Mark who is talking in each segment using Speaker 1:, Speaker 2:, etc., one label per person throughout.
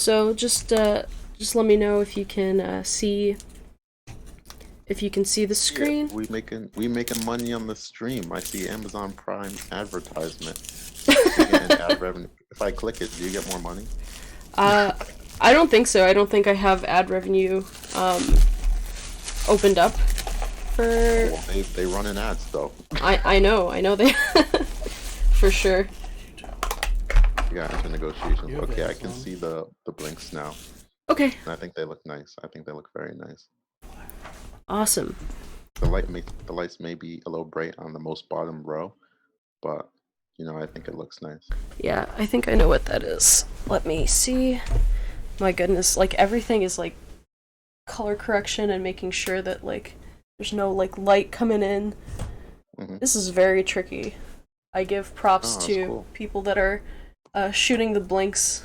Speaker 1: So just let me know if you can see the
Speaker 2: Yeah,
Speaker 1: screen.
Speaker 2: we making money on the stream. I see Amazon Prime advertisement. We getting ad revenue. If I click it, do you get more money?
Speaker 1: Uh, I don't think so. I don't think I have ad revenue opened up
Speaker 2: Oh
Speaker 1: for.
Speaker 2: well, they running ads though.
Speaker 1: I know they for sure.
Speaker 2: You got enter negotiations.
Speaker 3: You have
Speaker 2: Okay, I can
Speaker 3: Amazon?
Speaker 2: see the blinks now,
Speaker 1: Okay,
Speaker 2: and I think they look nice. I think they look very nice.
Speaker 1: awesome.
Speaker 2: The lights may be a little bright on the most bottom row, but I think it looks nice.
Speaker 1: Yeah, I think I know what that is. Let me see. My goodness, like everything is like color correction and making sure that like there's no like light coming in.
Speaker 2: Hmm.
Speaker 1: This is very tricky. I give props
Speaker 2: Oh, that's
Speaker 1: to
Speaker 2: cool.
Speaker 1: people that are shooting the blinks.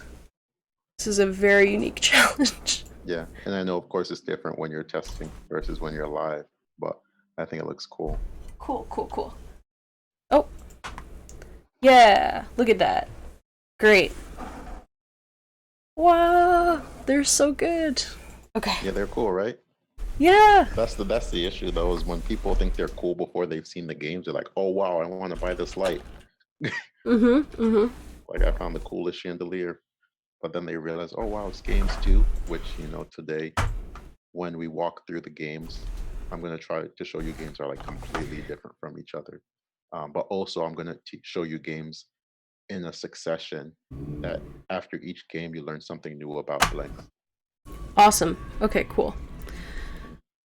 Speaker 1: This is a very unique challenge.
Speaker 2: Yeah, and I know of course it's different when you're testing versus when you're live, but I think it looks cool.
Speaker 1: Cool, cool, cool. Oh, yeah, look at that. Great. Wow, they're so good. Okay.
Speaker 2: Yeah, they're cool, right?
Speaker 1: Yeah.
Speaker 2: That's the issue though, is when people think they're cool before they've seen the games. They're like, "Oh wow, I want to buy this light." Like I found the coolest chandelier, but then they realize, "Oh wow, it's games too." Which today when we walk through the games, I'm gonna try to show you games are like completely different from each other. But also, I'm gonna show you games in a succession that after each game you learn something new about Blinks.
Speaker 1: Awesome. Okay, cool.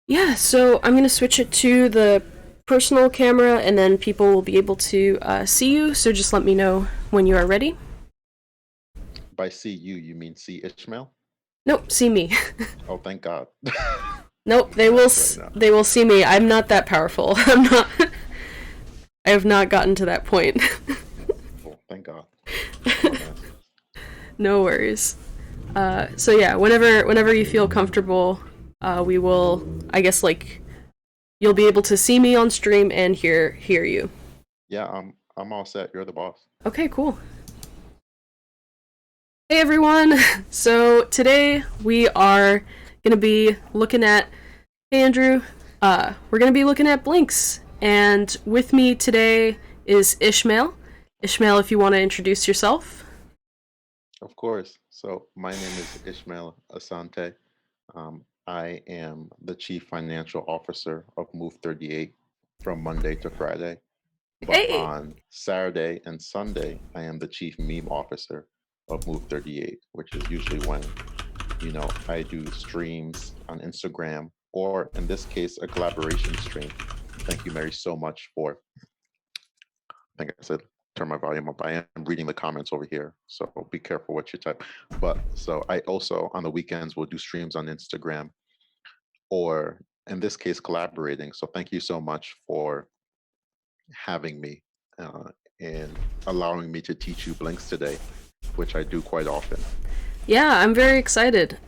Speaker 1: Yeah, so I'm gonna switch it to the personal camera and then people will be able to see you, so just let me know when you are ready.
Speaker 2: By see you, you mean see Ishmael?
Speaker 1: Nope, see me.
Speaker 2: Oh, thank God.
Speaker 1: Nope,
Speaker 2: I'm a mess right now.
Speaker 1: they will see me. I'm not that powerful. I'm not I have not gotten to that point.
Speaker 2: Oh, thank God. I'm a mess.
Speaker 1: No worries. So yeah, whenever you feel comfortable, we will. I guess like you'll be able to see me on stream and hear you.
Speaker 2: Yeah, I'm all set. You're the boss.
Speaker 1: Okay, cool. Hey everyone. So today we are gonna be looking at. Hey Andrew. We're gonna be looking at blinks, and with me today is Ishmael. Ishmael, if you want to introduce yourself.
Speaker 2: Of course. So my name is Ishmael Asante. I am the Chief Financial Officer of Move 38 from Monday to Friday. But
Speaker 1: Hey.
Speaker 2: on Saturday and Sunday, I am the Chief Meme Officer of Move 38, which is usually when, I do streams on Instagram, or in this case, a collaboration stream. Thank you, Mary, so much for, I think I said, turn my volume up. I am reading the comments over here, so be careful what you type. But so I also, on the weekends, will do streams on Instagram, or in this case, collaborating. So thank you so much for having me uh, and allowing me to teach you Blinks today, which I do quite often.
Speaker 1: Yeah, I'm very excited.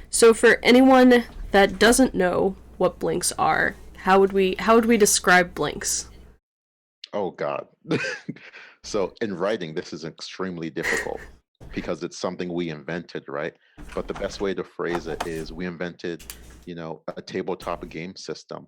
Speaker 1: So for anyone that doesn't know what blinks are, how would we describe blinks?
Speaker 2: Oh God. So in writing, this is extremely difficult because it's something we invented, right? But the best way to phrase it is we invented, a tabletop game system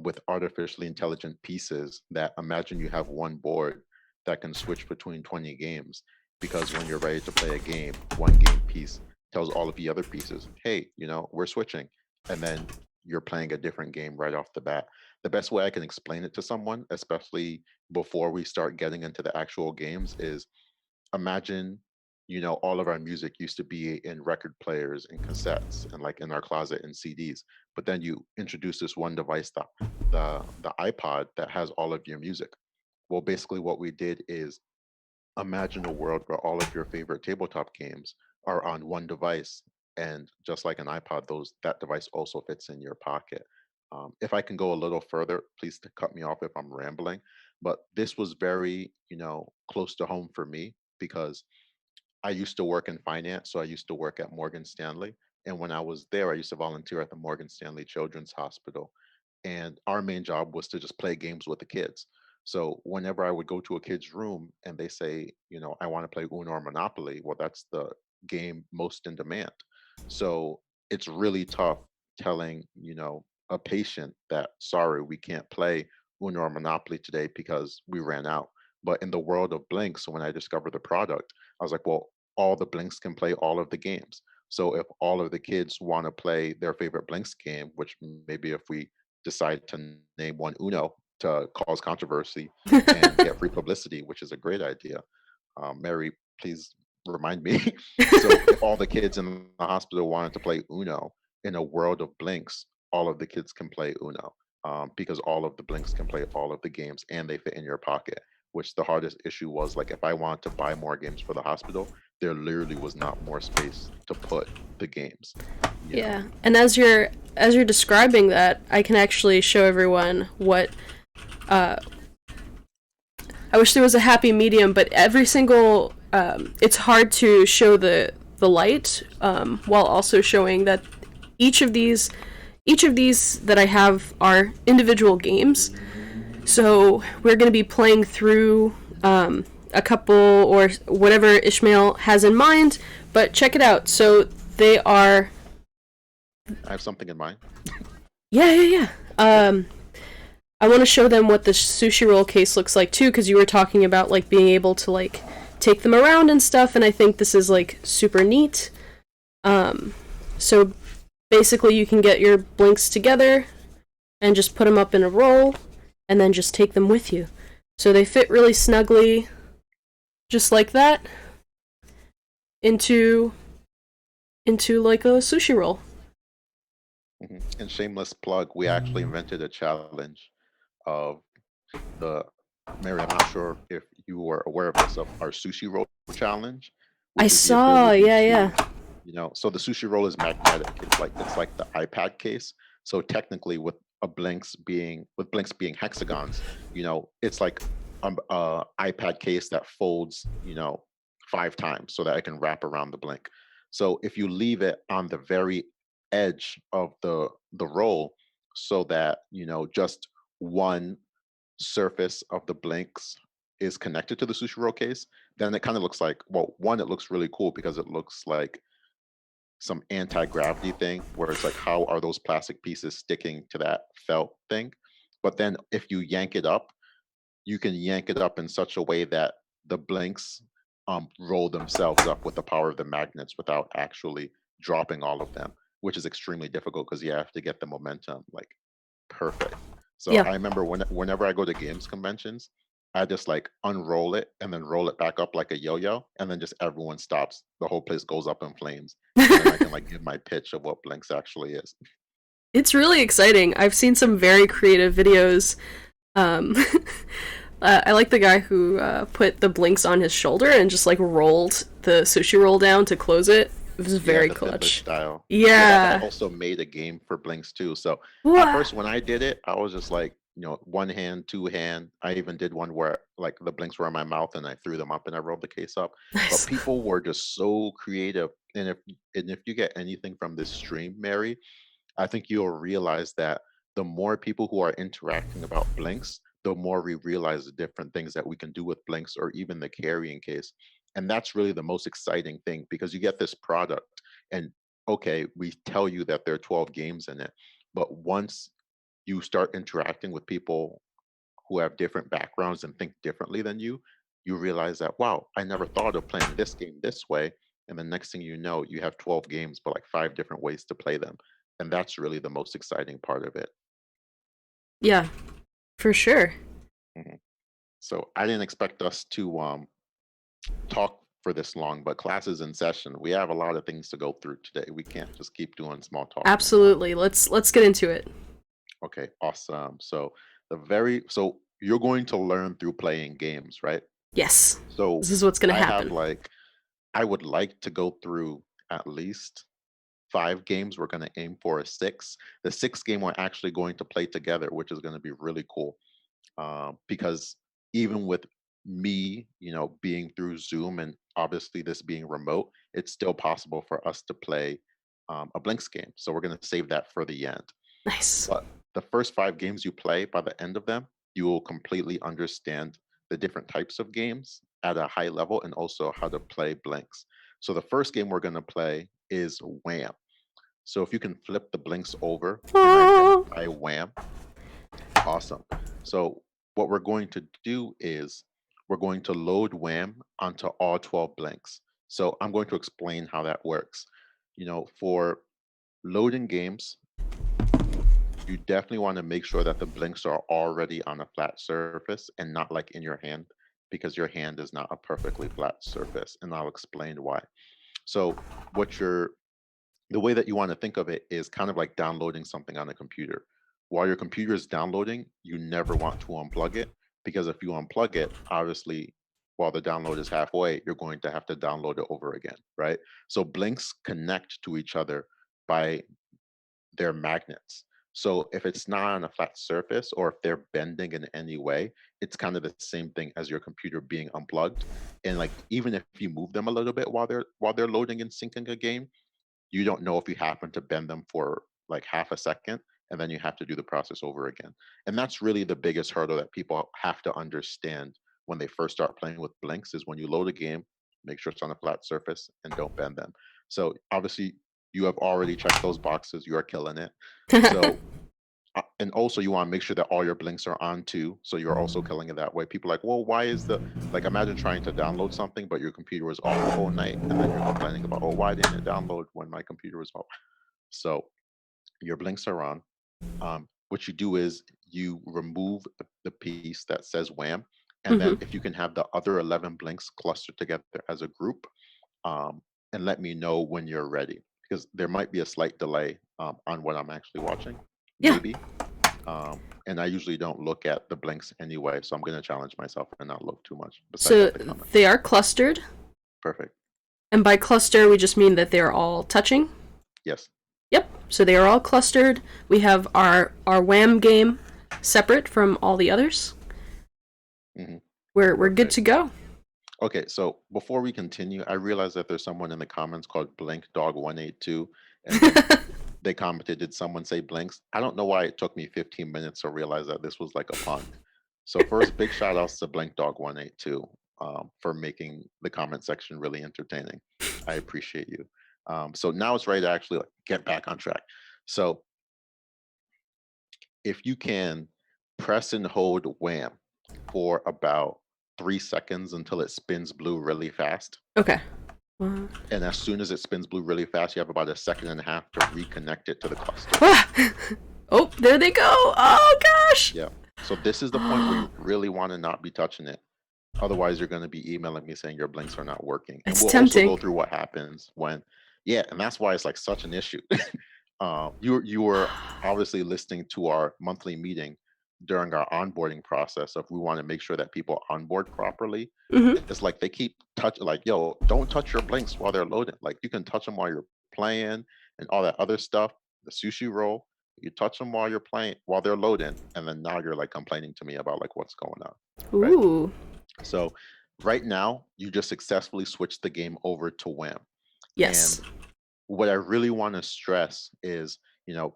Speaker 2: with artificially intelligent pieces that imagine you have one board that can switch between 20 games. Because when you're ready to play a game, one game piece tells all of the other pieces, hey, we're switching. And then you're playing a different game right off the bat. The best way I can explain it to someone, especially before we start getting into the actual games, is imagine all of our music used to be in record players and cassettes and like in our closet and CDs, but then you introduce this one device, the iPod, that has all of your music. Well, basically what we did is imagine a world where all of your favorite tabletop games are on one device, and just like an iPod, that device also fits in your pocket. If I can go a little further, please cut me off if I'm rambling, but this was very close to home for me because I used to work in finance, so I used to work at Morgan Stanley. And when I was there, I used to volunteer at the Morgan Stanley Children's Hospital. And our main job was to just play games with the kids. So whenever I would go to a kid's room and they say, I want to play Uno or Monopoly, well, that's the game most in demand. So it's really tough telling, a patient that sorry, we can't play Uno or Monopoly today because we ran out. But in the world of Blinks, when I discovered the product, I was like, well, all the Blinks can play all of the games. So if all of the kids want to play their favorite Blinks game, which maybe if we decide to name one Uno to cause controversy and get free publicity, which is a great idea. Mary, please remind me. So if all the kids in the hospital wanted to play Uno in a world of Blinks, all of the kids can play Uno, because all of the Blinks can play all of the games and they fit in your pocket. Which the hardest issue was, like, if I wanted to buy more games for the hospital, there literally was not more space to put the games. You know.
Speaker 1: Yeah, and as you're describing that, I can actually show everyone what. Uh, I wish there was a happy medium, but every single it's hard to show the light while also showing that each of these each of these that I have are individual games. So we're going to be playing through a couple or whatever Ishmael has in mind, but check it out. So they are.
Speaker 2: I have something in mind.
Speaker 1: Yeah. I want to show them what the sushi roll case looks like too, because you were talking about like being able to like take them around and stuff, and I think this is like super neat. So basically, you can get your blinks together and just put them up in a roll, and then just take them with you. So they fit really snugly, just like that, into like a sushi roll.
Speaker 2: And shameless plug, we actually invented a challenge of the Mary. I'm not sure if you were aware of this, of our sushi roll challenge,
Speaker 1: I
Speaker 2: which is the
Speaker 1: saw,
Speaker 2: ability
Speaker 1: yeah.
Speaker 2: to, so the sushi roll is magnetic. It's like the iPad case. So technically, with blinks being hexagons, it's like a iPad case that folds, 5 times so that I can wrap around the blink. So if you leave it on the very edge of the roll, so that just one surface of the blinks is connected to the sushi roll case, then it kind of looks like, well, one, it looks really cool because it looks like some anti-gravity thing where it's like, how are those plastic pieces sticking to that felt thing? But then if you yank it up, you can yank it up in such a way that the blinks roll themselves up with the power of the magnets without actually dropping all of them, which is extremely difficult because you have to get the momentum like perfect. So
Speaker 1: Yeah.
Speaker 2: I remember whenever I go to games conventions, I just like unroll it and then roll it back up like a yo-yo, and then just everyone stops. The whole place goes up in flames, and then I can like give my pitch of what Blinks actually is.
Speaker 1: It's really exciting. I've seen some very creative videos. Um, I like the guy who put the blinks on his shoulder and just like rolled the sushi roll down to close it. It was
Speaker 2: Yeah,
Speaker 1: very
Speaker 2: the Fiddler
Speaker 1: clutch.
Speaker 2: style. Yeah, that guy
Speaker 1: Yeah.
Speaker 2: also made a game for Blinks too. So at
Speaker 1: Wha-
Speaker 2: first, when I did it, I was just like, one hand, two hand. I even did one where like the Blinks were in my mouth and I threw them up and I rolled the case up. But
Speaker 1: Nice.
Speaker 2: people were just so creative. And if you get anything from this stream, Mary, I think you'll realize that the more people who are interacting about Blinks, the more we realize the different things that we can do with Blinks or even the carrying case. And that's really the most exciting thing because you get this product and okay, we tell you that there are 12 games in it. But once you start interacting with people who have different backgrounds and think differently than you realize that, wow, I never thought of playing this game this way. And the next thing you know, you have 12 games, but like 5 different ways to play them. And that's really the most exciting part of it.
Speaker 1: Yeah, for sure.
Speaker 2: Mhm. So I didn't expect us to talk for this long, but class is in session. We have a lot of things to go through today. We can't just keep doing small talk anymore.
Speaker 1: Absolutely. Let's get into it.
Speaker 2: Okay, awesome. So you're going to learn through playing games, right?
Speaker 1: Yes.
Speaker 2: So
Speaker 1: This is what's gonna
Speaker 2: I have
Speaker 1: happen.
Speaker 2: like I would like to go through at least 5 games. We're going to aim for a six. The sixth game we're actually going to play together, which is going to be really cool. Because even with me, being through Zoom and obviously this being remote, it's still possible for us to play a Blinks game. So we're going to save that for the end.
Speaker 1: Nice.
Speaker 2: But the first 5 games you play, by the end of them, you will completely understand the different types of games at a high level and also how to play Blinks. So the first game we're going to play is Wham. So if you can flip the blinks over and
Speaker 1: Oh.
Speaker 2: identify Wham, awesome. So what we're going to do is we're going to load Wham onto all 12 blinks. So I'm going to explain how that works. For loading games, you definitely want to make sure that the blinks are already on a flat surface and not like in your hand, because your hand is not a perfectly flat surface. And I'll explain why. So what you're the way that you want to think of it is kind of like downloading something on a computer. While your computer is downloading, you never want to unplug it, because if you unplug it, obviously, while the download is halfway, you're going to have to download it over again, right? So blinks connect to each other by their magnets. So if it's not on a flat surface, or if they're bending in any way, it's kind of the same thing as your computer being unplugged. And like even if you move them a little bit while they're loading and syncing a game, you don't know if you happen to bend them for like half a second, and then you have to do the process over again. And that's really the biggest hurdle that people have to understand when they first start playing with blinks, is when you load a game, make sure it's on a flat surface and don't bend them. So obviously you have already checked those boxes, you are killing it. So and also you want to make sure that all your blinks are on too, so you're also killing it that way. People are like, well, why is the like, imagine trying to download something but your computer was off the whole night, and then you're complaining about, oh, why didn't it download when my computer was off? So your blinks are on. What you do is you remove the piece that says Wham, and then
Speaker 1: Mhm.
Speaker 2: if you can have the other 11 blinks clustered together as a group, um, and let me know when you're ready, because there might be a slight delay on what I'm actually watching,
Speaker 1: Yeah.
Speaker 2: maybe. And I usually don't look at the blinks anyway, so I'm going to challenge myself and not look too much besides
Speaker 1: So
Speaker 2: at the comments.
Speaker 1: they are clustered,
Speaker 2: Perfect.
Speaker 1: and by cluster we just mean that they're all touching.
Speaker 2: Yes.
Speaker 1: Yep. So they are all clustered. We have our Wham game separate from all the others.
Speaker 2: Hmm.
Speaker 1: We're good
Speaker 2: Perfect.
Speaker 1: to go.
Speaker 2: Okay, so before we continue, I realize that there's someone in the comments called Blink Dog 182, and then they commented, "Did someone say blinks?" I don't know why it took me 15 minutes to realize that this was like a pun. So first, big shout outs to Blink Dog 182 for making the comment section really entertaining. I appreciate you. So now it's ready to actually like get back on track. So if you can press and hold Wham for about 3 seconds until it spins blue really fast.
Speaker 1: Okay.
Speaker 2: And as soon as it spins blue really fast, you have about a second and a half to reconnect it to the cluster.
Speaker 1: Oh, there they go. Oh gosh.
Speaker 2: Yeah. So this is the point where you really want to not be touching it. Otherwise, you're going to be emailing me saying your blinks are not working. And
Speaker 1: It's
Speaker 2: we'll also
Speaker 1: tempting.
Speaker 2: go through what happens when, yeah, and that's why it's like such an issue. You were obviously listening to our monthly meeting during our onboarding process of we want to make sure that people onboard properly.
Speaker 1: Mhm.
Speaker 2: It's like they keep touching, like, yo, don't touch your blinks while they're loading. Like you can touch them while you're playing and all that other stuff. The sushi roll, you touch them while you're playing, while they're loading, and then now you're like complaining to me about like what's going on, right?
Speaker 1: Ooh.
Speaker 2: So right now, you just successfully switched the game over to Wham. And
Speaker 1: Yes.
Speaker 2: what I really want to stress is,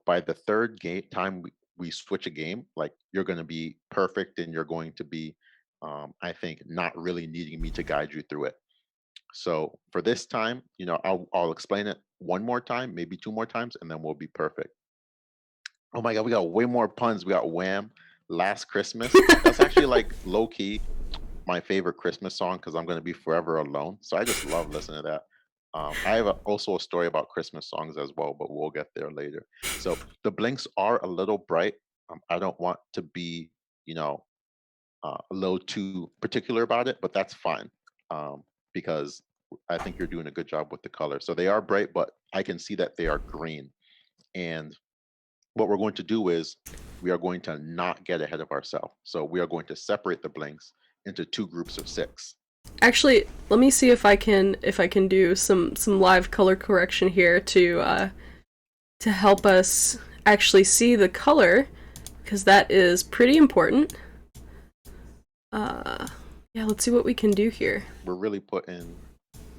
Speaker 2: by the third game time we switch a game, like you're going to be perfect and you're going to be, I think, not really needing me to guide you through it. So for this time, I'll explain it one more time, maybe two more times, and then we'll be perfect. Oh my God, we got way more puns. We got Wham, Last Christmas. That's actually like low key my favorite Christmas song because I'm going to be forever alone. So I just love listening to that. I have also a story about Christmas songs as well, but we'll get there later. So the blinks are a little bright. I don't want to be, you know, a little too particular about it, but that's fine because I think you're doing a good job with the color. So they are bright, but I can see that they are green. And what we're going to do is we are going to not get ahead of ourselves. So we are going to separate the blinks into two groups of six.
Speaker 1: Actually, let me see if I can do some live color correction here to help us actually see the color, because that is pretty important. Yeah, let's see what we can do here.
Speaker 2: We're really putting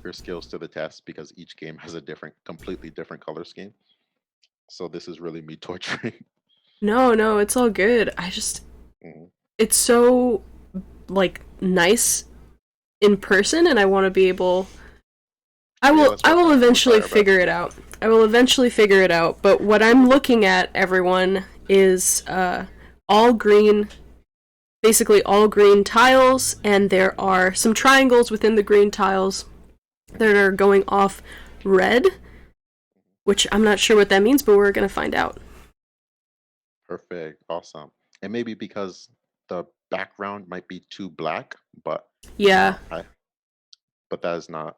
Speaker 2: your skills to the test because each game has a completely different color scheme. So this is really me torturing.
Speaker 1: No, it's all good.
Speaker 2: Mhm.
Speaker 1: It's so like nice in person, and I want to be able I
Speaker 2: Yeah,
Speaker 1: will
Speaker 2: let's
Speaker 1: I
Speaker 2: work
Speaker 1: will
Speaker 2: on it. I'm
Speaker 1: eventually
Speaker 2: excited about it.
Speaker 1: figure it out. I will eventually figure it out, but what I'm looking at, everyone, is all green, basically all green tiles, and there are some triangles within the green tiles that are going off red, which I'm not sure what that means, but we're going to find out.
Speaker 2: Perfect. Awesome. And maybe because the background might be too black, but
Speaker 1: Yeah.
Speaker 2: I but that is not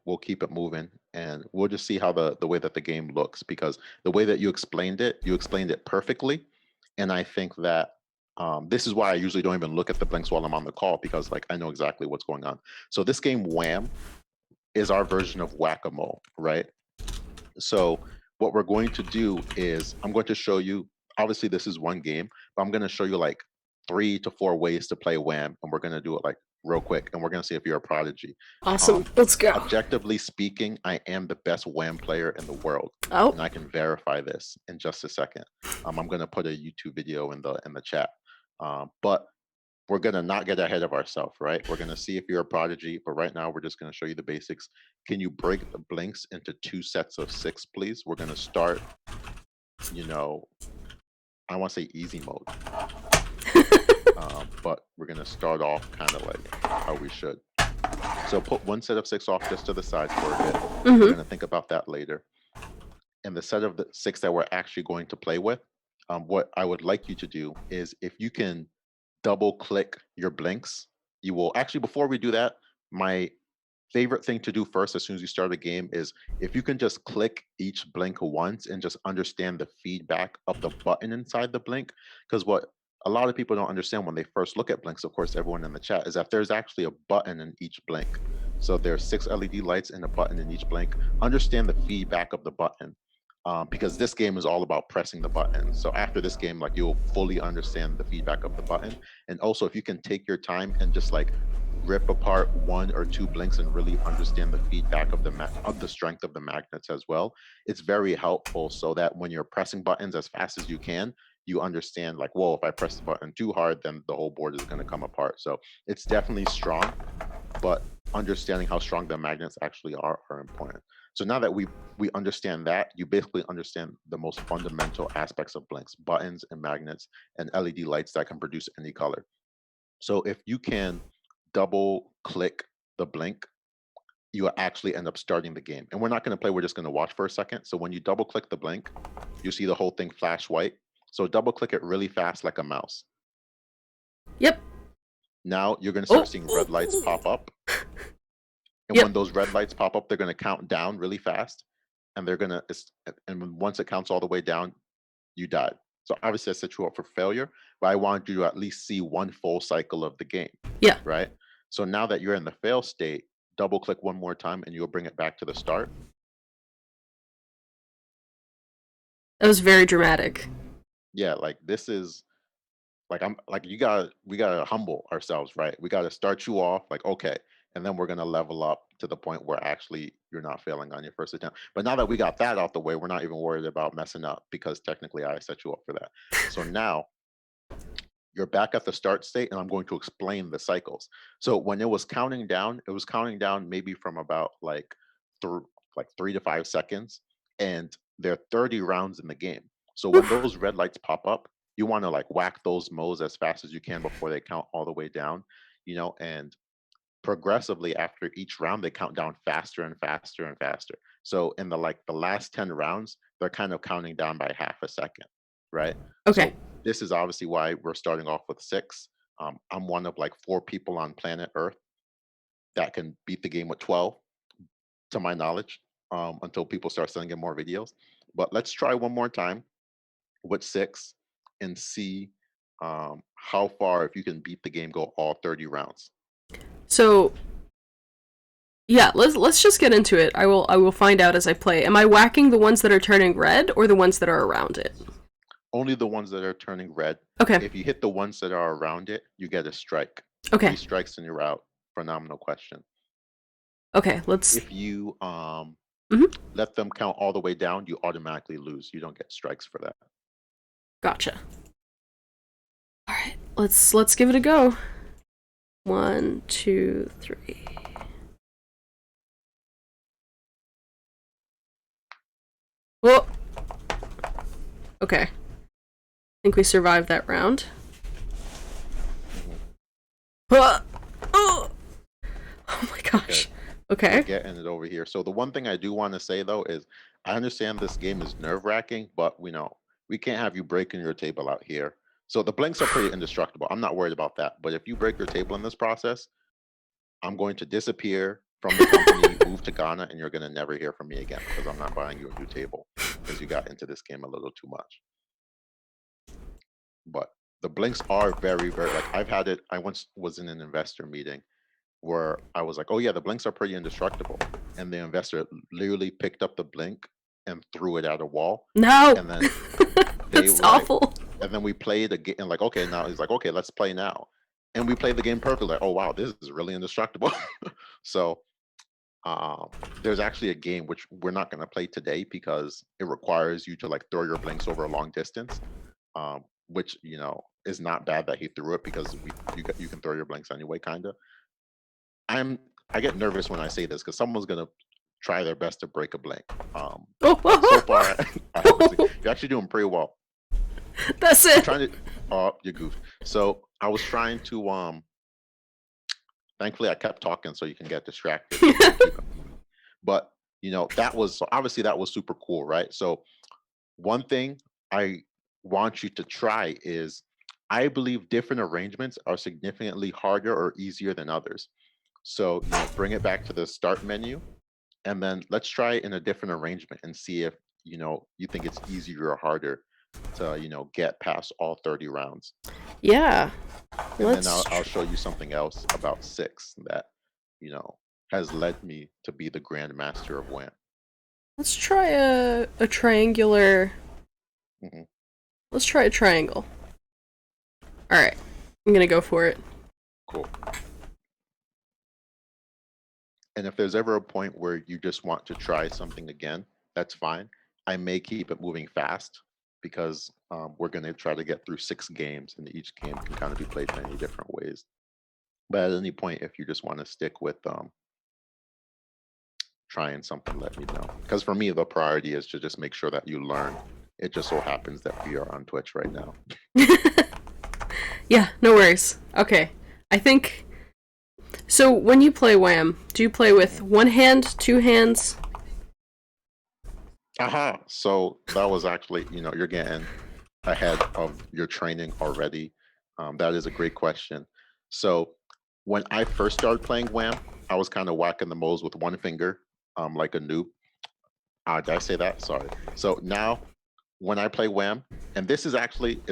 Speaker 2: we'll keep it moving and we'll just see how the way that the game looks because the way that you explained it perfectly. And I think that this is why I usually don't even look at the blinks while I'm on the call because like I know exactly what's going on. So this game Wham is our version of whack-a-mole, right? So what we're going to do is I'm going to show you, obviously this is one game, but I'm going to show you like 3 to 4 ways to play Wham, and we're going to do it like real quick, and we're going to see if you're a prodigy.
Speaker 1: Awesome. Let's go.
Speaker 2: Objectively speaking, I am the best Wham player in the world,
Speaker 1: Oh.
Speaker 2: and I can verify this in just a second. I'm going to put a YouTube video in the chat, but we're gonna not get ahead of ourselves, right? We're gonna see if you're a prodigy, but right now we're just gonna show you the basics. Can you break the blinks into 2 sets of 6, please? We're gonna start, you know, I want to say easy mode, but we're gonna start off kind of like how we should. So put 1 set of 6 off just to the side for a bit. We're gonna think about that later. And the set of the 6 that we're actually going to play with, what I would like you to do is if you can double click your blinks, you will actually, before we do that, my favorite thing to do first as soon as you start a game is if you can just click each blink once and just understand the feedback of the button inside the blink. Because what a lot of people don't understand when they first look at blinks, of course, everyone in the chat, is that there's actually a button in each blink. So there's 6 LED lights and a button in each blink. Understand the feedback of the button. Because this game is all about pressing the button. So after this game, like you'll fully understand the feedback of the button. And also if you can take your time and just like rip apart 1 or 2 blinks and really understand the feedback of the strength of the magnets as well, it's very helpful so that when you're pressing buttons as fast as you can, you understand like, whoa, if I press the button too hard, then the whole board is going to come apart. So it's definitely strong, but understanding how strong the magnets actually are important. So now that we understand that, you basically understand the most fundamental aspects of blinks, buttons and magnets and LED lights that can produce any color. So if you can double click the blink, you actually end up starting the game. And we're not going to play, we're just going to watch for a second. So when you double click the blink, you see the whole thing flash white. So double click it really fast like a mouse.
Speaker 1: Yep.
Speaker 2: Now you're going to start seeing red lights pop up. And when those red lights pop up, they're going to count down really fast. And they're going to, and once it counts all the way down, you died. So obviously I set you up for failure, but I want you to at least see 1 full cycle of the game.
Speaker 1: Yeah.
Speaker 2: Right? So now that you're in the fail state, double click 1 more time and you'll bring it back to the start.
Speaker 1: That was very dramatic.
Speaker 2: Yeah, like this is like we gotta humble ourselves, right? We gotta start you off like, okay, and then we're gonna level up to the point where actually you're not failing on your first attempt. But now that we got that out the way, we're not even worried about messing up because technically I set you up for that. So now you're back at the start state and I'm going to explain the cycles. So when it was counting down maybe from about like 3 to 5 seconds, and there are 30 rounds in the game. So when those red lights pop up, you want to like whack those modes as fast as you can before they count all the way down, and progressively after each round they count down faster and faster and faster. So in the last 10 rounds, they're kind of counting down by half a second, right?
Speaker 1: Okay.
Speaker 2: So this is obviously why we're starting off with 6. I'm one of like 4 people on planet Earth that can beat the game with 12, to my knowledge, until people start sending in more videos. But let's try one more time with 6 and see how far, if you can beat the game, go all 30 rounds.
Speaker 1: So yeah, let's just get into it. I will find out as I play. Am I whacking the ones that are turning red or the ones that are around it?
Speaker 2: Only the ones that are turning red.
Speaker 1: Okay.
Speaker 2: If you hit the ones that are around it, you get a strike.
Speaker 1: Okay.
Speaker 2: 3 strikes and you're out. Phenomenal question.
Speaker 1: Okay, let's.
Speaker 2: If you let them count all the way down, you automatically lose. You don't get strikes for that.
Speaker 1: Gotcha. All right, let's give it a go. 1, 2, 3. Whoa. Okay. I think we survived that round. Oh, oh my gosh. Okay.
Speaker 2: Getting it over here. So the one thing I do want to say though is I understand this game is nerve-wracking, but we can't have you breaking your table out here. So the blinks are pretty indestructible. I'm not worried about that. But if you break your table in this process, I'm going to disappear from the company, move to Ghana, and you're going to never hear from me again because I'm not buying you a new table because you got into this game a little too much. But the blinks are very, very, like I've had it. I once was in an investor meeting where I was like, oh yeah, the blinks are pretty indestructible. And the investor literally picked up the blink and threw it at a wall.
Speaker 1: No.
Speaker 2: And then
Speaker 1: that's awful.
Speaker 2: And then we played a game and like, okay, now he's like, okay, let's play now. And we played the game perfectly. Like, oh wow, this is really indestructible. So there's actually a game which we're not going to play today because it requires you to like throw your blinks over a long distance, which is not bad that he threw it because you can throw your blinks anyway, kind of. I get nervous when I say this because someone's gonna try their best to break a blink. So far, you're actually doing pretty well.
Speaker 1: That's it.
Speaker 2: You goofed. So I was trying to thankfully I kept talking so you can get distracted. But that was obviously that was super cool, right? So one thing I want you to try is I believe different arrangements are significantly harder or easier than others. So bring it back to the start menu, and then let's try it in a different arrangement and see if you think it's easier or harder to get past all 30 rounds.
Speaker 1: Yeah.
Speaker 2: And then I'll show you something else about 6 that has led me to be the Grand Master of Wham.
Speaker 1: Let's try a triangular.
Speaker 2: Mm-hmm.
Speaker 1: Let's try a triangle. All right, I'm gonna go for it.
Speaker 2: Cool. And if there's ever a point where you just want to try something again, that's fine. I may keep it moving fast because we're going to try to get through 6 games, and each game can kind of be played many different ways. But at any point, if you just want to stick with trying something, let me know. Because for me, the priority is to just make sure that you learn. It just so happens that we are on Twitch right now.
Speaker 1: Yeah, no worries. Okay, I think... So, when you play Wham, do you play with one hand, 2 hands?
Speaker 2: Aha! So, that was actually, you're getting ahead of your training already. That is a great question. So, when I first started playing Wham, I was kind of whacking the moles with one finger, like a noob. Did I say that? Sorry. So, now, when I play Wham, and this is actually,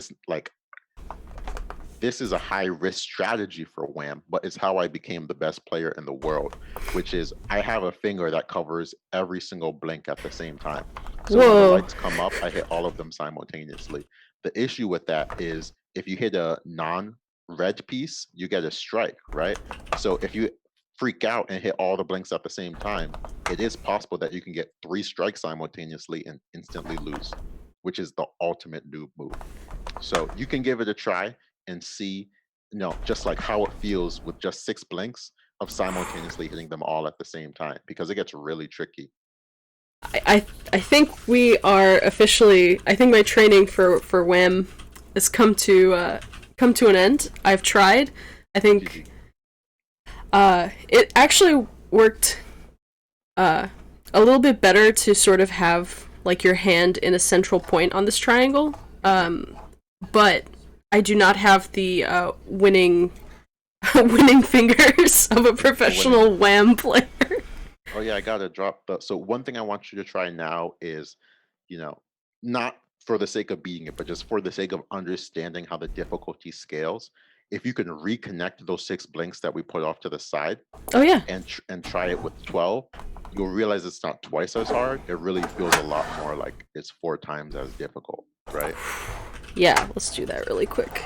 Speaker 2: this is a high-risk strategy for Wham, but it's how I became the best player in the world, which is I have a finger that covers every single blink at the same time. So when the lights come up, I hit all of them simultaneously. The issue with that is if you hit a non-red piece, you get a strike, right? So if you freak out and hit all the blinks at the same time, it is possible that you can get 3 strikes simultaneously and instantly lose, which is the ultimate noob move. So you can give it a try and see, just like how it feels with just 6 blinks of simultaneously hitting them all at the same time, because it gets really tricky.
Speaker 1: I think we are officially. I think my training for Wham has come to an end. I've tried. I think it actually worked a little bit better to sort of have like your hand in a central point on this triangle. But I do not have the winning fingers of a professional Wham player.
Speaker 2: Oh yeah, I gotta drop so one thing I want you to try now is, not for the sake of beating it, but just for the sake of understanding how the difficulty scales. If you can reconnect those 6 blinks that we put off to the side,
Speaker 1: oh yeah,
Speaker 2: and try it with 12, you'll realize it's not twice as hard. It really feels a lot more like it's 4 times as difficult, right?
Speaker 1: Yeah, let's do that really quick.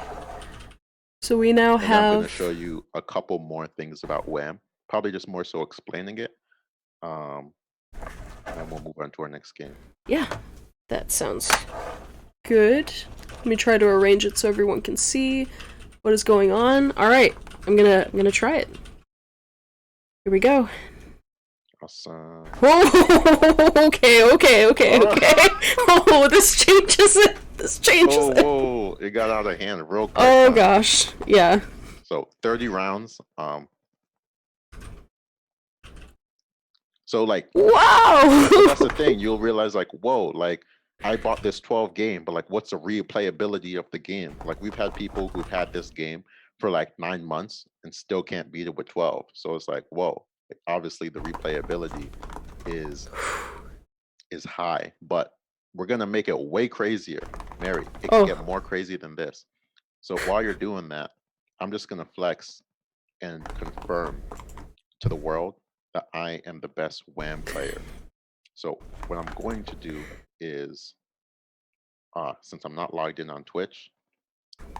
Speaker 1: So we now have...
Speaker 2: I'm going to show you a couple more things about Wham. Probably just more so explaining it. And then we'll move on to our next game.
Speaker 1: Yeah, that sounds good. Let me try to arrange it so everyone can see what is going on. All right, I'm gonna try it. Here we go.
Speaker 2: Awesome.
Speaker 1: Whoa, okay.
Speaker 2: Oh,
Speaker 1: Oh, this changes it. This changes
Speaker 2: whoa,
Speaker 1: it.
Speaker 2: whoa! It got out of hand real quick,
Speaker 1: Oh
Speaker 2: huh?
Speaker 1: gosh, yeah.
Speaker 2: So 30 rounds. So like, but that's
Speaker 1: Wow.
Speaker 2: the thing. You'll realize like, whoa, like I bought this 12 game, but like, what's the replayability of the game? Like we've had people who've had this game for like 9 months and still can't beat it with 12. So it's like, whoa. Like, obviously, the replayability is is high, but we're gonna make it way crazier, Mary. It can
Speaker 1: Oh,
Speaker 2: get more crazy than this. So while you're doing that, I'm just gonna flex and confirm to the world that I am the best WAM player. So what I'm going to do is, since I'm not logged in on Twitch,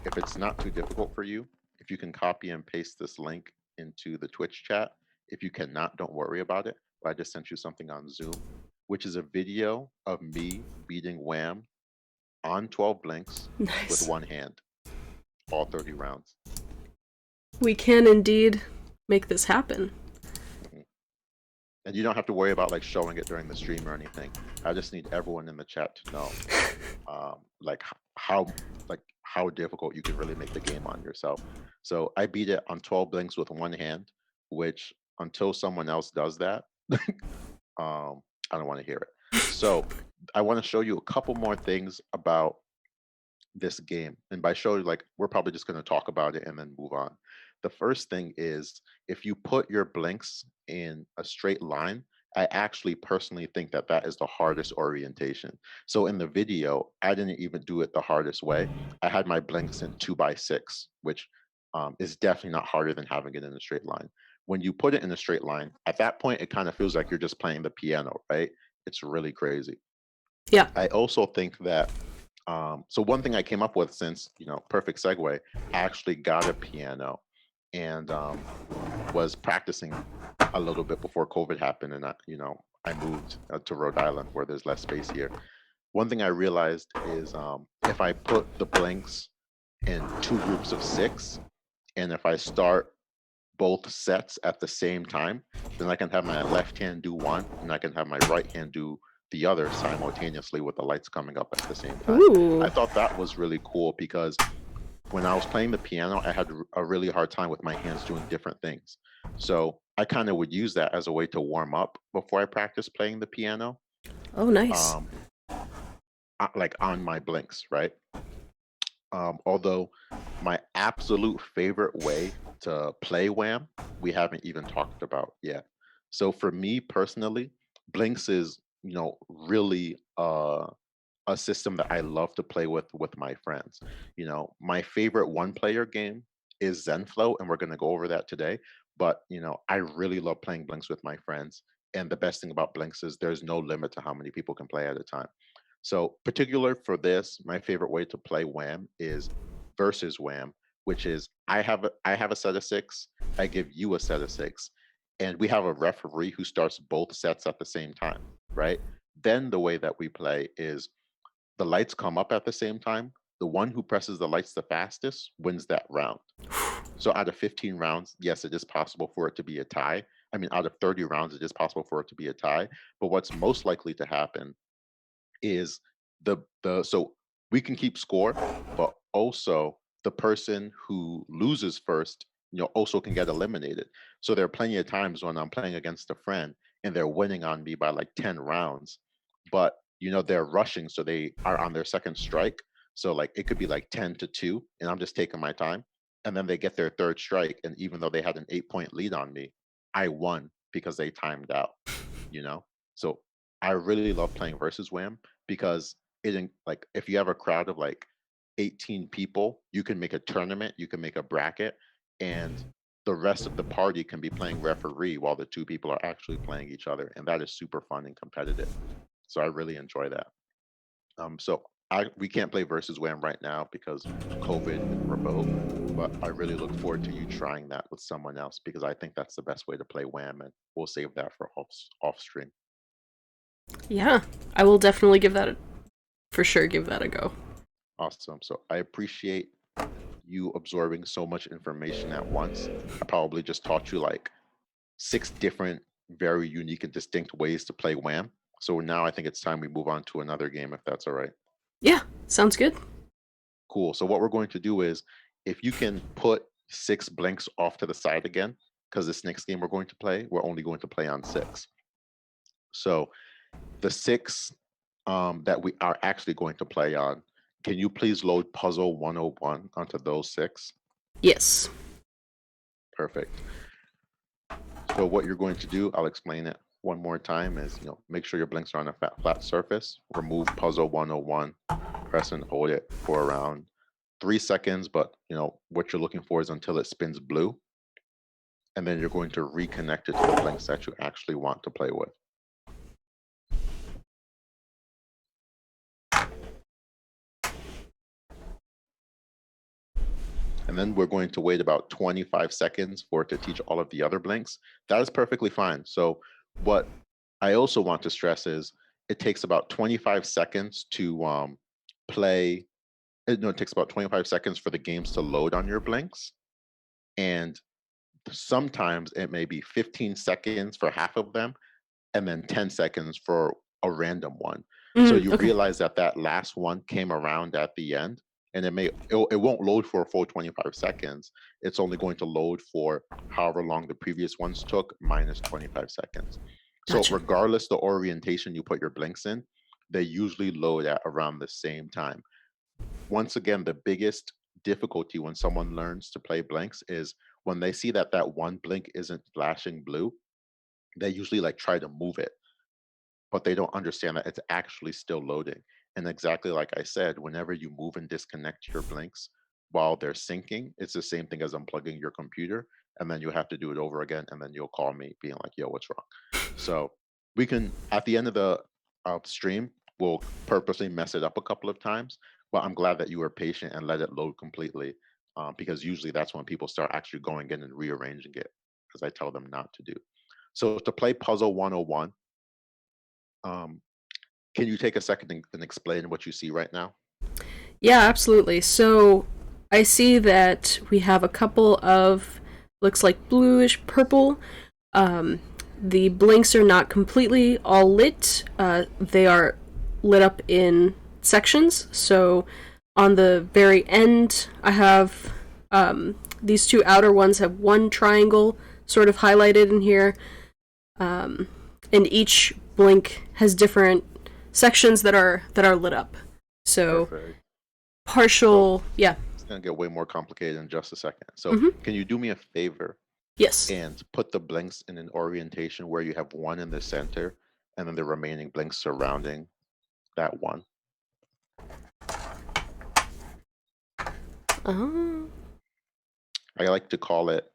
Speaker 2: if it's not too difficult for you, if you can copy and paste this link into the Twitch chat. If you cannot, don't worry about it. But I just sent you something on Zoom, which is a video of me beating Wham on 12 blinks with
Speaker 1: nice.
Speaker 2: one hand, all 30 rounds.
Speaker 1: We can indeed make this happen.
Speaker 2: Mhm. And you don't have to worry about like showing it during the stream or anything. I just need everyone in the chat to know, like how how difficult you can really make the game on yourself. So I beat it on 12 blinks with one hand, which until someone else does that, I don't want to hear it. So I want to show you a couple more things about this game. And by show, like we're probably just going to talk about it and then move on. The first thing is if you put your blinks in a straight line, I actually personally think that that is the hardest orientation. So in the video, I didn't even do it the hardest way. I had my blinks in 2x6, which is definitely not harder than having it in a straight line. When you put it in a straight line, at that point, it kind of feels like you're just playing the piano, right? It's really crazy.
Speaker 1: Yeah.
Speaker 2: I also think that so one thing I came up with, since perfect segue, I actually got a piano and was practicing a little bit before COVID happened, and I moved to Rhode Island where there's less space here. One thing I realized is if I put the blinks in two groups of 6, and if I start both sets at the same time, then I can have my left hand do one and I can have my right hand do the other simultaneously with the lights coming up at the same time.
Speaker 1: Ooh.
Speaker 2: I thought that was really cool because when I was playing the piano, I had a really hard time with my hands doing different things. So I kind of would use that as a way to warm up before I practice playing the piano,
Speaker 1: Oh, nice.
Speaker 2: um, like on my blinks, right? Although my absolute favorite way to play Wham, we haven't even talked about yet. So for me personally, Blinks is, really a system that I love to play with my friends. My favorite one-player game is Zenflow, and we're going to go over that today. But I really love playing Blinks with my friends. And the best thing about Blinks is there's no limit to how many people can play at a time. So, particular for this, my favorite way to play Wham is versus Wham, which is I have a set of 6, I give you a set of 6, and we have a referee who starts both sets at the same time, right? Then the way that we play is the lights come up at the same time. The one who presses the lights the fastest wins that round. So out of 15 rounds, yes, it is possible for it to be a tie. I mean, out of 30 rounds, it is possible for it to be a tie. But what's most likely to happen is the so we can keep score, but also the person who loses first, also can get eliminated. So there are plenty of times when I'm playing against a friend and they're winning on me by like 10 rounds, but they're rushing, so they are on their second strike. So like it could be like 10-2, and I'm just taking my time. And then they get their third strike, and even though they had an 8-point lead on me, I won because they timed out, you know? So I really love playing versus Wham because like if you have a crowd of like 18 people, you can make a tournament, you can make a bracket, and the rest of the party can be playing referee while the two people are actually playing each other, and that is super fun and competitive. So I really enjoy that. So we can't play versus Wham right now because COVID and remote, but I really look forward to you trying that with someone else because I think that's the best way to play Wham, and we'll save that for off stream.
Speaker 1: Yeah, I will definitely for sure give that a go.
Speaker 2: Awesome. So I appreciate you absorbing so much information at once. I probably just taught you like 6 different very unique and distinct ways to play Wham. So now I think it's time we move on to another game, if that's all right.
Speaker 1: Yeah, sounds good.
Speaker 2: Cool. So what we're going to do is, if you can put 6 blinks off to the side again, because this next game we're going to play, we're only going to play on 6. So the 6 that we are actually going to play on, can you please load Puzzle 101 onto those 6?
Speaker 1: Yes.
Speaker 2: Perfect. So what you're going to do, I'll explain it one more time, is make sure your blinks are on a flat surface. Remove Puzzle 101, press and hold it for around 3 seconds, but what you're looking for is until it spins blue. And then you're going to reconnect it to the blinks that you actually want to play with. And then we're going to wait about 25 seconds for it to teach all of the other blinks. That is perfectly fine. So what I also want to stress is it takes about 25 seconds to play. No, it takes about 25 seconds for the games to load on your blinks. And sometimes it may be 15 seconds for half of them and then 10 seconds for a random one. So you
Speaker 1: Okay.
Speaker 2: realize that last one came around at the end, and it won't load for a full 25 seconds. It's only going to load for however long the previous ones took minus 25 seconds.
Speaker 1: Gotcha.
Speaker 2: So regardless the orientation you put your blinks in, they usually load at around the same time. Once again, the biggest difficulty when someone learns to play blinks is when they see that one blink isn't flashing blue, they usually try to move it, but they don't understand that it's actually still loading. And exactly like I said, whenever you move and disconnect your blinks while they're syncing, it's the same thing as unplugging your computer. And then you have to do it over again. And then you'll call me being like, yo, what's wrong? So we can, at the end of the stream, we'll purposely mess it up a couple of times. But I'm glad that you were patient and let it load completely, because usually that's when people start actually going in and rearranging it, as I tell them not to do. So to play Puzzle 101, can you take a second and explain what you see right now?
Speaker 1: Yeah, absolutely. So I see that we have a couple of, looks like bluish purple. The blinks are not completely all lit. They are lit up in sections. So on the very end, I have these 2 outer ones have 1 triangle sort of highlighted in here. And each blink has different sections that are lit up. So
Speaker 2: Perfect.
Speaker 1: partial, yeah.
Speaker 2: It's gonna get way more complicated in just a second. So can you do me a favor
Speaker 1: Yes.
Speaker 2: and put the blinks in an orientation where you have 1 in the center and then the remaining blinks surrounding that 1? I like to call it,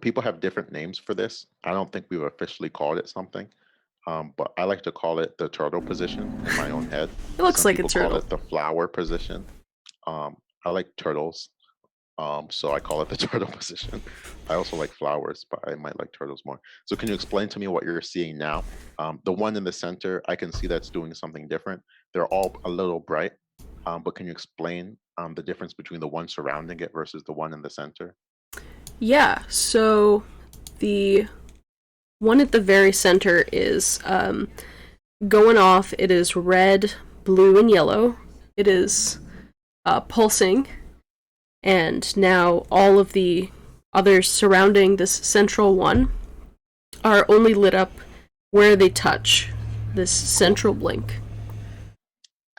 Speaker 2: people have different names for this. I don't think we've officially called it something. But I like to call it the turtle position in my own head.
Speaker 1: It looks
Speaker 2: Some
Speaker 1: like a
Speaker 2: people call
Speaker 1: turtle.
Speaker 2: it the flower position. I like turtles, so I call it the turtle position. I also like flowers, but I might like turtles more. So can you explain to me what you're seeing now? The one in the center, I can see that's doing something different. They're all a little bright, but can you explain the difference between the one surrounding it versus the one in the center?
Speaker 1: Yeah, so the one at the very center is going off. It is red, blue, and yellow. It is pulsing, and now all of the others surrounding this central one are only lit up where they touch this central blink.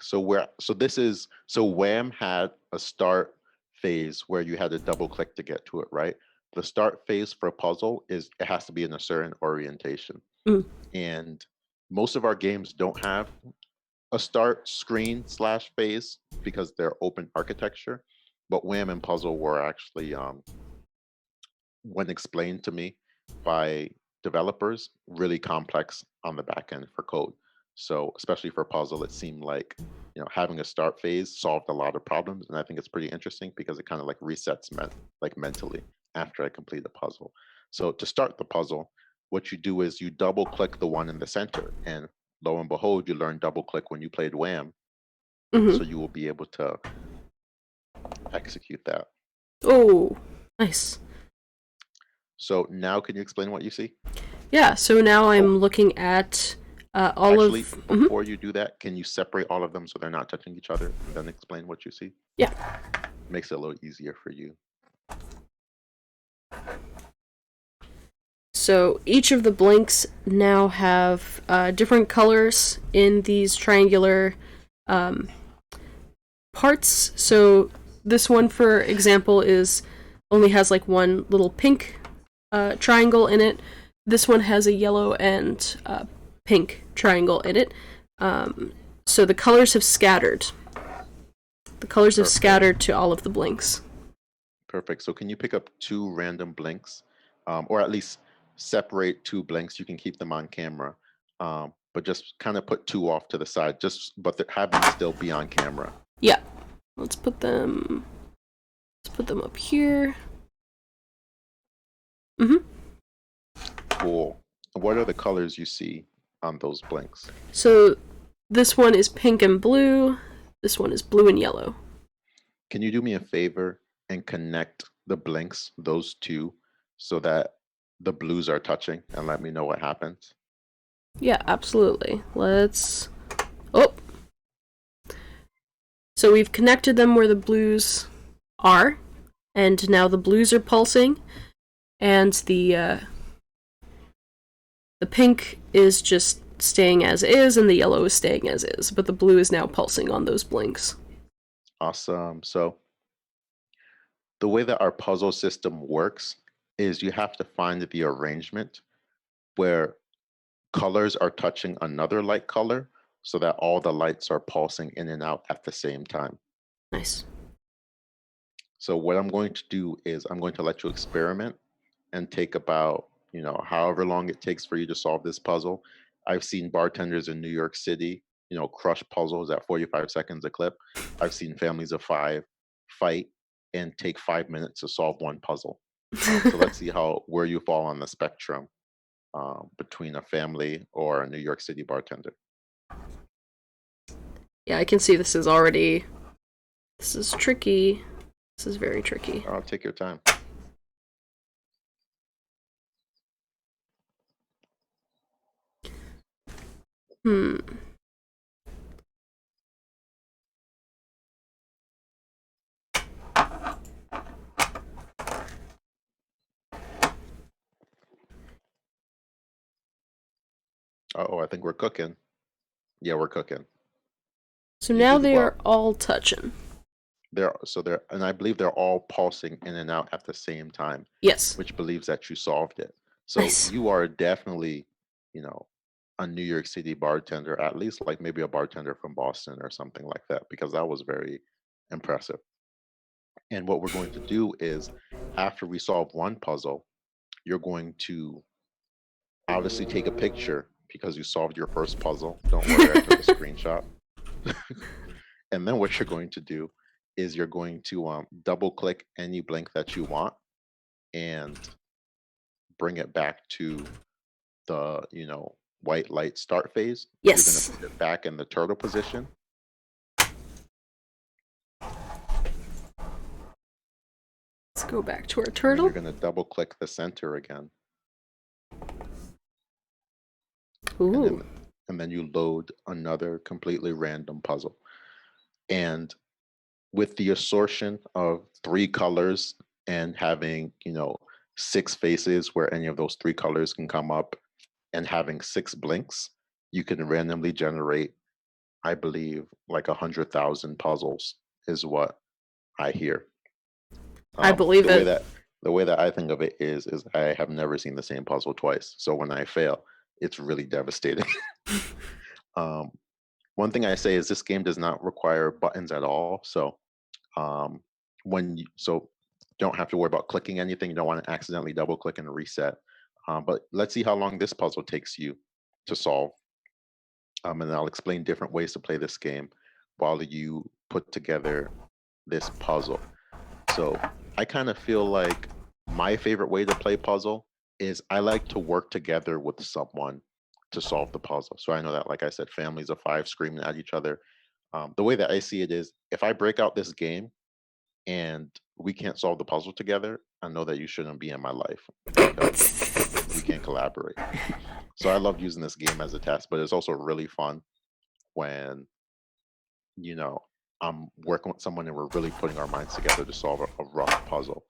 Speaker 2: So Wham had a start phase where you had to double click to get to it, right? The start phase for a puzzle is it has to be in a certain orientation. And most of our games don't have a start screen / phase because they're open architecture. But Wham and Puzzle were actually, when explained to me by developers, really complex on the back end for code. So especially for Puzzle, it seemed like having a start phase solved a lot of problems, and I think it's pretty interesting because it kind of resets mentally after I complete the puzzle. So to start the puzzle, what you do is you double click the one in the center, and lo and behold, you learn double click when you played Wham, so you will be able to execute that.
Speaker 1: Oh, nice.
Speaker 2: So now can you explain what you see?
Speaker 1: Yeah, so now
Speaker 2: Oh,
Speaker 1: I'm looking at all
Speaker 2: actually,
Speaker 1: of. Mhm.
Speaker 2: before you do that, can you separate all of them so they're not touching each other and then explain what you see?
Speaker 1: Yeah.
Speaker 2: Makes it a little easier for you.
Speaker 1: So each of the blinks now have different colors in these triangular um, parts. So this one, for example, is only has like one little pink triangle in it. This one has a yellow and pink triangle in it. So the colors have scattered. The colors have
Speaker 2: Perfect.
Speaker 1: scattered to all of the blinks.
Speaker 2: Perfect. So can you pick up two random blinks, or at least separate two blinks? You can keep them on camera, but just kind of put two off to the side, just but have them still be on camera.
Speaker 1: Yeah. Let's put them. Let's put them up here. Mm-hmm.
Speaker 2: Cool. What are the colors you see on those blinks?
Speaker 1: So this one is pink and blue. This one is blue and yellow.
Speaker 2: Can you do me a favor and connect the blinks, those two, so that the blues are touching, and let me know what happens?
Speaker 1: Yeah, absolutely. Let's. Oh. So we've connected them where the blues are, and now the blues are pulsing, and the pink is just staying as is, and the yellow is staying as is. But the blue is now pulsing on those blinks.
Speaker 2: Awesome. So the way that our puzzle system works is you have to find the arrangement where colors are touching another light color so that all the lights are pulsing in and out at the same time.
Speaker 1: Nice.
Speaker 2: So what I'm going to do is I'm going to let you experiment and take about, however long it takes for you to solve this puzzle. I've seen bartenders in New York City, crush puzzles at 45 seconds a clip. I've seen families of five fight and take 5 minutes to solve one puzzle. So let's see where you fall on the spectrum between a family or a New York City bartender.
Speaker 1: Yeah, I can see this is already. This is tricky. This is very tricky.
Speaker 2: I'll take your time.
Speaker 1: Hmm.
Speaker 2: Oh, I think we're cooking. Yeah, we're cooking.
Speaker 1: So
Speaker 2: You
Speaker 1: now
Speaker 2: did
Speaker 1: they
Speaker 2: well.
Speaker 1: are all touching.
Speaker 2: And I believe they're all pulsing in and out at the same time,
Speaker 1: Yes.
Speaker 2: which believes that you solved it. So
Speaker 1: Nice.
Speaker 2: you are definitely, you know, a New York City bartender, at least like maybe a bartender from Boston or something like that, because that was very impressive. And what we're going to do is after we solve one puzzle, you're going to obviously take a picture because you solved your first puzzle. Don't worry, I took a screenshot. And then what you're going to do is you're going to double click any blink that you want and bring it back to the, white light start phase. You're going to
Speaker 1: Yes.
Speaker 2: put it back in the turtle position.
Speaker 1: Let's go back to our
Speaker 2: And then
Speaker 1: turtle.
Speaker 2: you're going to double click the center again. And
Speaker 1: Ooh.
Speaker 2: then, and then you load another completely random puzzle. And with the assortion of three colors and having, six faces where any of those three colors can come up and having six blinks, you can randomly generate, I believe, like 100,000 puzzles is what I hear.
Speaker 1: I believe
Speaker 2: The way
Speaker 1: it.
Speaker 2: that I think of it is I have never seen the same puzzle twice. So when I fail, it's really devastating. um, One thing I say is this game does not require buttons at all. So um, don't have to worry about clicking anything. You don't want to accidentally double click and reset. But let's see how long this puzzle takes you to solve. And I'll explain different ways to play this game while you put together this puzzle. So I kind of feel like my favorite way to play puzzle is I like to work together with someone to solve the puzzle. So I know that, like I said, families of five screaming at each other. The way that I see it is if I break out this game and we can't solve the puzzle together, I know that you shouldn't be in my life because we can't collaborate. So I love using this game as a test, but it's also really fun when, you know, I'm working with someone and we're really putting our minds together to solve a rough puzzle.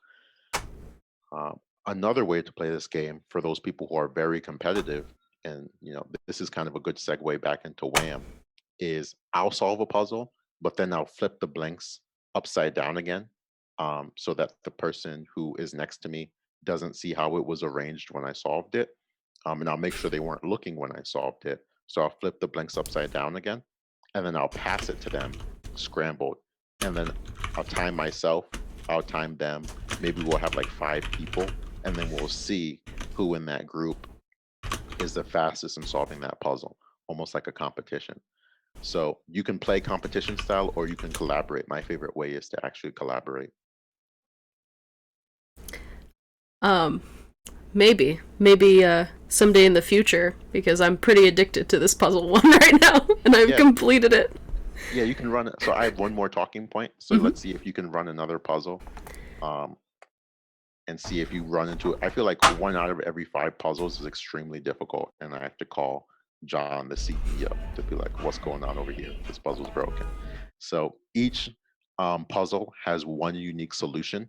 Speaker 2: Um, Another way to play this game for those people who are very competitive, and this is kind of a good segue back into Wham, is I'll solve a puzzle, but then I'll flip the blanks upside down again, so that the person who is next to me doesn't see how it was arranged when I solved it. And I'll make sure they weren't looking when I solved it. So I'll flip the blanks upside down again, and then I'll pass it to them scrambled, and then I'll time myself, I'll time them. Maybe we'll have like 5 people, and then we'll see who in that group is the fastest in solving that puzzle, almost like a competition. So you can play competition style or you can collaborate. My favorite way is to actually collaborate.
Speaker 1: Um, maybe someday in the future, because I'm pretty addicted to this puzzle one right now, and I've
Speaker 2: Yeah,
Speaker 1: completed it.
Speaker 2: yeah, you can run it. So I have one more talking point. So
Speaker 1: Hmm.
Speaker 2: let's see if you can run another puzzle, um, and see if you run into it. I feel like 1 out of every 5 puzzles is extremely difficult, and I have to call John, the CEO, to be like, "What's going on over here? This puzzle's broken." So each puzzle has one unique solution,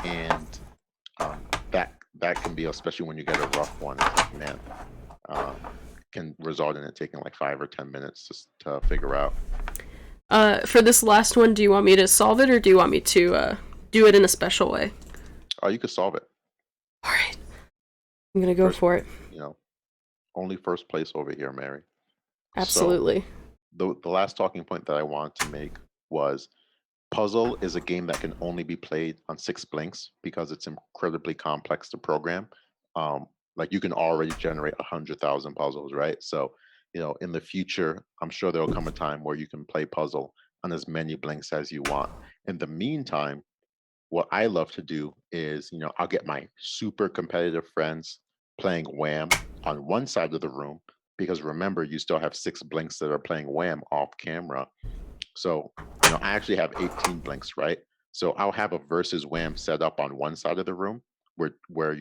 Speaker 2: and that can be, especially when you get a rough one, it's like, man, um, can result in it taking like 5 or 10 minutes just to figure out.
Speaker 1: For this last one, do you want me to solve it, or do you want me to do it in a special way?
Speaker 2: Oh, you could solve it.
Speaker 1: All right, I'm gonna go
Speaker 2: First,
Speaker 1: for it.
Speaker 2: you know, only first place over here, Mary. So
Speaker 1: Absolutely.
Speaker 2: the last talking point that I wanted to make was Puzzle is a game that can only be played on 6 blinks because it's incredibly complex to program. Like you can already generate 100,000 puzzles, right? So, in the future, I'm sure there'll come a time where you can play Puzzle on as many blinks as you want. In the meantime, what I love to do is, I'll get my super competitive friends playing Wham on one side of the room, because remember, you still have 6 blinks that are playing Wham off camera. So, I actually have 18 blinks, right? So I'll have a versus Wham set up on one side of the room where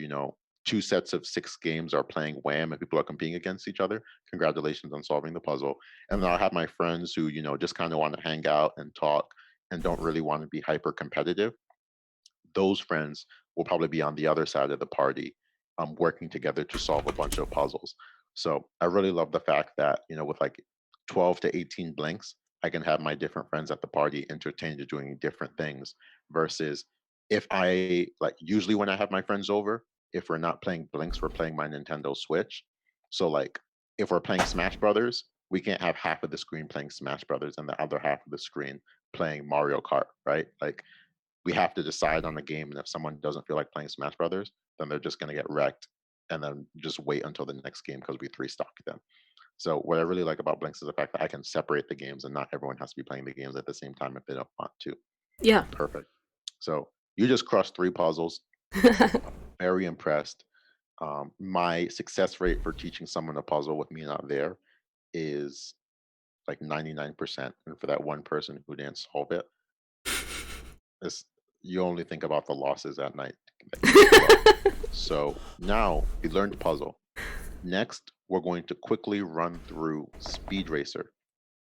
Speaker 2: 2 sets of 6 games are playing Wham and people are competing against each other. Congratulations on solving the puzzle. And then I'll have my friends who, just kind of want to hang out and talk and don't really want to be hyper competitive. Those friends will probably be on the other side of the party, working together to solve a bunch of puzzles. So I really love the fact that, with like 12 to 18 blinks, I can have my different friends at the party entertained to doing different things versus if I like usually when I have my friends over, if we're not playing blinks, we're playing my Nintendo Switch. So like if we're playing Smash Brothers, we can't have half of the screen playing Smash Brothers and the other half of the screen playing Mario Kart, right? Like we have to decide on the game, and if someone doesn't feel like playing Smash Brothers, then they're just going to get wrecked, and then just wait until the next game because we 3 stock them. So what I really like about Blinks is the fact that I can separate the games, and not everyone has to be playing the games at the same time if they don't want to.
Speaker 1: Yeah.
Speaker 2: Perfect. So you just crushed 3 puzzles. Very impressed. My success rate for teaching someone a puzzle with me not there is like 99%, and for that one person who didn't solve it, it's, you only think about the losses at night that you give up. So now we learned puzzle. Next, we're going to quickly run through Speed Racer.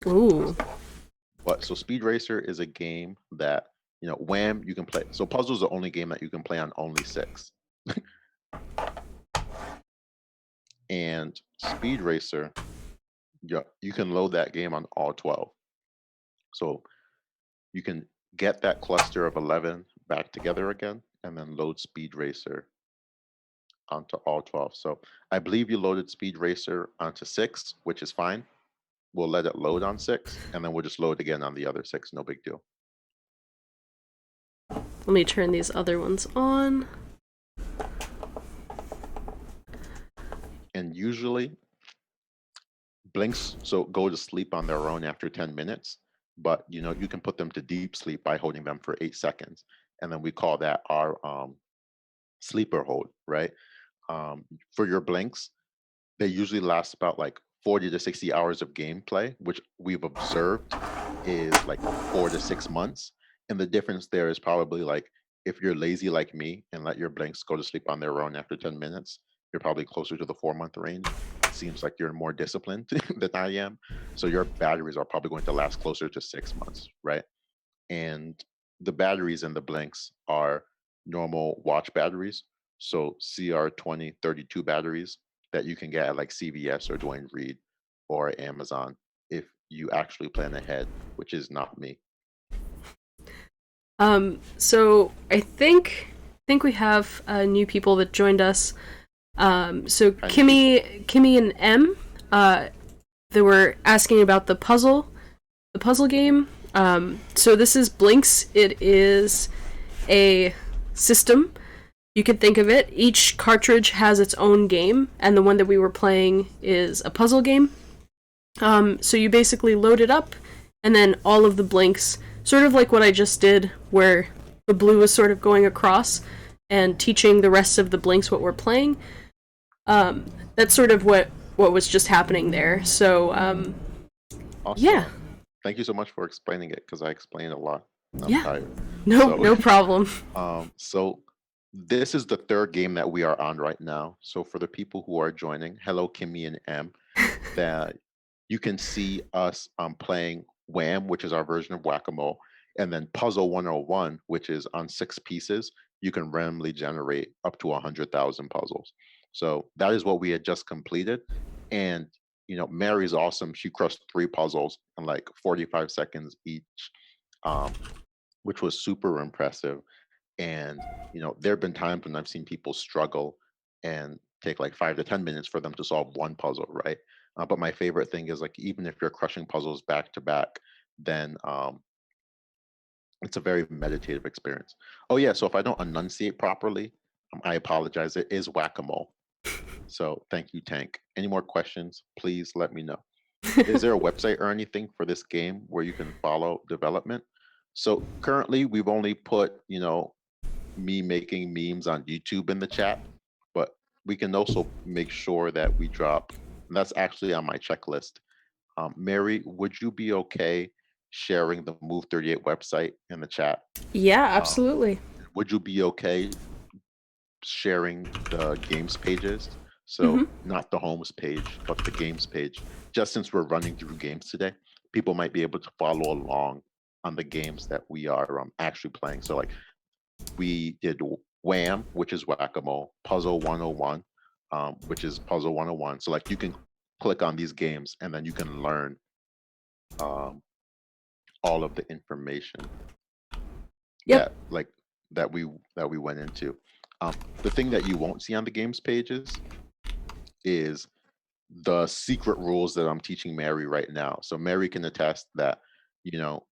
Speaker 1: Ooh.
Speaker 2: So Speed Racer is a game that, Wham, you can play. So puzzle is the only game that you can play on only 6. And Speed Racer, you can load that game on all 12. So you can get that cluster of 11 back together again and then load Speed Racer onto all 12. So I believe you loaded Speed Racer onto 6, which is fine. We'll let it load on 6, and then we'll just load again on the other 6. No big deal.
Speaker 1: Let me turn these other ones on.
Speaker 2: And usually blinks so go to sleep on their own after 10 minutes, but you can put them to deep sleep by holding them for 8 seconds. And then we call that our sleeper hold, right? For your blinks, they usually last about like 40 to 60 hours of gameplay, which we've observed is like 4 to 6 months. And the difference there is probably like if you're lazy like me and let your blanks go to sleep on their own after 10 minutes, you're probably closer to the 4 month range. It seems like you're more disciplined than I am. So your batteries are probably going to last closer to 6 months, right? And the batteries in the blanks are normal watch batteries. So CR2032 batteries that you can get at like CVS or Dwayne Reed or Amazon if you actually plan ahead, which is not me.
Speaker 1: So I think we have new people that joined us. So
Speaker 2: I need people.
Speaker 1: Kimmy and M, they were asking about the puzzle game. So this is Blinks. It is a system. You can think of it. Each cartridge has its own game, and the one that we were playing is a puzzle game. So you basically load it up, and then all of the blinks, sort of like what I just did, where the blue was sort of going across and teaching the rest of the blinks what we're playing. That's sort of what was just happening there. So yeah,
Speaker 2: Awesome. Thank you so much for explaining it because I explained a lot. I'm
Speaker 1: yeah,
Speaker 2: tired.
Speaker 1: no,
Speaker 2: So,
Speaker 1: no problem.
Speaker 2: so this is the third game that we are on right now. So for the people who are joining, hello, Kimmy and M, that you can see us playing Wham, which is our version of Whack-A-Mole, and then Puzzle 101, which is on 6 pieces. You can randomly generate up to 100,000 puzzles. So that is what we had just completed. And, Mary's awesome. She crushed 3 puzzles in like 45 seconds each, um, which was super impressive. And, there have been times when I've seen people struggle and take like 5 to 10 minutes for them to solve one puzzle, right? But my favorite thing is like even if you're crushing puzzles back to back, then it's a very meditative experience. Oh yeah, so if I don't enunciate properly, I apologize. It is whack-a-mole. So thank you, Tank. Any more questions? Please let me know. Is there a website or anything for this game where you can follow development? So currently, we've only put me making memes on YouTube in the chat, but we can also make sure that we drop. And that's actually on my checklist. Mary, would you be okay sharing the Move 38 website in the chat?
Speaker 1: Yeah,
Speaker 2: Um,
Speaker 1: absolutely.
Speaker 2: would you be okay sharing the games pages?
Speaker 1: Hmm.
Speaker 2: So not the homes page, but the games page. Just since we're running through games today, people might be able to follow along on the games that we are actually playing. So like we did Wham, which is Whack-A-Mole, Puzzle 101, which is Puzzle 101. So like you can click on these games and then you can learn um, all of the information
Speaker 1: Yep.
Speaker 2: that like that we went into. The thing that you won't see on the games pages is the secret rules that I'm teaching Mary right now. So Mary can attest that, you know,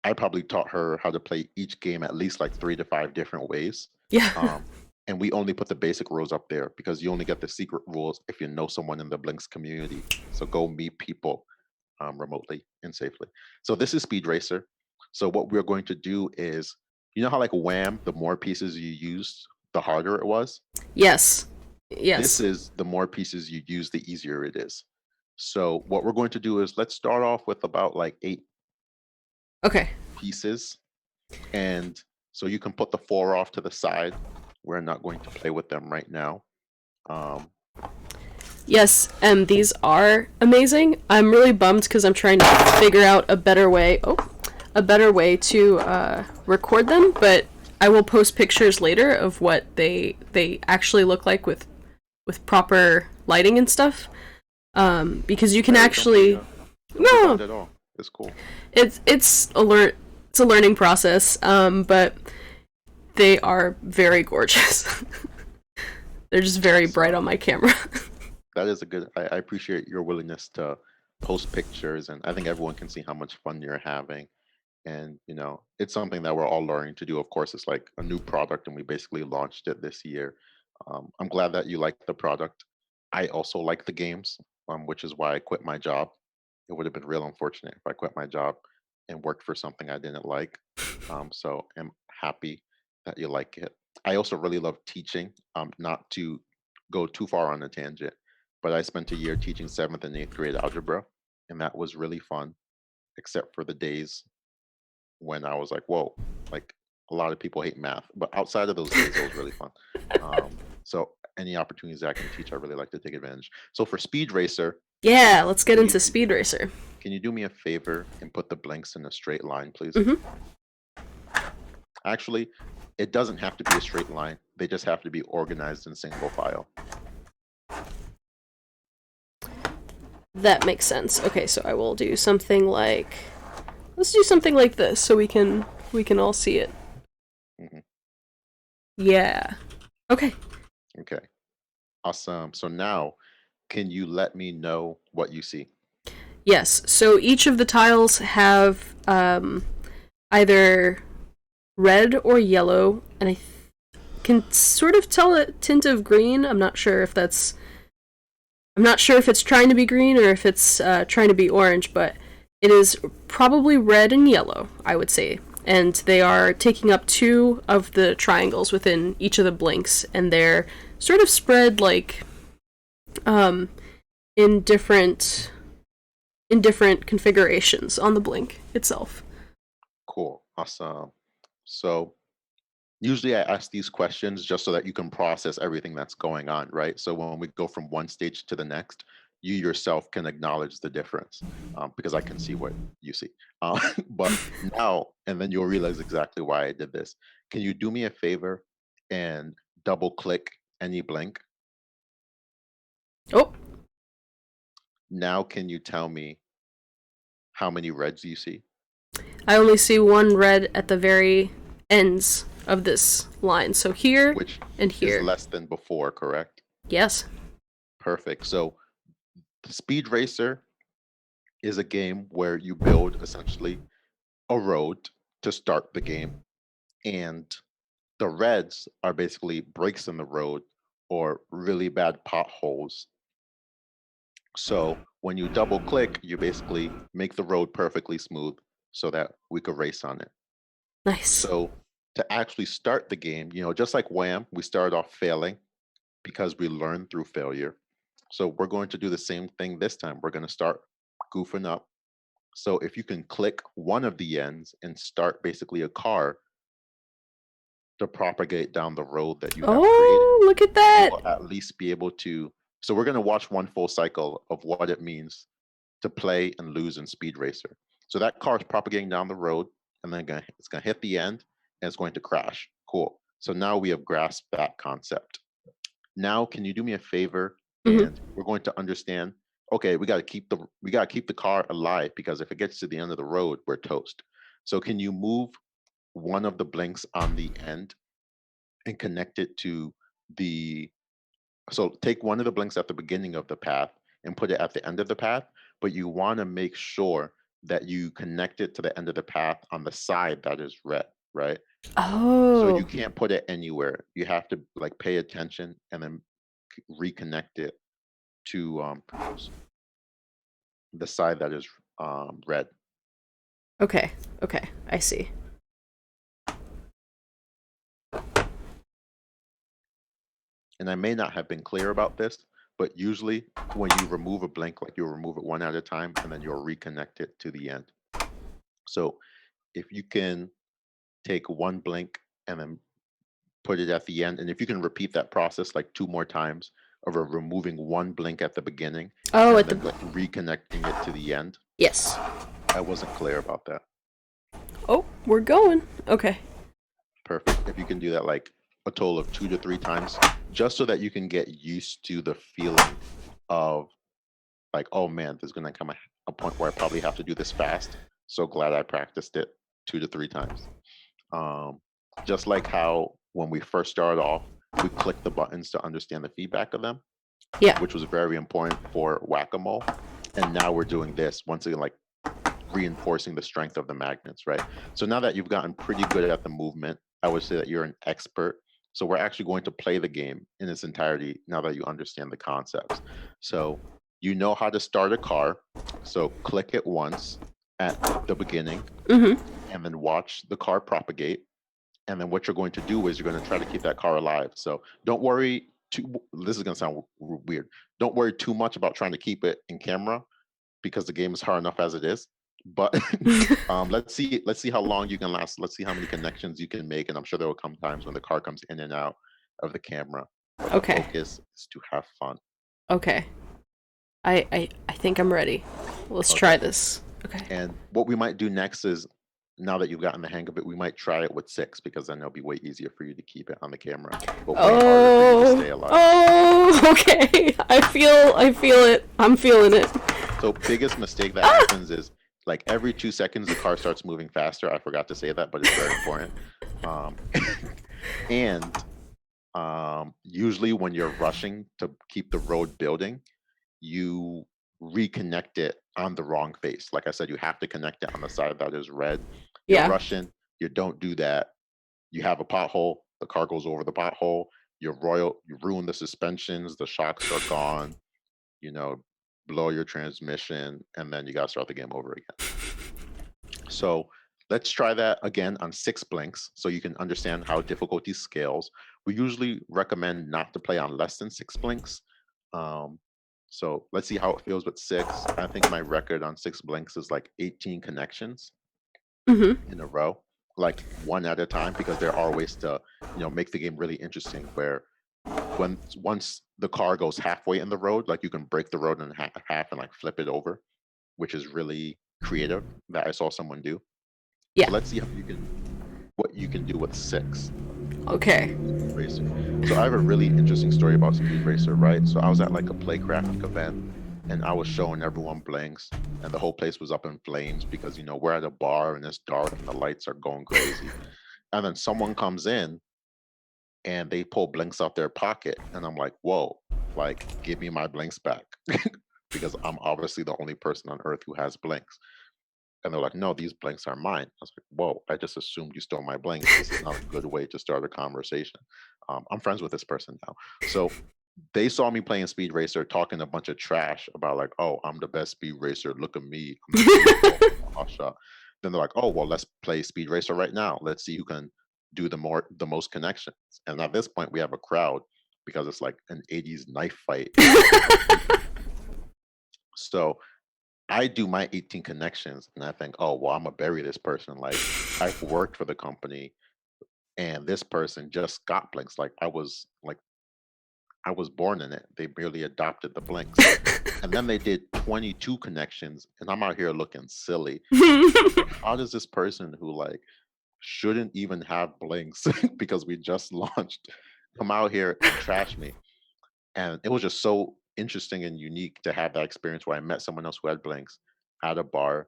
Speaker 2: I probably taught her how to play each game at least like 3 to 5 different ways.
Speaker 1: Yeah.
Speaker 2: Um, and we only put the basic rules up there because you only get the secret rules if you know someone in the Blinks community. So go meet people remotely and safely. So this is Speed Racer. So what we're going to do is, you know how like Wham, the more pieces you used, the harder it was.
Speaker 1: Yes.
Speaker 2: This
Speaker 1: Yes.
Speaker 2: is the more pieces you use, the easier it is. So what we're going to do is let's start off with about like
Speaker 1: Okay.8
Speaker 2: pieces. And so you can put the 4 off to the side. We're not going to play with them right now. Um,
Speaker 1: Yes, and these are amazing. I'm really bummed because I'm trying to figure out a better way. Oh, a better way to record them, but I will post pictures later of what they actually look like with proper lighting and stuff. Because you can
Speaker 2: Mary,
Speaker 1: actually
Speaker 2: don't be bummed
Speaker 1: no,
Speaker 2: at all. It's cool.
Speaker 1: it's a learning process. But they are very gorgeous. They're just very bright
Speaker 2: So
Speaker 1: on my camera.
Speaker 2: that is a good. I appreciate your willingness to post pictures, and I think everyone can see how much fun you're having. And it's something that we're all learning to do. Of course, it's like a new product, and we basically launched it this year. I'm glad that you like the product. I also like the games, which is why I quit my job. It would have been real unfortunate if I quit my job and worked for something I didn't like. So I'm happy that you like it. I also really love teaching. Not to go too far on a tangent, but I spent a year teaching 7th and 8th grade algebra, and that was really fun, except for the days when I was like, whoa, like a lot of people hate math, but outside of those days, it was really fun. So any opportunities that I can teach, I really like to take advantage. So for Speed Racer,
Speaker 1: Yeah, let's get
Speaker 2: can you
Speaker 1: into Speed Racer.
Speaker 2: can you do me a favor and put the blinks in a straight line, please?
Speaker 1: Mhm.
Speaker 2: Actually, it doesn't have to be a straight line. They just have to be organized in single file.
Speaker 1: That makes sense. Okay, so I will do something like, let's do something like this so we can all see it.
Speaker 2: Mhm.
Speaker 1: Yeah. Okay.
Speaker 2: Okay, awesome. So now, can you let me know what you see?
Speaker 1: Yes. So each of the tiles have either red or yellow, and I can sort of tell a tint of green. I'm not sure if it's trying to be green or if it's trying to be orange, but it is probably red and yellow, I would say. And they are taking up 2 of the triangles within each of the blinks, and they're sort of spread like in different configurations on the blink itself.
Speaker 2: Cool, awesome. So usually I ask these questions just so that you can process everything that's going on, right? So when we go from one stage to the next, you yourself can acknowledge the difference because I can see what you see. But now, and then you'll realize exactly why I did this. Can you do me a favor and double click any blink?
Speaker 1: Oh,
Speaker 2: Now, can you tell me how many reds you see?
Speaker 1: I only see 1 red at the very ends of this line. So here
Speaker 2: Which
Speaker 1: and
Speaker 2: is
Speaker 1: here.
Speaker 2: less than before, correct?
Speaker 1: Yes.
Speaker 2: Perfect. So Speed Racer is a game where you build essentially a road to start the game, and the reds are basically breaks in the road or really bad potholes. So when you double click, you basically make the road perfectly smooth so that we could race on it.
Speaker 1: Nice.
Speaker 2: So to actually start the game, just like Wham, we started off failing because we learned through failure. So we're going to do the same thing this time. We're going to start goofing up. So if you can click one of the ends and start basically a car to propagate down the road that you have created,
Speaker 1: Oh, look at
Speaker 2: you
Speaker 1: that.
Speaker 2: will at least be able to. So we're going to watch one full cycle of what it means to play and lose in Speed Racer. So that car is propagating down the road, and then it's going to hit the end, and it's going to crash. Cool. So now we have grasped that concept. Now, can you do me a favor?
Speaker 1: Mhm.
Speaker 2: And we're going to understand. Okay, we got to keep the car alive because if it gets to the end of the road, we're toast. So can you move one of the blinks on the end and connect it to the so take one of the blinks at the beginning of the path and put it at the end of the path, but you want to make sure that you connect it to the end of the path on the side that is red, right? So you
Speaker 1: Oh.
Speaker 2: can't put it anywhere. You have to like pay attention and then reconnect it to the side that is red.
Speaker 1: Okay. Okay. I see.
Speaker 2: And I may not have been clear about this, but usually when you remove a blink, like you'll remove it one at a time and then you'll reconnect it to the end. So if you can take one blink and then put it at the end, and if you can repeat that process like 2 more times of removing one blink at the beginning
Speaker 1: Oh,
Speaker 2: and
Speaker 1: at the
Speaker 2: then reconnecting it to the end.
Speaker 1: Yes.
Speaker 2: I wasn't clear about that.
Speaker 1: Oh, we're going. Okay.
Speaker 2: Perfect. If you can do that like a total of 2 to 3 times, just so that you can get used to the feeling of like, oh man, there's gonna come a point where I probably have to do this fast. So glad I practiced it 2 to 3 times. Um, just like how when we first started off, we clicked the buttons to understand the feedback of them,
Speaker 1: Yeah.
Speaker 2: which was very important for whack-a-mole. And now we're doing this once again, like reinforcing the strength of the magnets, right? So now that you've gotten pretty good at the movement, I would say that you're an expert. So we're actually going to play the game in its entirety now that you understand the concepts. So you know how to start a car. So click it once at the beginning
Speaker 1: Mhm.
Speaker 2: and then watch the car propagate. And then what you're going to do is you're going to try to keep that car alive. So don't worry this is going to sound weird. Don't worry too much about trying to keep it in camera because the game is hard enough as it is. But let's see how long you can last. Let's see how many connections you can make, and I'm sure there will come times when the car comes in and out of the camera. But the
Speaker 1: Okay.
Speaker 2: focus is to have fun.
Speaker 1: Okay. I think I'm ready. Let's try
Speaker 2: Okay.
Speaker 1: this. Okay.
Speaker 2: And what we might do next is, now that you've gotten the hang of it, we might try it with six because then it'll be way easier for you to keep it on the camera, but way harder for you to
Speaker 1: Oh.
Speaker 2: stay alive.
Speaker 1: Oh. Okay. I feel it. I'm feeling it.
Speaker 2: So biggest mistake that
Speaker 1: Ah!
Speaker 2: happens is like every 2 seconds the car starts moving faster. I forgot to say that, but it's very important. Um, and usually when you're rushing to keep the road building, you reconnect it on the wrong face. Like I said, you have to connect it on the side that is red. You're
Speaker 1: Yeah.
Speaker 2: rushing, you don't do that. You have a pothole, the car goes over the pothole, you ruin the suspensions, the shocks are gone, you know, blow your transmission, and then you gotta start the game over again. So let's try that again on six blinks so you can understand how difficulty scales. We usually recommend not to play on less than six blinks. Um, so let's see how it feels with six. I think my record on six blinks is like 18 connections
Speaker 1: Mhm.
Speaker 2: in a row, like one at a time, because there are ways to, make the game really interesting where once the car goes halfway in the road, like you can break the road in half and like flip it over, which is really creative that I saw someone do. So
Speaker 1: Yeah.
Speaker 2: let's see what you can do with six
Speaker 1: Okay.
Speaker 2: Speed Racer. So I have a really interesting story about Speed Racer, right? So I was at like a Playcraft event and I was showing everyone blanks and the whole place was up in flames because we're at a bar and it's dark and the lights are going crazy. And then someone comes in and they pull blinks out their pocket and I'm like, whoa, like give me my blinks back. Because I'm obviously the only person on earth who has blinks. And they're like, no, these blanks are mine. I was like, whoa, I just assumed you stole my blanks. This is not a good way to start a conversation. I'm friends with this person now. So they saw me playing Speed Racer, talking a bunch of trash about like, oh, I'm the best Speed Racer. Look at me. I'm the CEO. I'm a hotshot. Then they're like, oh, well, let's play Speed Racer right now. Let's see who can do the most connections. And at this point, we have a crowd because it's like an 80s knife fight of people. So I do my 18 connections and I think, oh, well, I'm gonna bury this person. Like I've worked for the company and this person just got blinks. I was born in it. They merely adopted the blinks. And then they did 22 connections and I'm out here looking silly. Like, how does this person who like shouldn't even have blinks because we just launched come out here and trash me? And it was just so interesting and unique to have that experience where I met someone else who had blinks at a bar.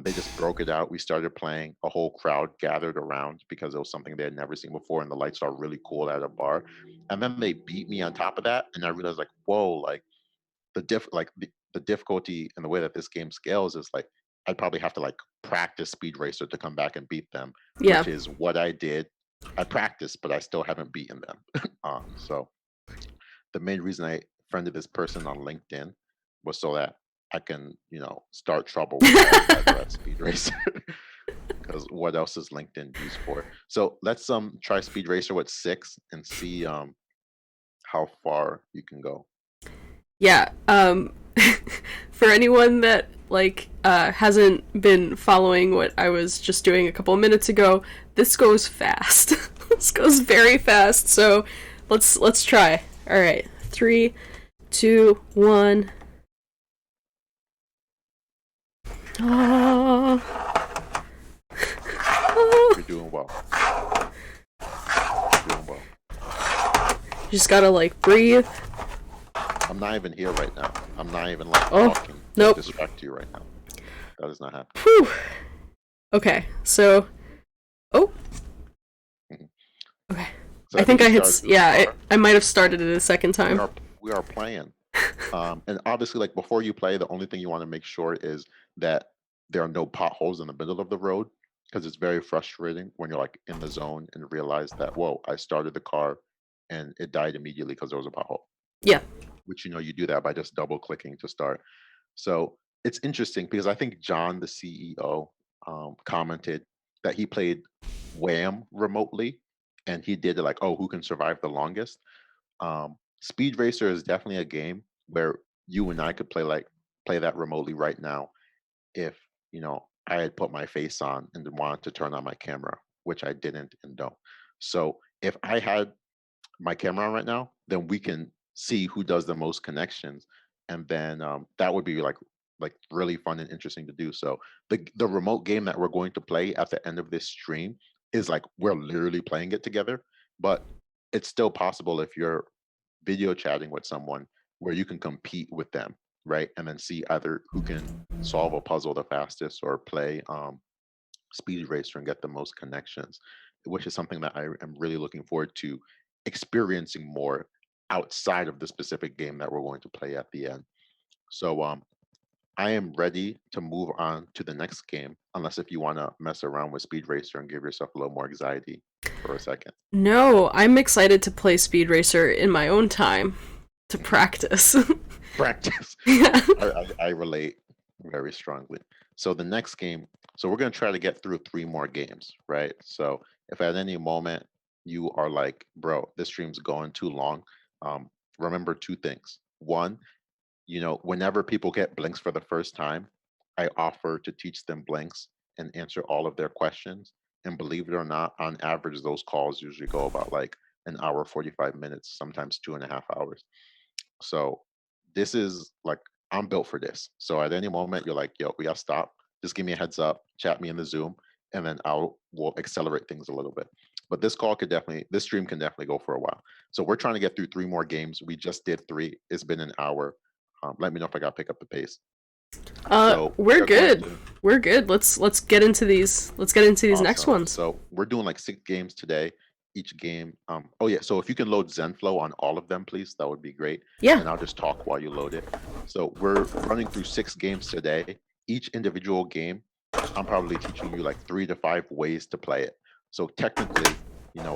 Speaker 2: They just broke it out. We started playing. A whole crowd gathered around because it was something they had never seen before, and the lights are really cool at a bar. And then they beat me on top of that, and I realized like, whoa, like the difficulty and the way that this game scales is like I'd probably have to like practice Speed Racer to come back and beat them,
Speaker 1: Yeah.
Speaker 2: which is what I did. I practiced, but I still haven't beaten them. So the main reason I friended this person on LinkedIn was so that I can, start trouble with all ever at Speed Racer. Because what else is LinkedIn used for? So let's try Speed Racer with six and see how far you can go.
Speaker 1: Yeah. For anyone that hasn't been following what I was just doing a couple of minutes ago, this goes fast. This goes very fast. So let's try. All right. 3, 2, 1. Ah.
Speaker 2: You're doing well. You're doing well.
Speaker 1: You just gotta like breathe.
Speaker 2: I'm not even here right now. I'm not even like
Speaker 1: Oh,
Speaker 2: talking to
Speaker 1: nope.
Speaker 2: distract you right now. That is not happening.
Speaker 1: Whew. Okay, so. Oh.
Speaker 2: Mhm.
Speaker 1: Okay.
Speaker 2: So
Speaker 1: I think I hit.
Speaker 2: started
Speaker 1: Yeah, I might have started it a second
Speaker 2: we
Speaker 1: time.
Speaker 2: are we are playing. And obviously, like before you play, the only thing you want to make sure is that there are no potholes in the middle of the road because it's very frustrating when you're like in the zone and realize that, whoa, I started the car and it died immediately because there was a pothole.
Speaker 1: Yeah.
Speaker 2: Which you do that by just double clicking to start. So it's interesting because I think John, the CEO, commented that he played Wham remotely and he did it like, oh, who can survive the longest? Speed Racer is definitely a game where you and I could play that remotely right now if I had put my face on and then wanted to turn on my camera, which I didn't and don't. So if I had my camera on right now, then we can see who does the most connections, and then that would be like really fun and interesting to do. So the remote game that we're going to play at the end of this stream is like we're literally playing it together, but it's still possible if you're video chatting with someone where you can compete with them, right? And then see either who can solve a puzzle the fastest or play Speed Racer and get the most connections, which is something that I am really looking forward to experiencing more outside of the specific game that we're going to play at the end. So I am ready to move on to the next game, unless if you want to mess around with Speed Racer and give yourself a little more anxiety for a second.
Speaker 1: No, I'm excited to play Speed Racer in my own time to practice.
Speaker 2: Practice.
Speaker 1: Yeah.
Speaker 2: I relate very strongly. So the next game, so we're going to try to get through 3 more games, right? So if at any moment you are like, bro, this stream's going too long, um, remember 2 things. One, whenever people get Blinks for the first time, I offer to teach them Blinks and answer all of their questions. And believe it or not, on average, those calls usually go about like an hour, 45 minutes, sometimes 2.5 hours. So this is like I'm built for this. So at any moment you're like, yo, we gotta stop. Just give me a heads up, chat me in the Zoom, and then we'll accelerate things a little bit. But this stream can definitely go for a while. So we're trying to get through 3 more games. We just did 3. It's been an hour. Let me know if I gotta pick up the pace. So we
Speaker 1: We're
Speaker 2: are going
Speaker 1: good.
Speaker 2: to
Speaker 1: We're good. Let's get into these. Let's get into these next
Speaker 2: Awesome.
Speaker 1: ones.
Speaker 2: So we're doing like 6 games today. Each game. Oh yeah. So if you can load ZenFlow on all of them, please, that would be great.
Speaker 1: Yeah.
Speaker 2: And I'll just talk while you load it. So we're running through 6 games today. Each individual game, I'm probably teaching you like 3 to 5 ways to play it. So technically,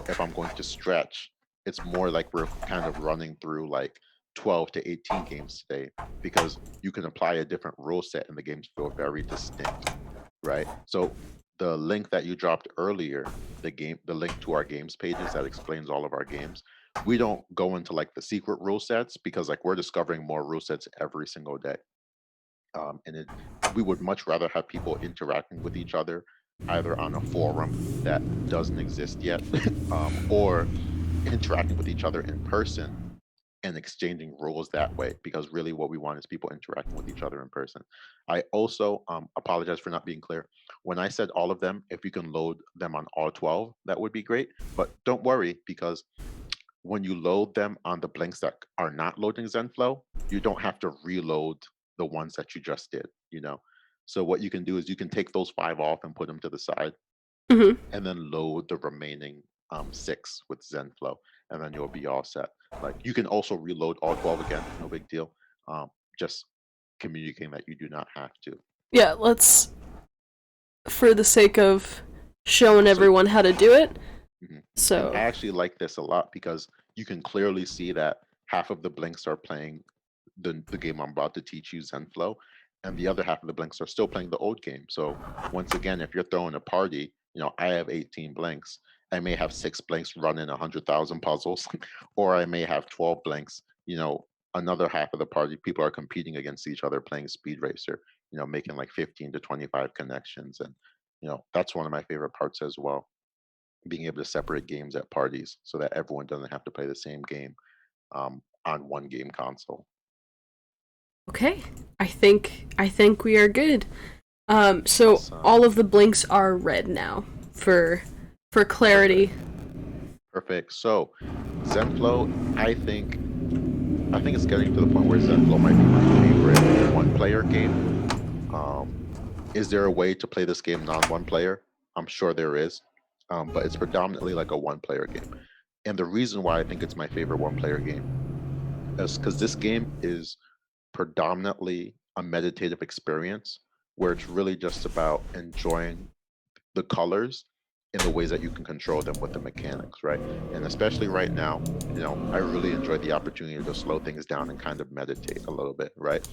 Speaker 2: if I'm going to stretch, it's more like we're kind of running through like 12 to 18 games today because you can apply a different rule set and the games feel very distinct, right? So the link that you dropped earlier, the link to our games pages that explains all of our games. We don't go into like the secret rule sets because like we're discovering more rule sets every single day. We would much rather have people interacting with each other either on a forum that doesn't exist yet, or interacting with each other in person and exchanging rules that way because really what we want is people interacting with each other in person. I also apologize for not being clear. When I said all of them, if you can load them on all 12, that would be great. But don't worry because when you load them on the blinks that are not loading ZenFlow, you don't have to reload the ones that you just did. So what you can do is you can take those 5 off and put them to the side
Speaker 1: Hmm.
Speaker 2: and then load the remaining 6 with ZenFlow, and then you'll be all set. Like you can also reload all 12 again, no big deal. Just communicating that you do not have to.
Speaker 1: Yeah. Let's, for the sake of showing
Speaker 2: So,
Speaker 1: everyone how to do it.
Speaker 2: mhm. And I
Speaker 1: So
Speaker 2: actually like this a lot because you can clearly see that half of the blinks are playing the game I'm about to teach you, ZenFlow, and the other half of the blinks are still playing the old game. So once again, if you're throwing a party, I have 18 blinks. I may have 6 blinks running 100,000 puzzles, or I may have 12 blinks. Another half of the party, people are competing against each other playing Speed Racer. Making like 15 to 25 connections, and that's one of my favorite parts as well. Being able to separate games at parties so that everyone doesn't have to play the same game on one game console.
Speaker 1: okay, I think we are good. So
Speaker 2: Awesome.
Speaker 1: all of the blinks are red now for clarity.
Speaker 2: Perfect. Perfect. So ZenFlow, I think it's getting to the point where ZenFlow might be my favorite one-player game. Um, is there a way to play this game non-one player? I'm sure there is, but it's predominantly like a one-player game. And the reason why I think it's my favorite one-player game is because this game is predominantly a meditative experience where it's really just about enjoying the colors in the ways that you can control them with the mechanics, right? And especially right now, I really enjoy the opportunity to slow things down and kind of meditate a little bit, right?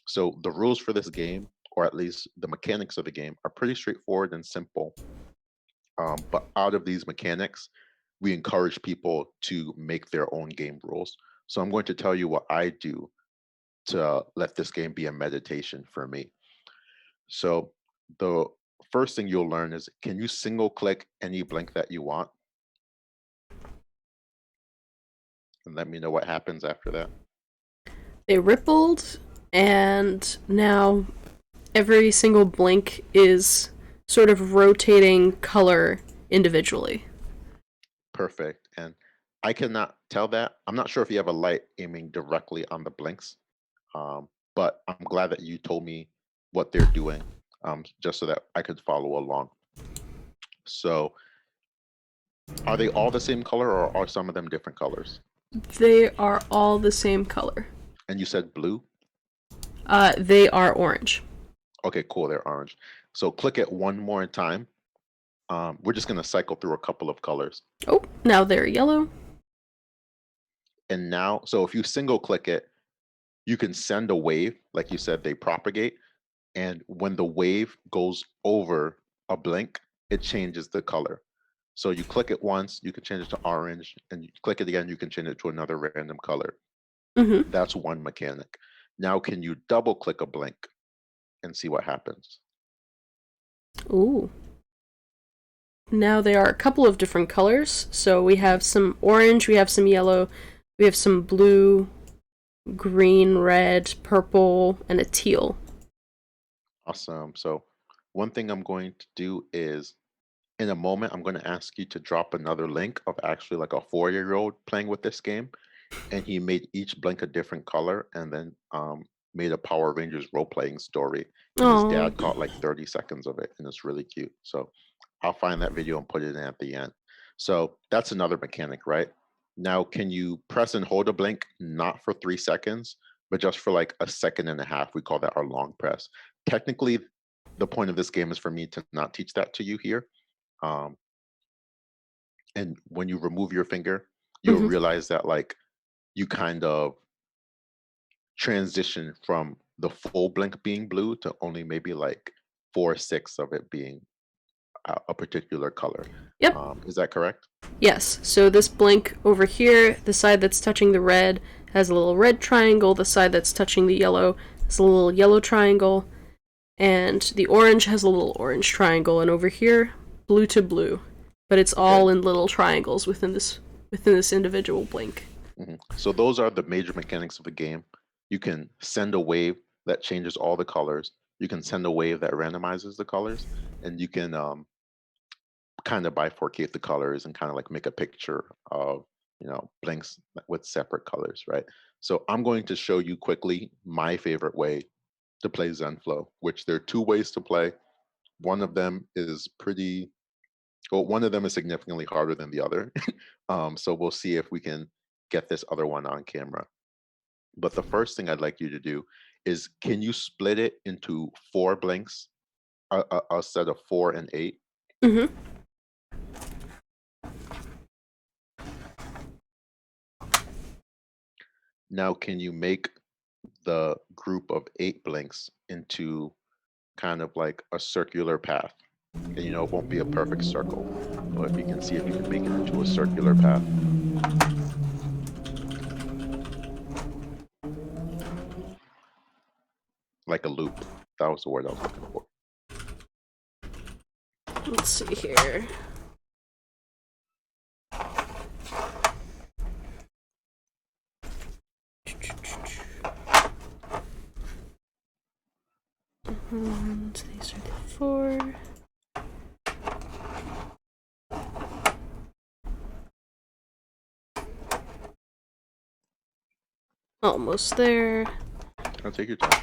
Speaker 2: So the rules for this game, or at least the mechanics of the game, are pretty straightforward and simple. But out of these mechanics, we encourage people to make their own game rules. So I'm going to tell you what I do to let this game be a meditation for me. So the first thing you'll learn is, can you single click any blink that you want? And let me know what happens after that.
Speaker 1: They rippled, and now every single blink is sort of rotating color individually.
Speaker 2: Perfect. And I cannot tell that. I'm not sure if you have a light aiming directly on the blinks, but I'm glad that you told me what they're doing, just so that I could follow along. So, are they all the same color, or are some of them different colors?
Speaker 1: They are all the same color.
Speaker 2: And you said blue?
Speaker 1: They are orange.
Speaker 2: Okay, cool. They're orange. So click it one more time. We're just going to cycle through a couple of colors.
Speaker 1: Oh, now they're yellow.
Speaker 2: And now, so if you single click it, you can send a wave. Like you said, they propagate. And when the wave goes over a blink, it changes the color. So you click it once, you can change it to orange, and you click it again, you can change it to another random color.
Speaker 1: Mm-hmm.
Speaker 2: That's one mechanic. Now, can you double click a blink and see what happens?
Speaker 1: Ooh. Now there are a couple of different colors. So we have some orange, we have some yellow, we have some blue, green, red, purple, and a teal.
Speaker 2: Awesome. So one thing I'm going to do is, in a moment, I'm going to ask you to drop another link of actually like a 4-year-old playing with this game, and he made each blink a different color, and then made a Power Rangers role-playing story. And his dad caught like 30 seconds of it, and it's really cute. So I'll find that video and put it in at the end. So that's another mechanic, right? Now, can you press and hold a blink, not for 3 seconds, but just for like a second and a half? We call that our long press. Technically, the point of this game is for me to not teach that to you here. Um, and when you remove your finger, you'll
Speaker 1: Mm-hmm.
Speaker 2: realize that like you kind of transition from the full blink being blue to only maybe like 4/6 of it being a particular color.
Speaker 1: Yep.
Speaker 2: Is that correct?
Speaker 1: Yes. So this blink over here, the side that's touching the red has a little red triangle, the side that's touching the yellow has a little yellow triangle, and the orange has a little orange triangle, and over here, blue to blue. But it's all in little triangles within this individual blink.
Speaker 2: So those are the major mechanics of the game. You can send a wave that changes all the colors. You can send a wave that randomizes the colors, and you can kind of bifurcate the colors and kind of like make a picture of, blinks with separate colors, right? So I'm going to show you quickly my favorite way to play Zenflow, which there are 2 ways to play. One of them is one of them is significantly harder than the other. So we'll see if we can get this other one on camera. But the first thing I'd like you to do is, can you split it into 4 blinks, a set of 4 and 8?
Speaker 1: Mm-hmm.
Speaker 2: Now, can you make the group of 8 blinks into kind of like a circular path? And it won't be a perfect circle, but if you can see if you can make it into a circular path. Like a loop. That was the word I was looking for.
Speaker 1: Let's see here. And these are the 4. Almost there.
Speaker 2: I'll take your time.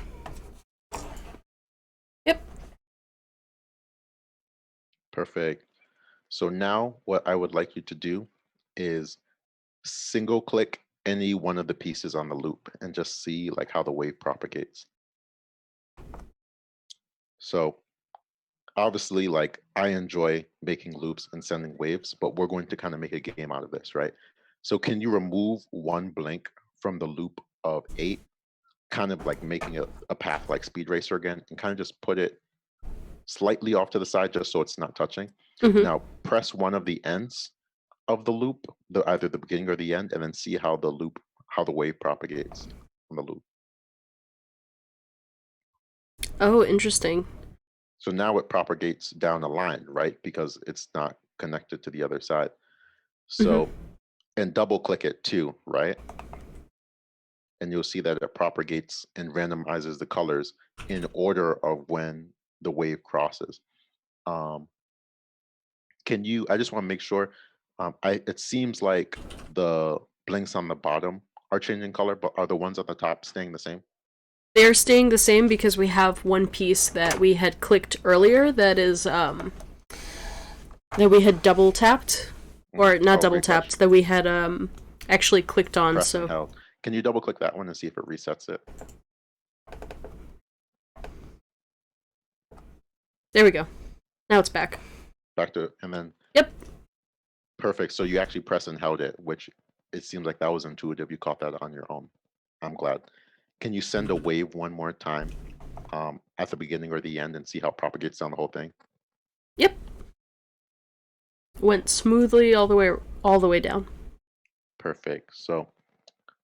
Speaker 1: Yep.
Speaker 2: Perfect. So now what I would like you to do is single click any one of the pieces on the loop and just see like how the wave propagates. So obviously, like, I enjoy making loops and sending waves, but we're going to kind of make a game out of this, right? So can you remove one blink from the loop of 8, kind of like making a path like Speed Racer again, and kind of just put it slightly off to the side just so it's not touching?
Speaker 1: Mm-hmm.
Speaker 2: Now press one of the ends of the loop, either the beginning or the end, and then see how the wave propagates on the loop.
Speaker 1: Oh, interesting.
Speaker 2: So now it propagates down the line, right? Because it's not connected to the other side.
Speaker 1: Hmm.
Speaker 2: So, and double click it too, right? And you'll see that it propagates and randomizes the colors in order of when the wave crosses. Um, can you, I just want to make sure, it seems like the blinks on the bottom are changing color, but are the ones at the top staying the same?
Speaker 1: They're staying the same because we have one piece that we had clicked earlier that is that we had double tapped, or not
Speaker 2: Oh,
Speaker 1: double
Speaker 2: great question.
Speaker 1: tapped, that we had actually clicked on.
Speaker 2: Press and
Speaker 1: So
Speaker 2: held. Can you double click that one and see if it resets it?
Speaker 1: there we go. Now it's back.
Speaker 2: Back to, and then
Speaker 1: Yep.
Speaker 2: perfect. So you actually press and held it, which it seems like that was intuitive. You caught that on your own. I'm glad. Can you send a wave one more time at the beginning or the end and see how it propagates down the whole thing?
Speaker 1: Yep. Went smoothly all the way down.
Speaker 2: Perfect. So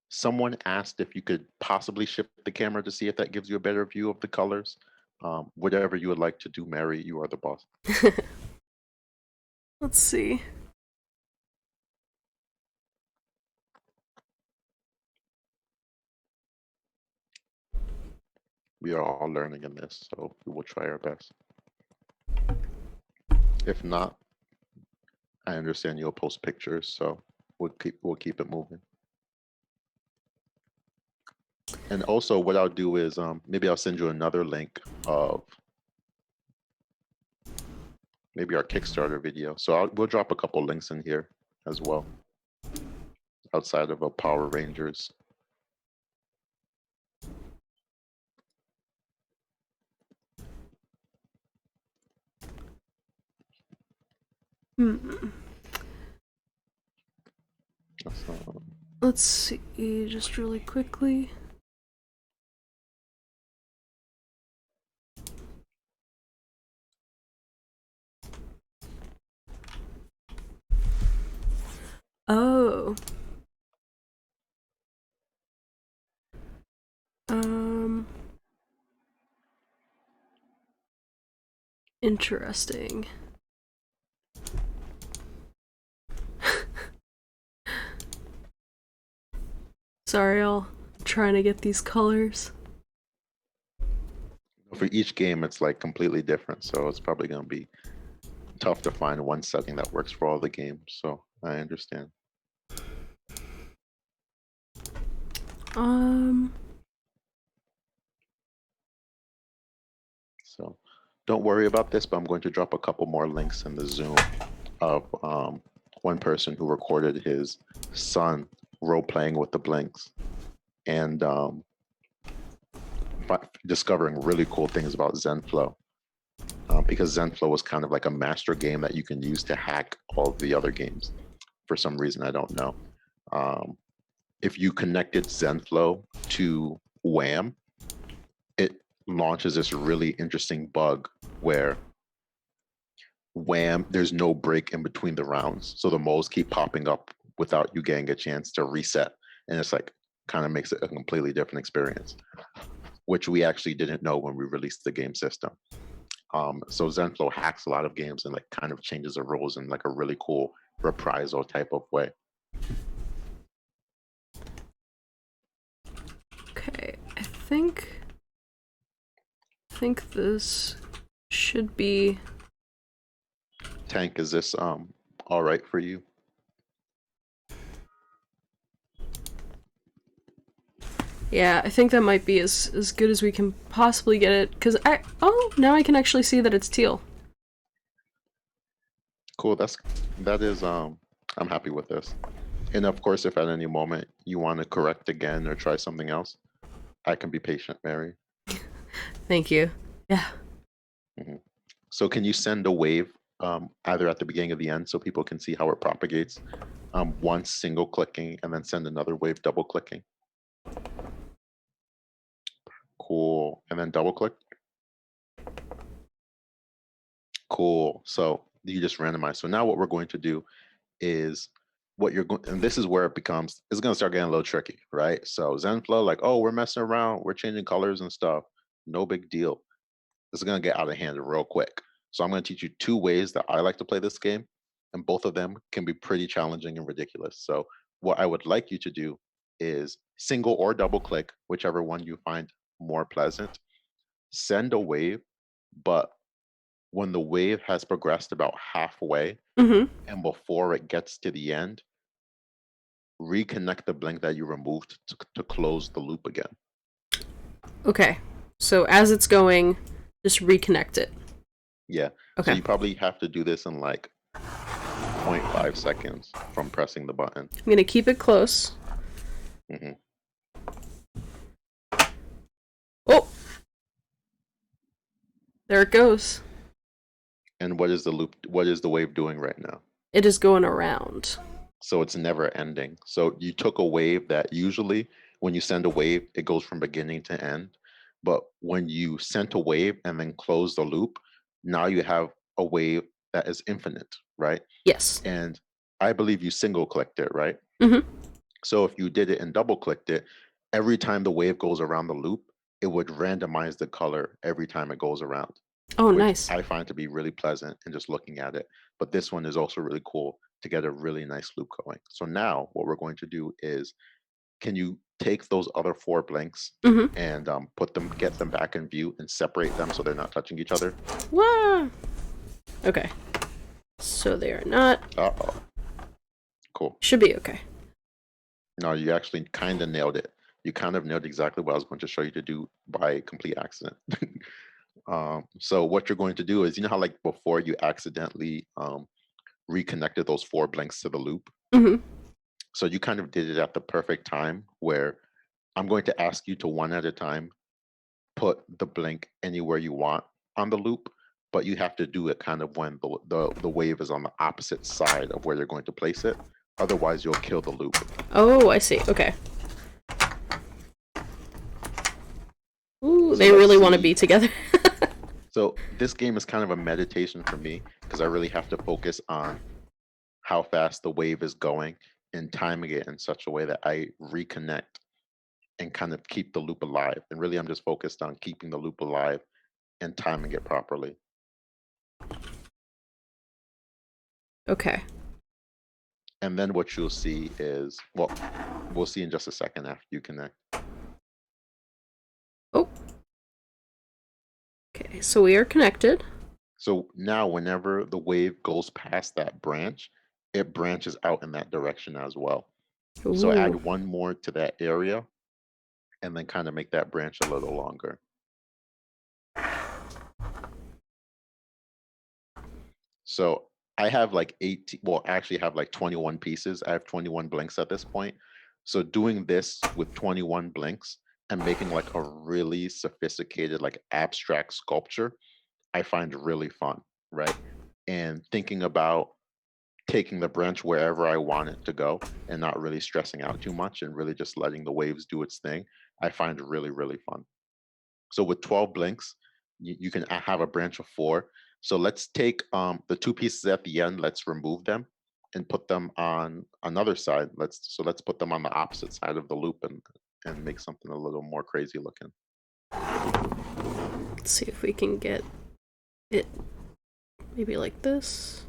Speaker 2: someone asked if you could possibly shift the camera to see if that gives you a better view of the colors. Whatever you would like to do, Mary, you are the boss.
Speaker 1: Let's see.
Speaker 2: We are all learning in this, so we will try our best. If not, I understand you'll post pictures, so we'll keep it moving. And also, what I'll do is maybe I'll send you another link of maybe our Kickstarter video. So we'll drop a couple links in here as well, outside of a Power Rangers.
Speaker 1: Hmm.
Speaker 2: So,
Speaker 1: Let's see, just really quickly. Oh. Um. Interesting. Sorry, I'm trying to get these colors.
Speaker 2: for each game, it's like completely different. So it's probably going to be tough to find one setting that works for all the games. So I understand.
Speaker 1: Um.
Speaker 2: So don't worry about this, but I'm going to drop a couple more links in the Zoom of one person who recorded his son role playing with the blinks and discovering really cool things about ZenFlow. Because ZenFlow was kind of like a master game that you can use to hack all of the other games. For some reason, I don't know. If you connected ZenFlow to WAM, it launches this really interesting bug where WAM, there's no break in between the rounds. So the moles keep popping up without you getting a chance to reset. And it's like kind of makes it a completely different experience, which we actually didn't know when we released the game system. So ZenFlow hacks a lot of games and like kind of changes the rules in like a really cool reprisal type of way.
Speaker 1: Okay, I think this should be.
Speaker 2: Tank, is this all right for you?
Speaker 1: Yeah, I think that might be as good as we can possibly get it. Cause now I can actually see that it's teal.
Speaker 2: Cool. That is I'm happy with this. And of course, if at any moment you want to correct again or try something else, I can be patient, Mary.
Speaker 1: Thank you. Yeah.
Speaker 2: Mhm. So can you send a wave either at the beginning or the end so people can see how it propagates? Once single clicking and then send another wave double clicking. Cool. And then double click. Cool. So you just randomize. So now what we're going to do is what you're going, and this is where it becomes, it's going to start getting a little tricky, right? So ZenFlow, like, oh, we're messing around, we're changing colors and stuff. No big deal. this is gonna get out of hand real quick. So I'm gonna teach you two ways that I like to play this game, and both of them can be pretty challenging and ridiculous. So what I would like you to do is single or double click, whichever one you find more pleasant. Send a wave, but when the wave has progressed about halfway
Speaker 1: Mm-hmm.
Speaker 2: and before it gets to the end, reconnect the blink that you removed to close the loop again.
Speaker 1: Okay. So as it's going, just reconnect it.
Speaker 2: Yeah. So
Speaker 1: Okay.
Speaker 2: you probably have to do this in like 0.5 seconds from pressing the button.
Speaker 1: I'm gonna keep it close.
Speaker 2: Hmm.
Speaker 1: Oh! There it goes.
Speaker 2: And what is the loop? What is the wave doing right now?
Speaker 1: It is going around.
Speaker 2: So it's never ending. So you took a wave that usually when you send a wave, it goes from beginning to end. But when you sent a wave and then close the loop, now you have a wave that is infinite, right?
Speaker 1: Yes.
Speaker 2: And I believe you single clicked it, right?
Speaker 1: Mm-hmm.
Speaker 2: So if you did it and double clicked it, every time the wave goes around the loop, it would randomize the color every time it goes around,
Speaker 1: Oh,
Speaker 2: which
Speaker 1: nice.
Speaker 2: I find to be really pleasant and just looking at it. But this one is also really cool to get a really nice loop going. So now what we're going to do is, can you take those other four blinks
Speaker 1: Mm-hmm.
Speaker 2: and get them back in view and separate them so they're not touching each other?
Speaker 1: Wow. Okay. So they are not.
Speaker 2: Uh-oh. Cool.
Speaker 1: Should be okay.
Speaker 2: No, you actually kind of nailed it. You kind of nailed exactly what I was going to show you to do by complete accident. So what you're going to do is, you know how like before you accidentally reconnected those four blinks to the loop?
Speaker 1: Mm-hmm.
Speaker 2: So you kind of did it at the perfect time where I'm going to ask you to one at a time put the blink anywhere you want on the loop, but you have to do it kind of when the wave is on the opposite side of where you're going to place it. Otherwise, you'll kill the loop.
Speaker 1: Oh, I see. Okay. Ooh,
Speaker 2: So
Speaker 1: they
Speaker 2: let's
Speaker 1: really want to
Speaker 2: see.
Speaker 1: be together.
Speaker 2: So this game is kind of a meditation for me because I really have to focus on how fast the wave is going and timing it in such a way that I reconnect and kind of keep the loop alive. And really, I'm just focused on keeping the loop alive and timing it properly.
Speaker 1: Okay.
Speaker 2: And then what you'll see is, well, we'll see in just a second after you connect.
Speaker 1: Oh. Okay, so we are connected.
Speaker 2: So now whenever the wave goes past that branch, it branches out in that direction as well. So add
Speaker 1: Ooh.
Speaker 2: one more to that area and then kind of make that branch a little longer. So I have like 18, well, I actually have like 21 pieces. I have 21 blinks at this point. So doing this with 21 blinks and making like a really sophisticated, like abstract sculpture, I find really fun, right? And thinking about taking the branch wherever I want it to go and not really stressing out too much and really just letting the waves do its thing, I find really, really fun. So with 12 blinks, you can have a branch of four. So let's take the two pieces at the end, let's remove them and put them on another side. Let's put them on the opposite side of the loop and make something a little more crazy looking.
Speaker 1: Let's see if we can get it maybe like this.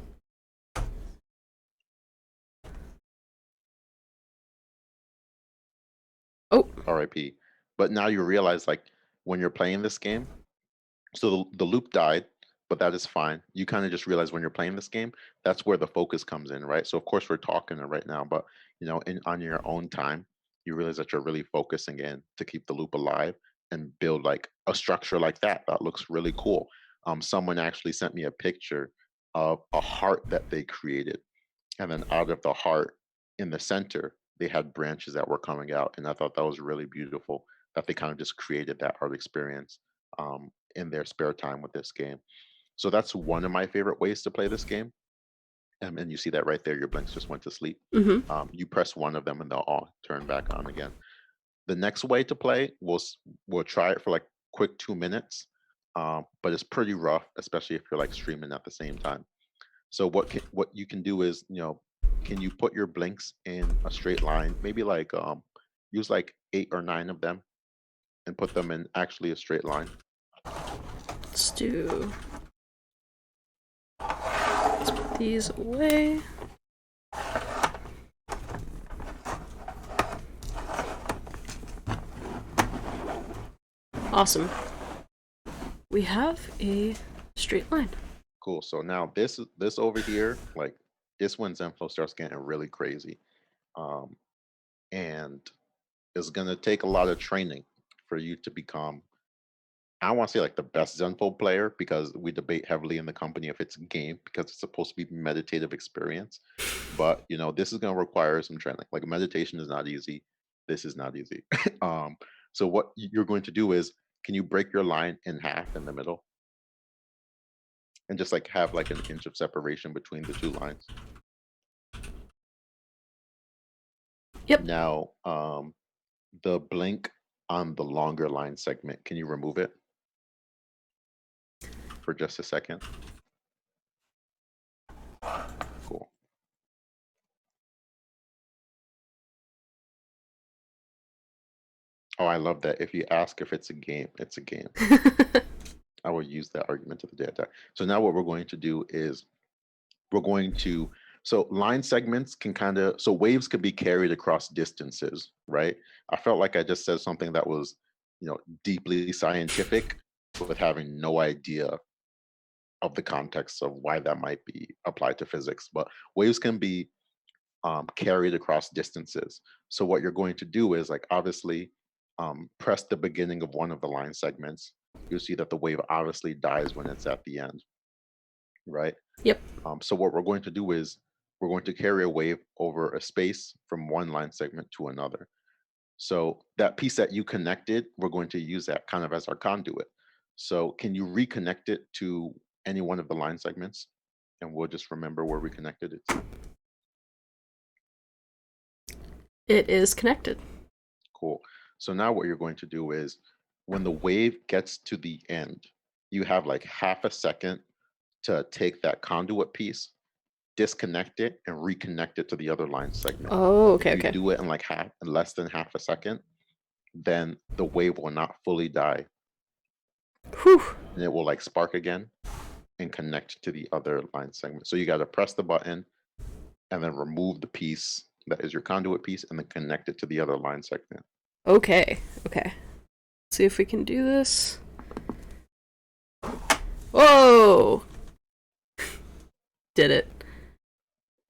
Speaker 1: Oh.
Speaker 2: RIP. But now you realize like when you're playing this game, so the loop died, but that is fine. You kind of just realize when you're playing this game, that's where the focus comes in, right? So of course we're talking right now, but you know, on your own time, you realize that you're really focusing in to keep the loop alive and build like a structure like that. That looks really cool. Someone actually sent me a picture of a heart that they created, and then out of the heart in the center, they had branches that were coming out, and I thought that was really beautiful that they kind of just created that art experience in their spare time with this game. So that's one of my favorite ways to play this game. And you see that right there, your blinks just went to sleep.
Speaker 1: Mm-hmm.
Speaker 2: You press one of them and they'll all turn back on again. The next way to play, we'll try it for like quick 2 minutes, but it's pretty rough, especially if you're like streaming at the same time. So what you can do is, you know, can you put your blinks in a straight line? Maybe like use like 8 or 9 of them and put them in actually a straight line.
Speaker 1: Let's put these away. Awesome. We have a straight line.
Speaker 2: Cool. So now this over here, like this when Zenflow starts getting really crazy. And it's gonna take a lot of training for you to become, I don't want to say like the best Zenfo player, because we debate heavily in the company if it's a game, because it's supposed to be meditative experience. But you know, this is going to require some training. Like meditation is not easy. This is not easy. So what you're going to do is, can you break your line in half in the middle, and just like have like an inch of separation between the two lines?
Speaker 1: Yep.
Speaker 2: Now, the blink on the longer line segment, can you remove it for just a second? Cool. Oh, I love that. If you ask if it's a game, it's a game. I will use that argument to the day I die. So now what we're going to do is so line segments can so waves could be carried across distances, right? I felt like I just said something that was, deeply scientific with having no idea of the context of why that might be applied to physics. But waves can be carried across distances. So what you're going to do is, like, obviously press the beginning of one of the line segments. You'll see that the wave obviously dies when it's at the end, right?
Speaker 1: Yep.
Speaker 2: So what we're going to do is we're going to carry a wave over a space from one line segment to another. So that piece that you connected, we're going to use that kind of as our conduit. So can you reconnect it to any one of the line segments? And we'll just remember where we connected it to.
Speaker 1: It is connected.
Speaker 2: Cool. So now what you're going to do is, when the wave gets to the end, you have like half a second to take that conduit piece, disconnect it, and reconnect it to the other line segment.
Speaker 1: Oh, okay,
Speaker 2: If you
Speaker 1: okay.
Speaker 2: do it in less than half a second, then the wave will not fully die.
Speaker 1: Whew.
Speaker 2: And it will like spark again and connect to the other line segment. So you got to press the button and then remove the piece that is your conduit piece and then connect it to the other line segment.
Speaker 1: Okay, okay. Let's see if we can do this. Whoa! Did it.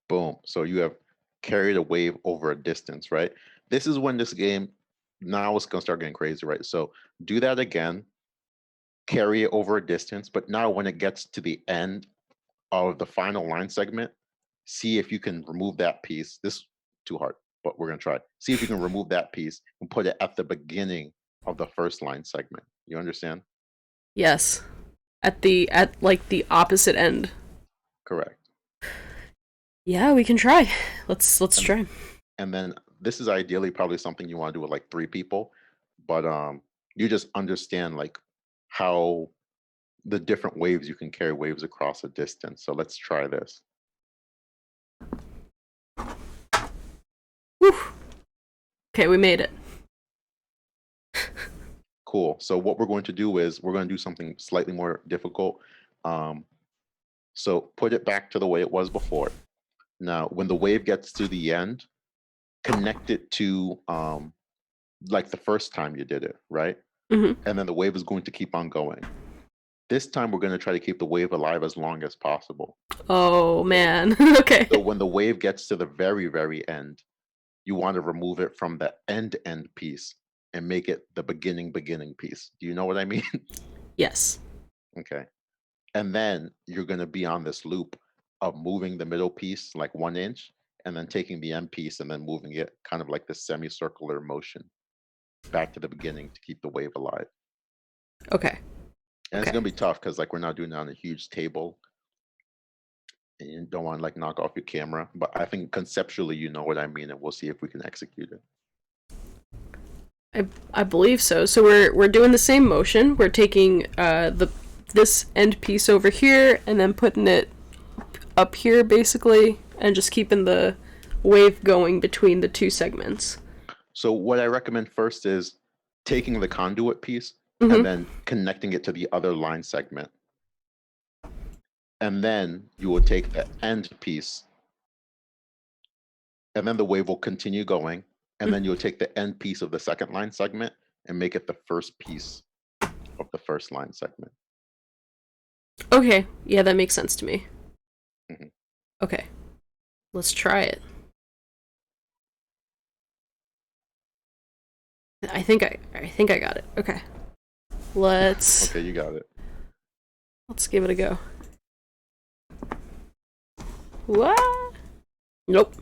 Speaker 2: Boom. So you have carried a wave over a distance, right? This is when this game, now it's going to start getting crazy, right? So do that again, carry it over a distance, but now when it gets to the end of the final line segment, see if you can remove that piece. This is too hard, but we're going to try. See if you can remove that piece and put it at the beginning of the first line segment. You understand?
Speaker 1: Yes. At the opposite end.
Speaker 2: Correct.
Speaker 1: Yeah, we can try. Let's try.
Speaker 2: And then this is ideally probably something you want to do with like 3 people, but you just understand like how the different waves you can carry waves across a distance. So let's try this.
Speaker 1: Whew. Okay, we made it.
Speaker 2: Cool. So what we're going to do is we're going to do something slightly more difficult. So put it back to the way it was before. Now, when the wave gets to the end, connect it to like the first time you did it, right?
Speaker 1: Mm-hmm.
Speaker 2: And then the wave is going to keep on going. This time we're going to try to keep the wave alive as long as possible.
Speaker 1: Oh, man. Okay.
Speaker 2: So when the wave gets to the very, very end, you want to remove it from the end piece and make it the beginning piece. Do you know what I mean?
Speaker 1: Yes.
Speaker 2: Okay. And then you're going to be on this loop of moving the middle piece like 1 inch and then taking the end piece and then moving it kind of like this semicircular motion back to the beginning to keep the wave alive.
Speaker 1: Okay.
Speaker 2: And it's going to be tough because like we're not doing it on a huge table and you don't want to like knock off your camera, but I think conceptually you know what I mean, and we'll see if we can execute it.
Speaker 1: I believe so. So we're doing the same motion. We're taking this end piece over here and then putting it up here basically, and just keeping the wave going between the 2 segments.
Speaker 2: So what I recommend first is taking the conduit piece and
Speaker 1: Mm-hmm.
Speaker 2: then connecting it to the other line segment. And then you will take the end piece, and then the wave will continue going. And then you'll take the end piece of the second line segment and make it the first piece of the first line segment.
Speaker 1: Okay, yeah, that makes sense to me.
Speaker 2: Mhm.
Speaker 1: Okay, let's try it. I think I got it. Okay. Let's
Speaker 2: Okay, you got it.
Speaker 1: give it a go. What? Nope.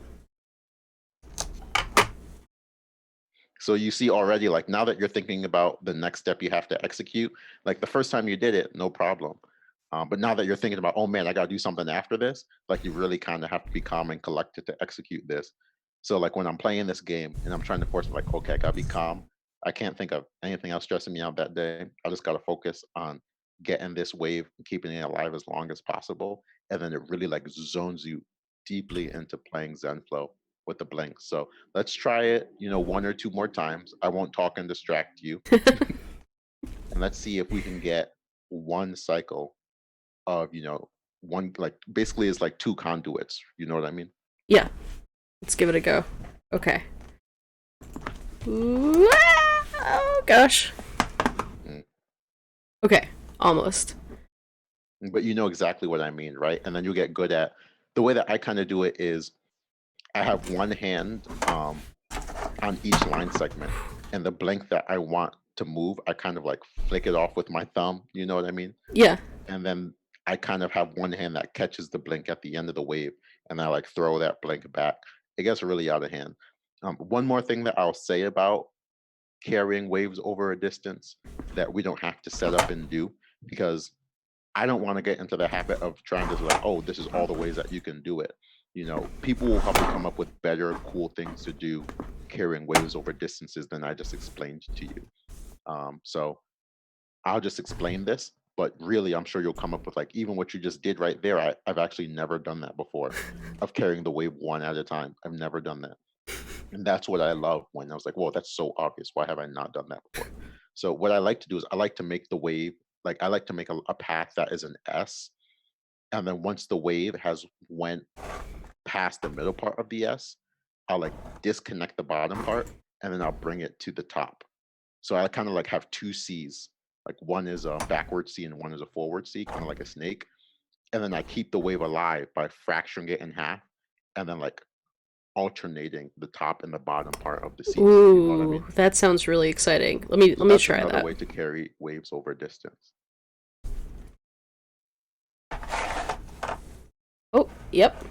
Speaker 2: So you see already, like now that you're thinking about the next step you have to execute, like the first time you did it, no problem. But now that you're thinking about, oh man, I gotta do something after this, like you really kind of have to be calm and collected to execute this. So like when I'm playing this game and I'm trying to force like, okay, I gotta be calm. I can't think of anything else stressing me out that day. I just gotta focus on getting this wave and keeping it alive as long as possible. And then it really like zones you deeply into playing Zenflow with the blink. So let's try it, one or two more times. I won't talk and distract you. And let's see if we can get one cycle of, one, like basically it's like two conduits. You know what I mean?
Speaker 1: Yeah, let's give it a go. Okay. Ooh, oh gosh.
Speaker 2: Mm.
Speaker 1: Okay, almost.
Speaker 2: But you know exactly what I mean, right? And then you get good at the way that I kind of do it is I have one hand on each line segment, and the blink that I want to move, I kind of like flick it off with my thumb. You know what I mean?
Speaker 1: Yeah.
Speaker 2: And then I kind of have one hand that catches the blink at the end of the wave, and I like throw that blink back. It gets really out of hand. One more thing that I'll say about carrying waves over a distance that we don't have to set up and do, because I don't want to get into the habit of trying to like, oh, this is all the ways that you can do it. People will probably come up with better, cool things to do carrying waves over distances than I just explained to you. So I'll just explain this, but really, I'm sure you'll come up with like even what you just did right there. I've actually never done that before, of carrying the wave one at a time. I've never done that, and that's what I love when I was like, "Whoa, that's so obvious. Why have I not done that before?" So what I like to do is I like to make the wave like I like to make a path that is an S, and then once the wave has went past the middle part of the S, I'll like disconnect the bottom part, and then I'll bring it to the top. So I kind of like have two C's. Like one is a backward C and one is a forward C, kind of like a snake. And then I keep the wave alive by fracturing it in half, and then like alternating the top and the bottom part of the C's. You know what I
Speaker 1: Ooh,
Speaker 2: mean?
Speaker 1: that sounds really exciting. Let
Speaker 2: So
Speaker 1: me
Speaker 2: that's
Speaker 1: try
Speaker 2: another
Speaker 1: that.
Speaker 2: way to carry waves over distance.
Speaker 1: Oh, yep.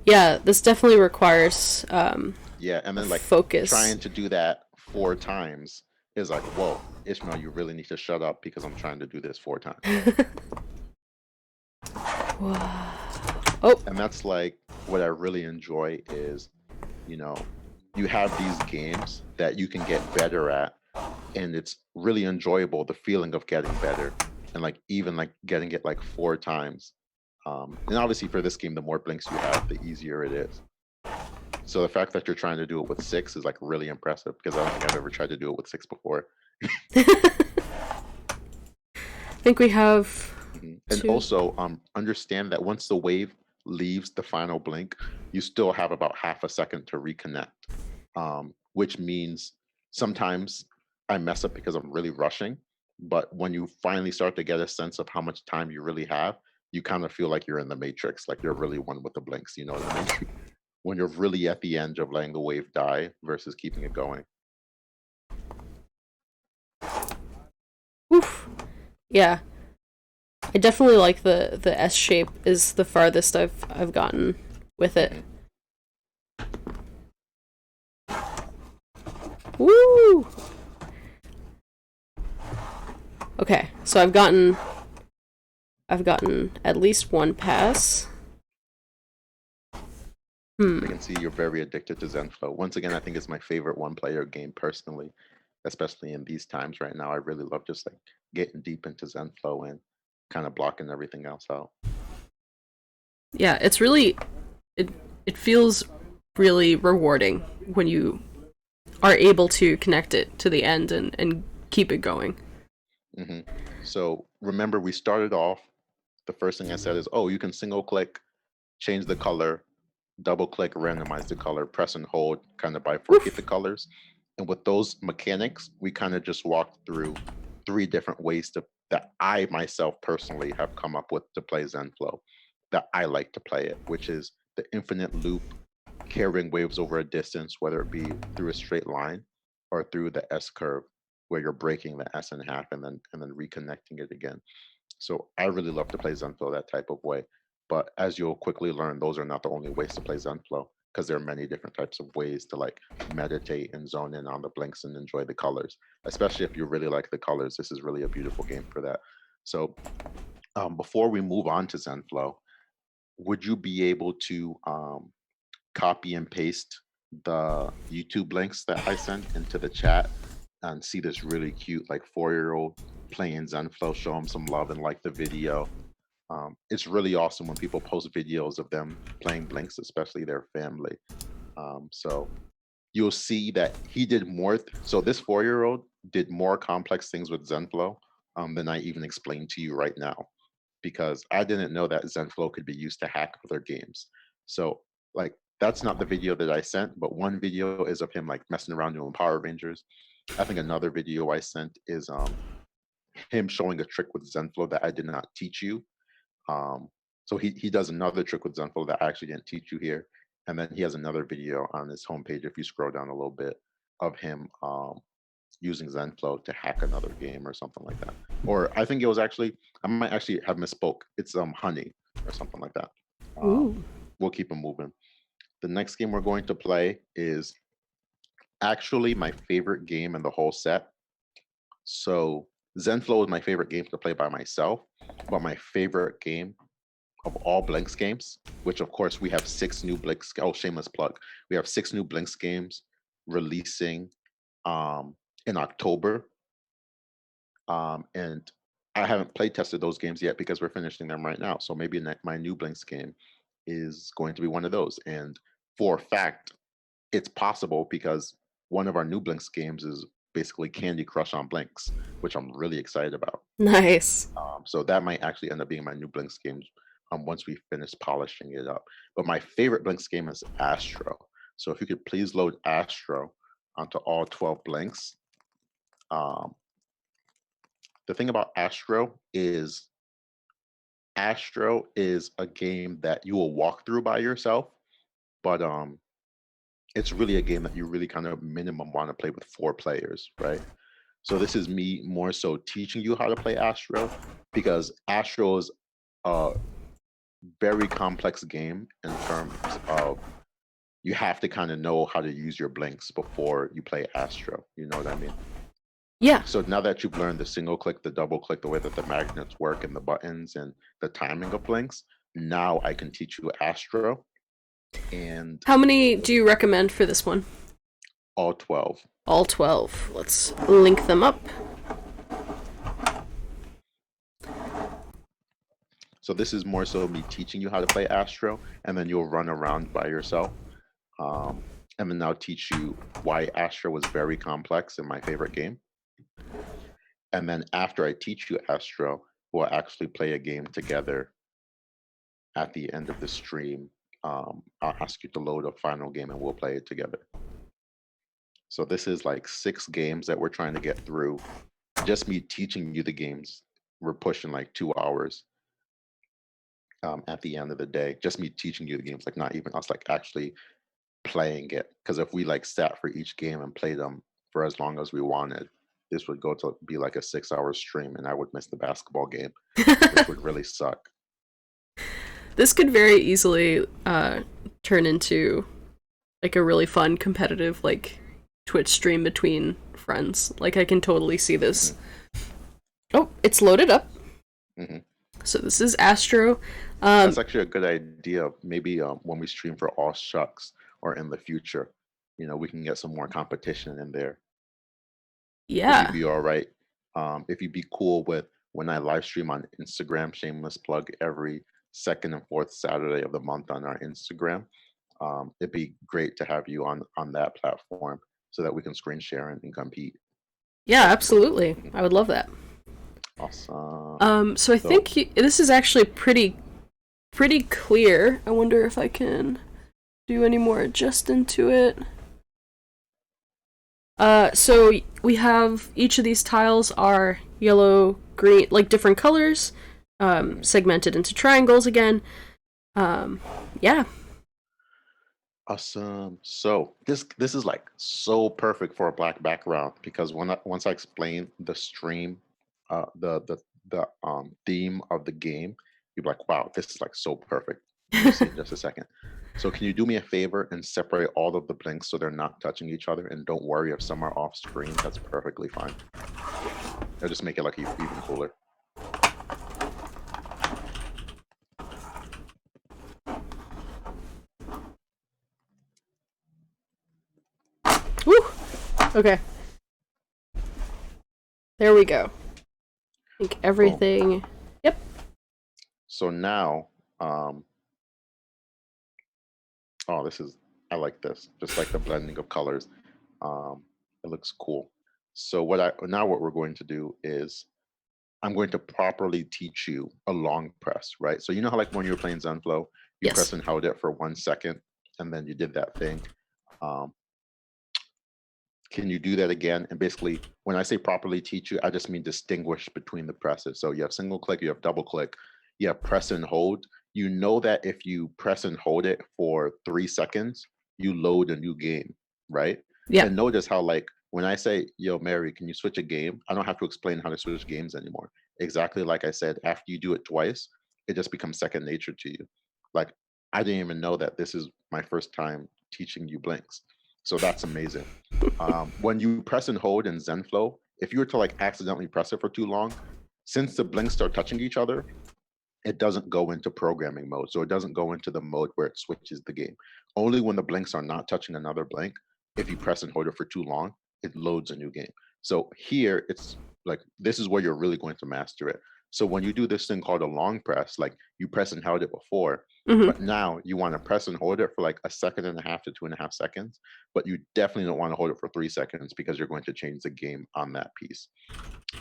Speaker 1: Yeah, this definitely requires
Speaker 2: Yeah, and then like
Speaker 1: focus.
Speaker 2: trying to do that 4 times is like, whoa, Ishmael, you really need to shut up because I'm trying to do this 4 times.
Speaker 1: Oh,
Speaker 2: And that's like what I really enjoy is, you have these games that you can get better at, and it's really enjoyable, the feeling of getting better, and like even like getting it like 4 times. And obviously for this game, the more blinks you have, the easier it is. So the fact that you're trying to do it with 6 is like really impressive because I don't think I've ever tried to do it with 6 before.
Speaker 1: I think we have
Speaker 2: And
Speaker 1: two.
Speaker 2: also, understand that once the wave leaves the final blink, you still have about half a second to reconnect, which means sometimes I mess up because I'm really rushing. But when you finally start to get a sense of how much time you really have, you kind of feel like you're in the matrix, like you're really one with the blinks. You know what I mean? When you're really at the end of letting the wave die versus keeping it going.
Speaker 1: Oof. Yeah, I definitely like the S shape is the farthest I've gotten with it. Woo! Okay, so I've gotten at least one pass.
Speaker 2: I can see you're very addicted to Zenflow. Once again, I think it's my favorite one-player game personally, especially in these times right now. I really love just like getting deep into Zenflow and kind of blocking everything else out.
Speaker 1: Yeah, it's really it it feels really rewarding when you are able to connect it to the end and keep it going.
Speaker 2: hmm So remember, we started off. The first thing I said is, oh, you can single click, change the color, double click, randomize the color, press and hold, kind of bifurcate the
Speaker 1: Oof.
Speaker 2: colors. And with those mechanics, we kind of just walked through three different ways to that I myself personally have come up with to play Zenflow that I like to play it, which is the infinite loop, carrying waves over a distance, whether it be through a straight line or through the S curve, where you're breaking the S in half and then reconnecting it again. So I really love to play Zenflow that type of way. But as you'll quickly learn, those are not the only ways to play Zenflow, because there are many different types of ways to like meditate and zone in on the blinks and enjoy the colors. Especially if you really like the colors, this is really a beautiful game for that. So before we move on to Zenflow, would you be able to copy and paste the YouTube links that I sent into the chat and see this really cute, like 4-year-old playing Zenflow, show them some love and like the video. It's really awesome when people post videos of them playing Blinks, especially their family. So you'll see that he did more. So this 4-year-old did more complex things with Zenflow than I even explained to you right now, because I didn't know that Zenflow could be used to hack other games. So like that's not the video that I sent, but one video is of him like messing around doing Power Rangers. I think another video I sent is him showing a trick with Zenflow that I did not teach you. Um, so he does another trick with Zenflow that I actually didn't teach you here. And then he has another video on his homepage, if you scroll down a little bit, of him using Zenflow to hack another game or something like that. Or I think it was actually, I might actually have misspoke. It's Honey or something like that.
Speaker 1: Ooh.
Speaker 2: We'll keep them moving. The next game we're going to play is actually my favorite game in the whole set. So Zenflow is my favorite game to play by myself, but my favorite game of all Blinks games, which of course we have 6 new Blinks. Oh, shameless plug! We have 6 new Blinks games releasing in October, and I haven't play tested those games yet because we're finishing them right now. So maybe my new Blinks game is going to be one of those. And for a fact, it's possible because one of our new Blinks games is basically Candy Crush on Blinks, which I'm really excited about.
Speaker 1: Nice.
Speaker 2: So that might actually end up being my new Blinks game once we finish polishing it up. But my favorite Blinks game is Astro. So if you could please load Astro onto all 12 Blinks. The thing about Astro is a game that you will walk through by yourself, but it's really a game that you really kind of minimum want to play with 4 players, right? So this is me more so teaching you how to play Astro, because Astro is a very complex game in terms of you have to kind of know how to use your blinks before you play Astro. You know what I mean?
Speaker 1: Yeah.
Speaker 2: So now that you've learned the single click, the double click, the way that the magnets work and the buttons and the timing of blinks, now I can teach you Astro and
Speaker 1: How many do you recommend for this one?
Speaker 2: all 12.
Speaker 1: All 12. Let's link them up.
Speaker 2: So this is more so me teaching you how to play Astro, and then you'll run around by yourself. And then I'll teach you why Astro was very complex and my favorite game. And then after I teach you Astro, we'll actually play a game together at the end of the stream. I'll ask you to load a final game and we'll play it together. So this is like 6 games that we're trying to get through. Just me teaching you the games. We're pushing like 2 hours at the end of the day. Just me teaching you the games, like not even us like actually playing it. Because if we like sat for each game and played them for as long as we wanted, this would go to be like a 6-hour stream and I would miss the basketball game, which would really suck.
Speaker 1: This could very easily turn into like a really fun competitive like Twitch stream between friends. Like I can totally see this. Oh, it's loaded up.
Speaker 2: Mm-hmm.
Speaker 1: So this is Astro.
Speaker 2: That's actually a good idea. Maybe when we stream for All Shucks or in the future, we can get some more competition in there.
Speaker 1: Yeah.
Speaker 2: If you'd be all right. If you'd be cool with when I live stream on Instagram, shameless plug, every second and fourth Saturday of the month on our Instagram, it'd be great to have you on that platform so that we can screen share and compete.
Speaker 1: Yeah, absolutely. I would love that.
Speaker 2: Awesome.
Speaker 1: So I think this is actually pretty clear. I wonder if I can do any more adjusting to it. So we have each of these tiles are yellow, green, like different colors, segmented into triangles again. Yeah.
Speaker 2: Awesome. So this is like so perfect for a black background because once I explain the stream, the theme of the game, you're like, wow, this is like so perfect. You'll see in just a second. So can you do me a favor and separate all of the blinks so they're not touching each other? And don't worry if some are off screen, that's perfectly fine. It'll just make it like even cooler.
Speaker 1: Woo! Okay. There we go. I think everything.
Speaker 2: Cool.
Speaker 1: Yep.
Speaker 2: So now, oh, I like this. Just like the blending of colors. It looks cool. So what we're going to do is I'm going to properly teach you a long press, right? So you know how like when you were playing Zenflow, you press and hold it for 1 second, and then you did that thing. Can you do that again? And basically, when I say properly teach you, I just mean distinguish between the presses. So you have single click, you have double click, you have press and hold. You know that if you press and hold it for 3 seconds, you load a new game, right?
Speaker 1: Yeah.
Speaker 2: And notice how like when I say, yo, Mary, can you switch a game? I don't have to explain how to switch games anymore. Exactly like I said, after you do it twice, it just becomes second nature to you. Like, I didn't even know that this is my first time teaching you blinks. So that's amazing. When you press and hold in Zenflow, if you were to like accidentally press it for too long, since the blinks start touching each other, it doesn't go into programming mode. So it doesn't go into the mode where it switches the game. Only when the blinks are not touching another blink, if you press and hold it for too long, it loads a new game. So here it's like, this is where you're really going to master it. So when you do this thing called a long press, like you press and held it before, but now you want to press and hold it for like 1.5 seconds to 2.5 seconds, but you definitely don't want to hold it for 3 seconds because you're going to change the game on that piece.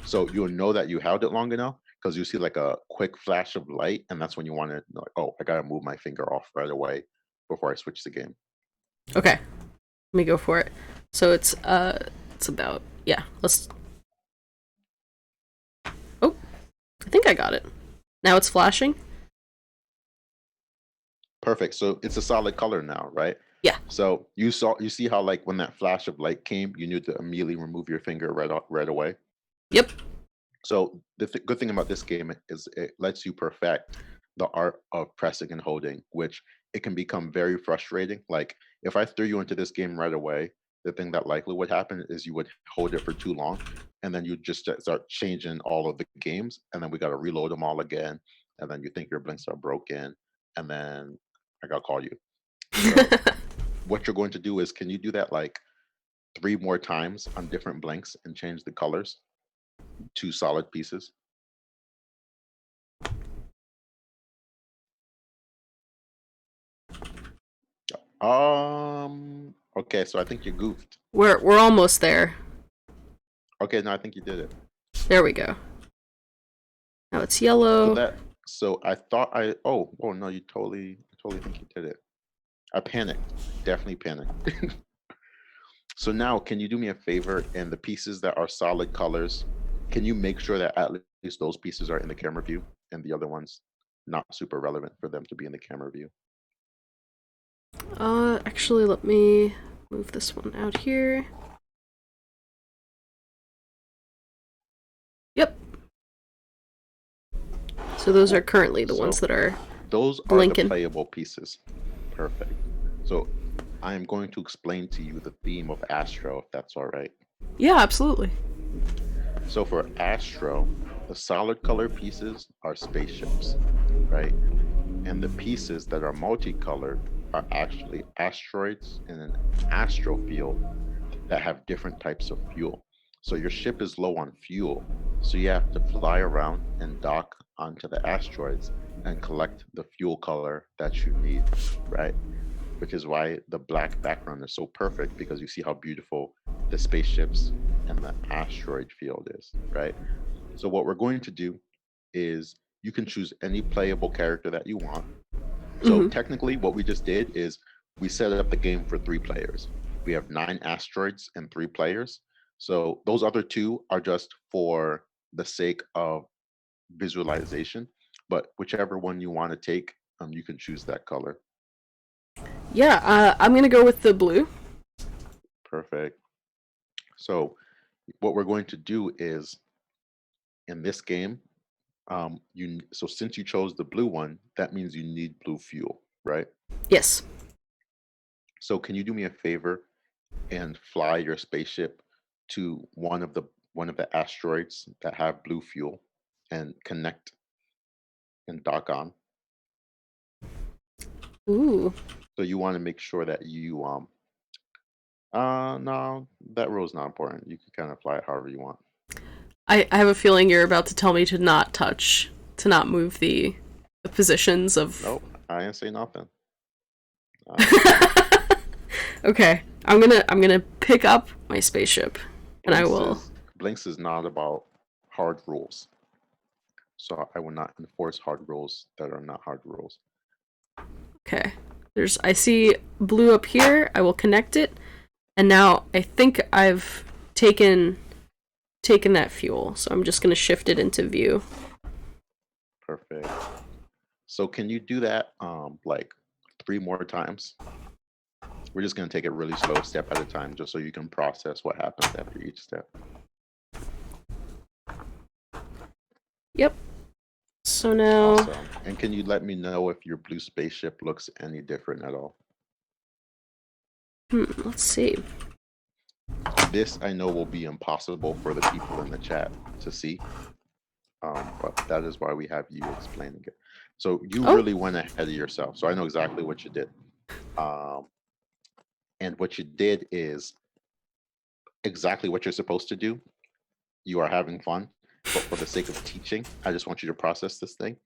Speaker 2: So you'll know that you held it long enough because you see like a quick flash of light, and that's when you want to know, like, oh, I gotta move my finger off right away before I switch the game.
Speaker 1: Okay, let me go for it. So it's about, yeah, let's. Oh, I think I got it. Now it's flashing.
Speaker 2: Perfect. So it's a solid color now, right?
Speaker 1: Yeah.
Speaker 2: So you see how like when that flash of light came, you knew to immediately remove your finger right away.
Speaker 1: Yep.
Speaker 2: So the good thing about this game is it lets you perfect the art of pressing and holding, which it can become very frustrating. Like if I threw you into this game right away, the thing that likely would happen is you would hold it for too long, and then you just start changing all of the games, and then we got to reload them all again, and then you think your blinks are broken, and then I gotta call you. So what you're going to do is, can you do that like 3 more times on different blinks and change the colors? 2 solid pieces. Okay, so I think you goofed.
Speaker 1: We're almost there.
Speaker 2: Okay, no, I think you did it.
Speaker 1: There we go. Now it's yellow.
Speaker 2: So I thought oh no, you totally think you did it. I panicked. Definitely panicked. So now can you do me a favor, and the pieces that are solid colors, can you make sure that at least those pieces are in the camera view and the other ones not super relevant for them to be in the camera view?
Speaker 1: Actually, let me move this one out here. Yep. So those are currently the ones that are
Speaker 2: those are blinking. The playable pieces. Perfect. So I am going to explain to you the theme of Astro, if that's all right.
Speaker 1: Yeah, absolutely.
Speaker 2: So for Astro, the solid color pieces are spaceships, right? And the pieces that are multicolored are actually asteroids in an astral field that have different types of fuel. So your ship is low on fuel, so you have to fly around and dock onto the asteroids and collect the fuel color that you need, right? Which is why the black background is so perfect, because you see how beautiful the spaceships and the asteroid field is, right? So what we're going to do is you can choose any playable character that you want. So
Speaker 1: Mm-hmm.
Speaker 2: technically what we just did is we set up the game for 3 players. We have 9 asteroids and 3 players. So those other 2 are just for the sake of visualization, but whichever one you want to take, you can choose that color.
Speaker 1: Yeah, I'm gonna go with the blue.
Speaker 2: Perfect. So what we're going to do is in this game, so since you chose the blue one, that means you need blue fuel, right?
Speaker 1: Yes.
Speaker 2: So can you do me a favor and fly your spaceship to one of the asteroids that have blue fuel and connect and dock on?
Speaker 1: Ooh.
Speaker 2: So you want to make sure that you no, that rule's not important. You can kind of fly it however you want.
Speaker 1: I have a feeling you're about to tell me to not touch, to not move the positions of.
Speaker 2: Nope, I didn't say nothing. Uh,
Speaker 1: Okay, I'm gonna pick up my spaceship, and I will.
Speaker 2: Blinks is not about hard rules. So I will not enforce hard rules that are not hard rules.
Speaker 1: Okay, I see blue up here. I will connect it, and now I think I've taken that fuel, so I'm just gonna shift it into view.
Speaker 2: Perfect. So can you do that like 3 more times? We're just going to take it really slow, step at a time, just so you can process what happens after each step.
Speaker 1: Yep. So now.
Speaker 2: Awesome. And can you let me know if your blue spaceship looks any different at all?
Speaker 1: Let's see.
Speaker 2: This I know will be impossible for the people in the chat to see, but that is why we have you explaining it. So you really went ahead of yourself. So I know exactly what you did. And what you did is exactly what you're supposed to do. You are having fun, but for the sake of teaching, I just want you to process this thing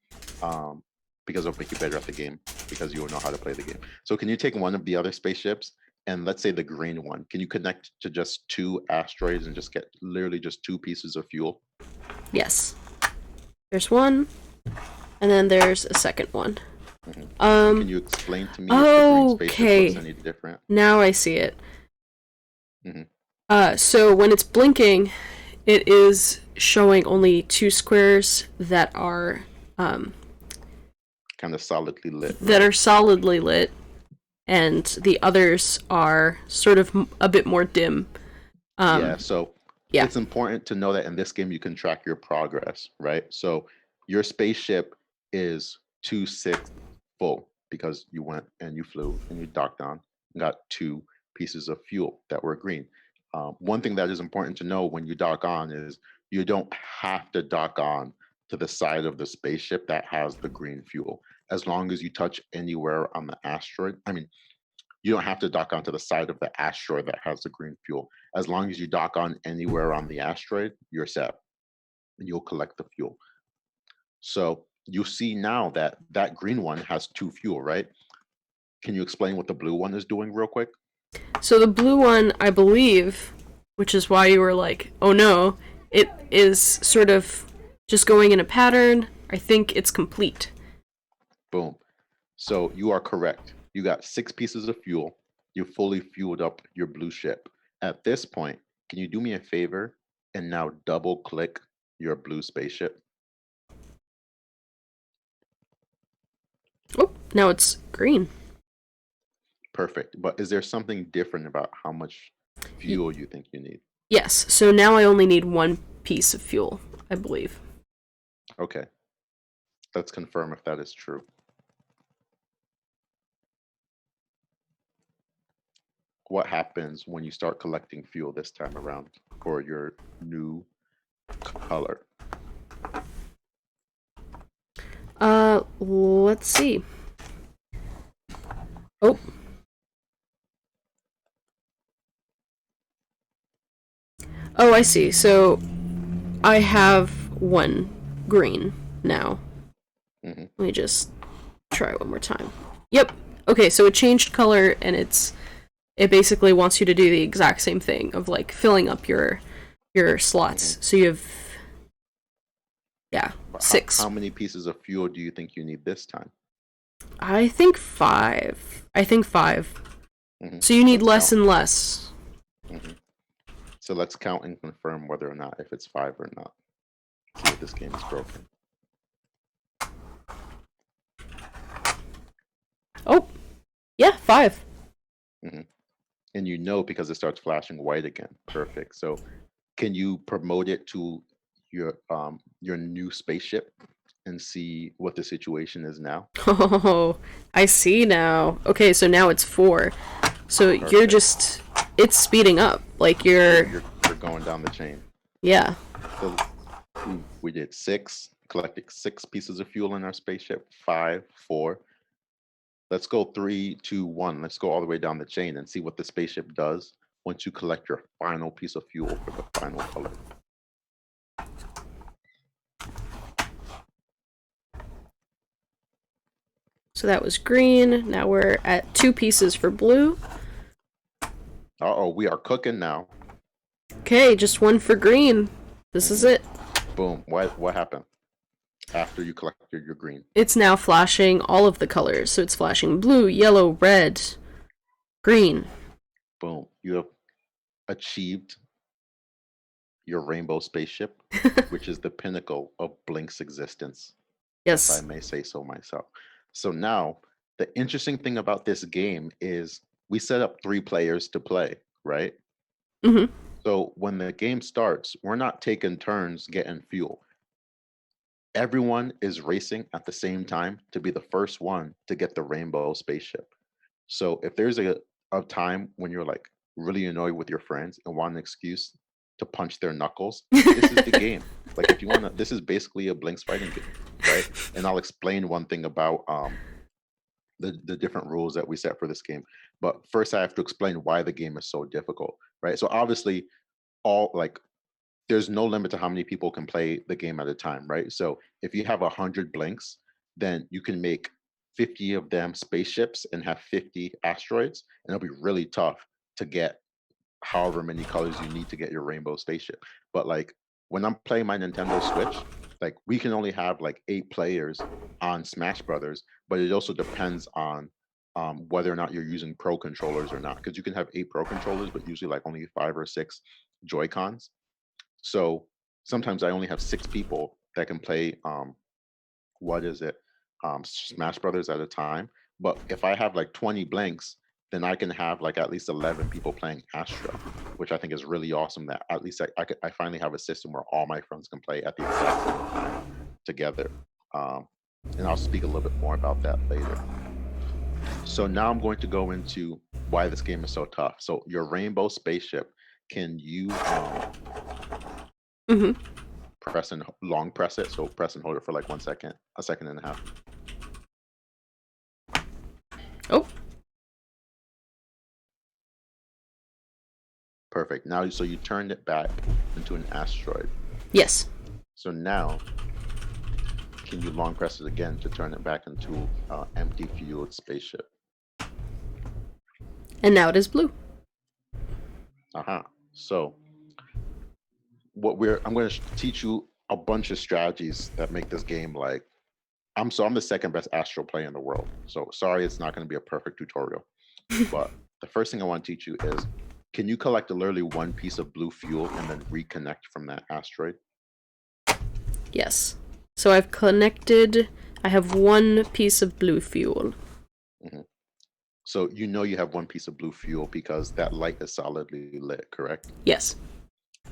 Speaker 2: because it'll make you better at the game because you will know how to play the game. So can you take one of the other spaceships and let's say the green one, can you connect to just 2 asteroids and just get literally just 2 pieces of fuel?
Speaker 1: Yes. There's one, and then there's a second one.
Speaker 2: Can you explain to me if the green spaceship looks any different?
Speaker 1: Now I see it. So when it's blinking, it is showing only 2 squares that are
Speaker 2: kind of solidly lit.
Speaker 1: That are solidly lit, and the others are sort of a bit more dim.
Speaker 2: So it's important to know that in this game you can track your progress, right? So your spaceship is 2/6 full because you went and you flew and you docked on and got 2 pieces of fuel that were green. One thing that is important to know when you dock on is you don't have to dock on to the side of the spaceship that has the green fuel. As long as you touch anywhere on the asteroid, you don't have to dock onto the side of the asteroid that has the green fuel. As long as you dock on anywhere on the asteroid, you're set and you'll collect the fuel. So you see now that that green one has 2 fuel, right? Can you explain what the blue one is doing real quick?
Speaker 1: So the blue one, I believe, which is why you were like, oh no, it is sort of just going in a pattern. I think it's complete.
Speaker 2: Boom. So you are correct. You got 6 pieces of fuel. You fully fueled up your blue ship. At this point, can you do me a favor and now double click your blue spaceship?
Speaker 1: Oh, now it's green.
Speaker 2: Perfect. But is there something different about how much fuel you think you need?
Speaker 1: Yes. So now I only need 1 piece of fuel, I believe.
Speaker 2: Okay. Let's confirm if that is true. What happens when you start collecting fuel this time around for your new color?
Speaker 1: Let's see. Oh. Oh, I see. So I have 1 green now. Let me just try one more time. Yep. Okay, so it changed color, and it basically wants you to do the exact same thing of like filling up your slots. So you have Yeah,
Speaker 2: But how
Speaker 1: 6.
Speaker 2: many pieces of fuel do you think you need this time?
Speaker 1: I think 5. I think 5. So you need
Speaker 2: Let's
Speaker 1: less
Speaker 2: count.
Speaker 1: and less.
Speaker 2: So let's count and confirm whether or not if it's 5 or not. See if this game is broken.
Speaker 1: Oh, yeah, 5.
Speaker 2: And you know because it starts flashing white again. Perfect. So can you promote it to your new spaceship and see what the situation is now?
Speaker 1: Oh, I see now. Okay, so now it's 4. So you're
Speaker 2: Perfect.
Speaker 1: just, it's speeding up. Like you're,
Speaker 2: You're going down the chain.
Speaker 1: yeah.
Speaker 2: So we did 6, collected 6 pieces of fuel in our spaceship. 5, 4. Let's go 3, 2, 1. Let's go all the way down the chain and see what the spaceship does once you collect your final piece of fuel for the final color.
Speaker 1: So that was green. Now we're at 2 pieces for blue.
Speaker 2: Uh-oh, we are cooking now.
Speaker 1: Okay, just 1 for green. This is it.
Speaker 2: Boom. What happened after you collected your green?
Speaker 1: It's now flashing all of the colors. So it's flashing blue, yellow, red, green.
Speaker 2: Boom. You have achieved your rainbow spaceship, which is the pinnacle of Blink's existence, if I
Speaker 1: Yes.
Speaker 2: may say so myself. So now, the interesting thing about this game is we set up 3 players to play, right?
Speaker 1: Mm-hmm.
Speaker 2: So when the game starts, we're not taking turns getting fuel. Everyone is racing at the same time to be the first one to get the rainbow spaceship. So if there's a time when you're like really annoyed with your friends and want an excuse to punch their knuckles, this is the game. Like if you want to, this is basically a Blinks fighting game, right? And I'll explain one thing about the different rules that we set for this game. But first, I have to explain why the game is so difficult, right? So obviously, all like there's no limit to how many people can play the game at a time, right? So if you have 100 blinks, then you can make 50 of them spaceships and have 50 asteroids, and it'll be really tough to get however many colors you need to get your rainbow spaceship. But like when I'm playing my Nintendo Switch, like we can only have like 8 players on Smash Brothers, but it also depends on whether or not you're using pro controllers or not. Because you can have 8 pro controllers, but usually like only 5 or 6 Joy Cons. So sometimes I only have 6 people that can play what is it? Smash Brothers at a time. But if I have like 20 blanks, then I can have like at least 11 people playing Astra, which I think is really awesome that at least I finally have a system where all my friends can play at the exact same time together. Um, and I'll speak a little bit more about that later. So now I'm going to go into why this game is so tough. So your rainbow spaceship, can you
Speaker 1: Mm-hmm.
Speaker 2: press and long press it? So press and hold it for like 1 second, a second and a half.
Speaker 1: Oh.
Speaker 2: Perfect. Now, so you turned it back into an asteroid.
Speaker 1: Yes.
Speaker 2: So now, can you long press it again to turn it back into empty fueled spaceship?
Speaker 1: And now it is blue.
Speaker 2: Uh-huh. So I'm going to teach you a bunch of strategies that make this game like I'm the second best Astro player in the world. So sorry, it's not going to be a perfect tutorial. But the first thing I want to teach you is, can you collect literally 1 piece of blue fuel and then reconnect from that asteroid?
Speaker 1: Yes. So I've connected. I have 1 piece of blue fuel.
Speaker 2: Mm-hmm. So you know you have 1 piece of blue fuel because that light is solidly lit, correct?
Speaker 1: Yes.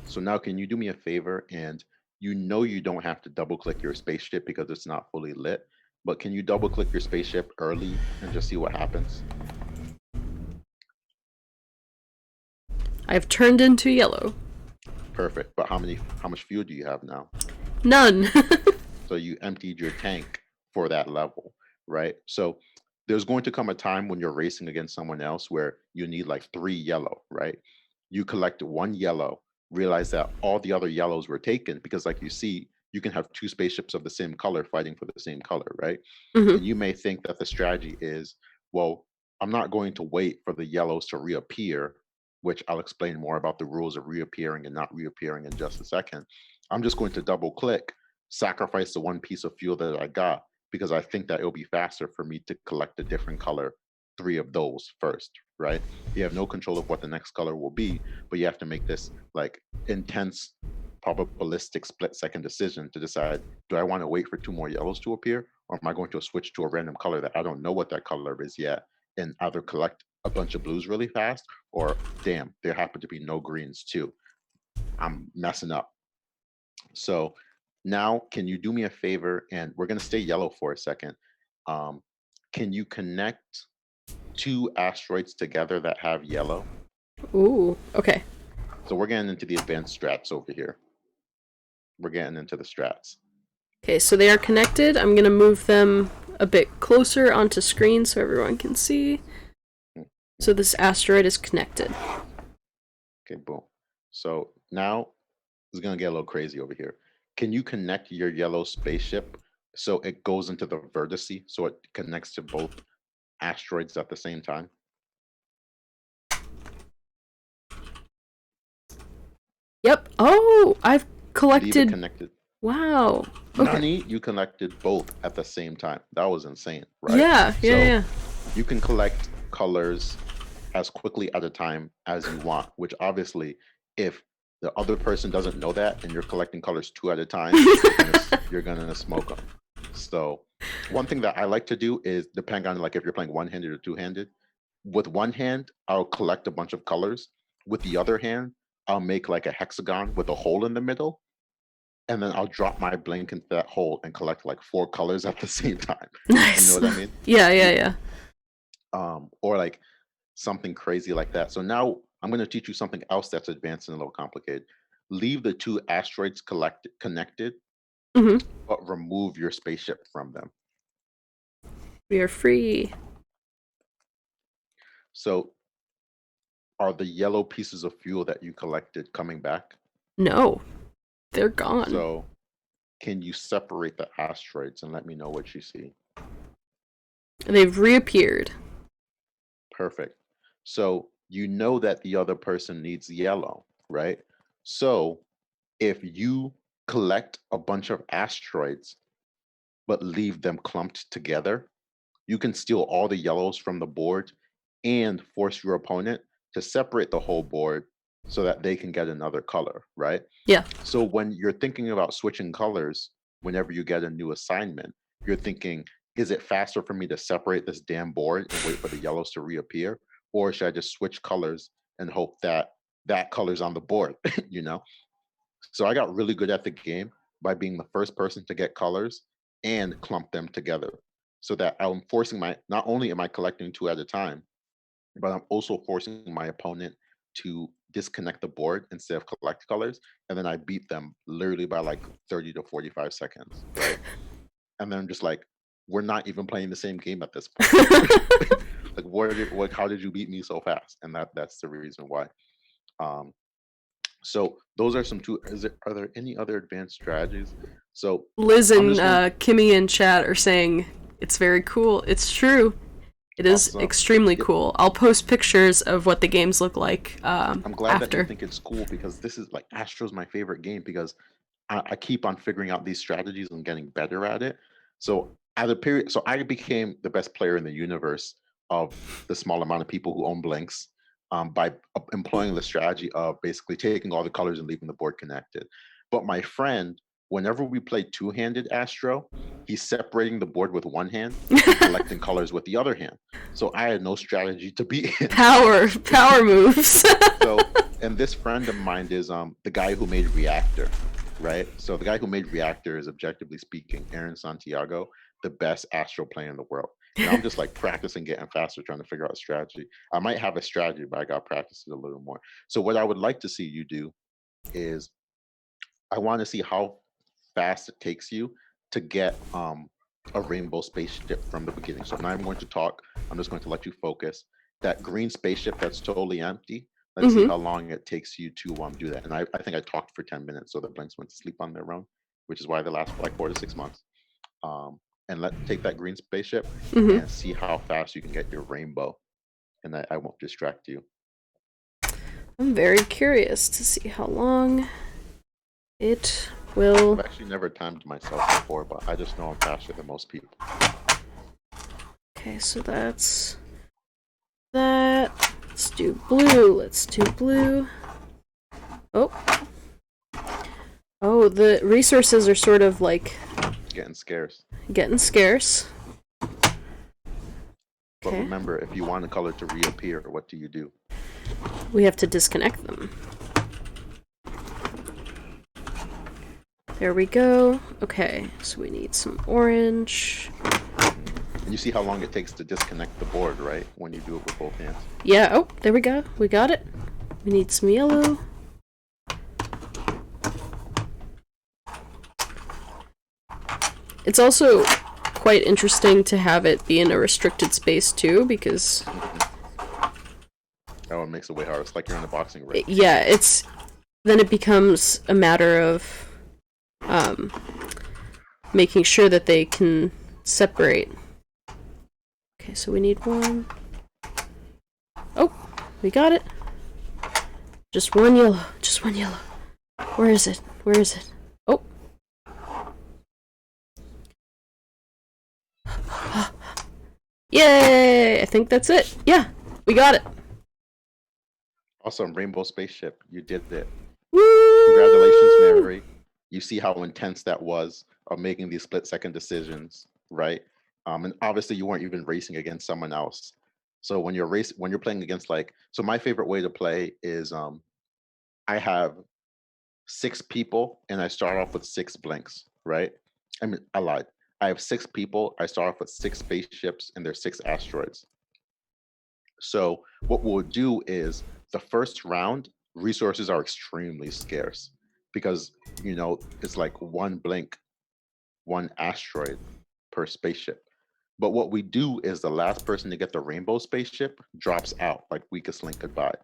Speaker 2: So now can you do me a favor, and you know you don't have to double click your spaceship because it's not fully lit, but can you double click your spaceship early and just see what happens?
Speaker 1: I've turned into yellow.
Speaker 2: Perfect. But how much fuel do you have now?
Speaker 1: None.
Speaker 2: So you emptied your tank for that level, right? So there's going to come a time when you're racing against someone else where you need like 3 yellow, right? You collect 1 yellow, realize that all the other yellows were taken because, like you see, you can have 2 spaceships of the same color fighting for the same color, right?
Speaker 1: Mm-hmm.
Speaker 2: And you may think that the strategy is, well, I'm not going to wait for the yellows to reappear, which I'll explain more about the rules of reappearing and not reappearing in just a second. I'm just going to double click sacrifice the one piece of fuel that I got because I think that it'll be faster for me to collect a different color, three of those first, right? You have no control of what the next color will be, but you have to make this like intense probabilistic split second decision to decide, do I want to wait for two more yellows to appear, or am I going to switch to a random color that I don't know what that color is yet and either collect a bunch of blues really fast, or damn, there happen to be no greens too. I'm messing up. So now, can you do me a favor? And we're going to stay yellow for a second. Um, can you connect two asteroids together that have yellow?
Speaker 1: Ooh, okay.
Speaker 2: So we're getting into the advanced strats over here. We're getting into the strats.
Speaker 1: Okay, so they are connected. I'm going to move them a bit closer onto screen so everyone can see. So this asteroid is connected.
Speaker 2: Okay, boom. So now it's going to get a little crazy over here. Can you connect your yellow spaceship so it goes into the vertice, so it connects to both asteroids at the same time?
Speaker 1: Yep. Oh, I've
Speaker 2: Leave it
Speaker 1: collected.
Speaker 2: connected.
Speaker 1: Wow. Okay.
Speaker 2: Nani, you connected both at the same time. That was insane, right?
Speaker 1: Yeah, yeah,
Speaker 2: So
Speaker 1: yeah.
Speaker 2: you can collect colors as quickly at a time as you want, which obviously, if the other person doesn't know that and you're collecting colors two at a time, you're gonna smoke them. So one thing that I like to do is, depending on like if you're playing one-handed or two-handed, with one hand, I'll collect a bunch of colors. With the other hand, I'll make like a hexagon with a hole in the middle, and then I'll drop my blink into that hole and collect like four colors at the same time.
Speaker 1: Nice.
Speaker 2: You know what I mean?
Speaker 1: Yeah, yeah, yeah.
Speaker 2: Or like something crazy like that. So now I'm going to teach you something else that's advanced and a little complicated. Leave the two asteroids connected,
Speaker 1: Mm-hmm.
Speaker 2: but remove your spaceship from them.
Speaker 1: We are free.
Speaker 2: So are the yellow pieces of fuel that you collected coming back?
Speaker 1: No, they're gone.
Speaker 2: So can you separate the asteroids and let me know what you see?
Speaker 1: They've reappeared.
Speaker 2: Perfect. So you know that the other person needs yellow, right? So if you collect a bunch of asteroids, but leave them clumped together, you can steal all the yellows from the board and force your opponent to separate the whole board so that they can get another color, right?
Speaker 1: Yeah.
Speaker 2: So when you're thinking about switching colors, whenever you get a new assignment, you're thinking, is it faster for me to separate this damn board and wait for the yellows to reappear? Or should I just switch colors and hope that that color's on the board, you know? So I got really good at the game by being the first person to get colors and clump them together so that I'm forcing not only am I collecting two at a time, but I'm also forcing my opponent to disconnect the board instead of collect colors. And then I beat them literally by like 30 to 45 seconds, right? And then I'm just like, we're not even playing the same game at this point. Like, how did you beat me so fast? And that's the reason why. So those are are there any other advanced strategies? So
Speaker 1: Liz
Speaker 2: I'm
Speaker 1: and
Speaker 2: just going,
Speaker 1: Kimmy in chat are saying it's very cool. It's true. It is
Speaker 2: awesome.
Speaker 1: extremely
Speaker 2: Yeah,
Speaker 1: cool. I'll post pictures of what the games look like
Speaker 2: I'm glad that you
Speaker 1: after.
Speaker 2: think it's cool because this is like Astro's my favorite game because I keep on figuring out these strategies and getting better at it. So at a period, so I became the best player in the universe of the small amount of people who own blinks by employing the strategy of basically taking all the colors and leaving the board connected. But my friend, whenever we play two-handed Astro, he's separating the board with one hand and collecting colors with the other hand. So I had no strategy to beat him.
Speaker 1: Power moves.
Speaker 2: So, and this friend of mine is the guy who made Reactor, right? So the guy who made Reactor is, objectively speaking, Aaron Santiago, the best Astro player in the world. And I'm just like practicing getting faster, trying to figure out a strategy. I might have a strategy, but I got to practice it a little more. So what I would like to see you do is, I want to see how fast it takes you to get a rainbow spaceship from the beginning. So now I'm going to talk. I'm just going to let you focus. That green spaceship that's totally empty. Let's see
Speaker 1: Hmm.
Speaker 2: how long it takes you to do that. And I think I talked for 10 minutes, so the blinks went to sleep on their own, which is why they last for like 4 to 6 months. And take that green spaceship
Speaker 1: Hmm.
Speaker 2: and see how fast you can get your rainbow. And I won't distract you.
Speaker 1: I'm very curious to see how long it Will.
Speaker 2: I've actually never timed myself before, but I just know I'm faster than most people.
Speaker 1: Okay, so that's that. Let's do blue. Let's do blue. Oh. Oh, the resources are sort of like
Speaker 2: Getting scarce.
Speaker 1: getting scarce.
Speaker 2: But
Speaker 1: Okay.
Speaker 2: remember, if you want a color to reappear, what do?
Speaker 1: We have to disconnect them. There we go. Okay, so we need some orange.
Speaker 2: And you see how long it takes to disconnect the board, right? When you do it with both hands.
Speaker 1: Yeah, oh, there we go. We got it. We need some yellow. It's also quite interesting to have it be in a restricted space too, because
Speaker 2: Oh, it makes it way harder. It's like you're in a boxing ring.
Speaker 1: yeah, it's then it becomes a matter of making sure that they can separate. Okay, so we need one. Oh, we got it. Just one yellow. Just one yellow. Where is it? Where is it? Oh. Yay! I think that's it. Yeah, we got it.
Speaker 2: Awesome, Rainbow Spaceship. You did it.
Speaker 1: Woo!
Speaker 2: Congratulations, Mary. You see how intense that was of making these split-second decisions, right? And obviously you weren't even racing against someone else. So when you're playing against so my favorite way to play is I have 6 people and I start off with 6 blinks, right? I mean, I lied. I have 6 people. I start off with 6 spaceships and there's 6 asteroids. So what we'll do is the first round, resources are extremely scarce because, it's like 1 blink, 1 asteroid per spaceship. But what we do is the last person to get the rainbow spaceship drops out, like weakest link goodbye.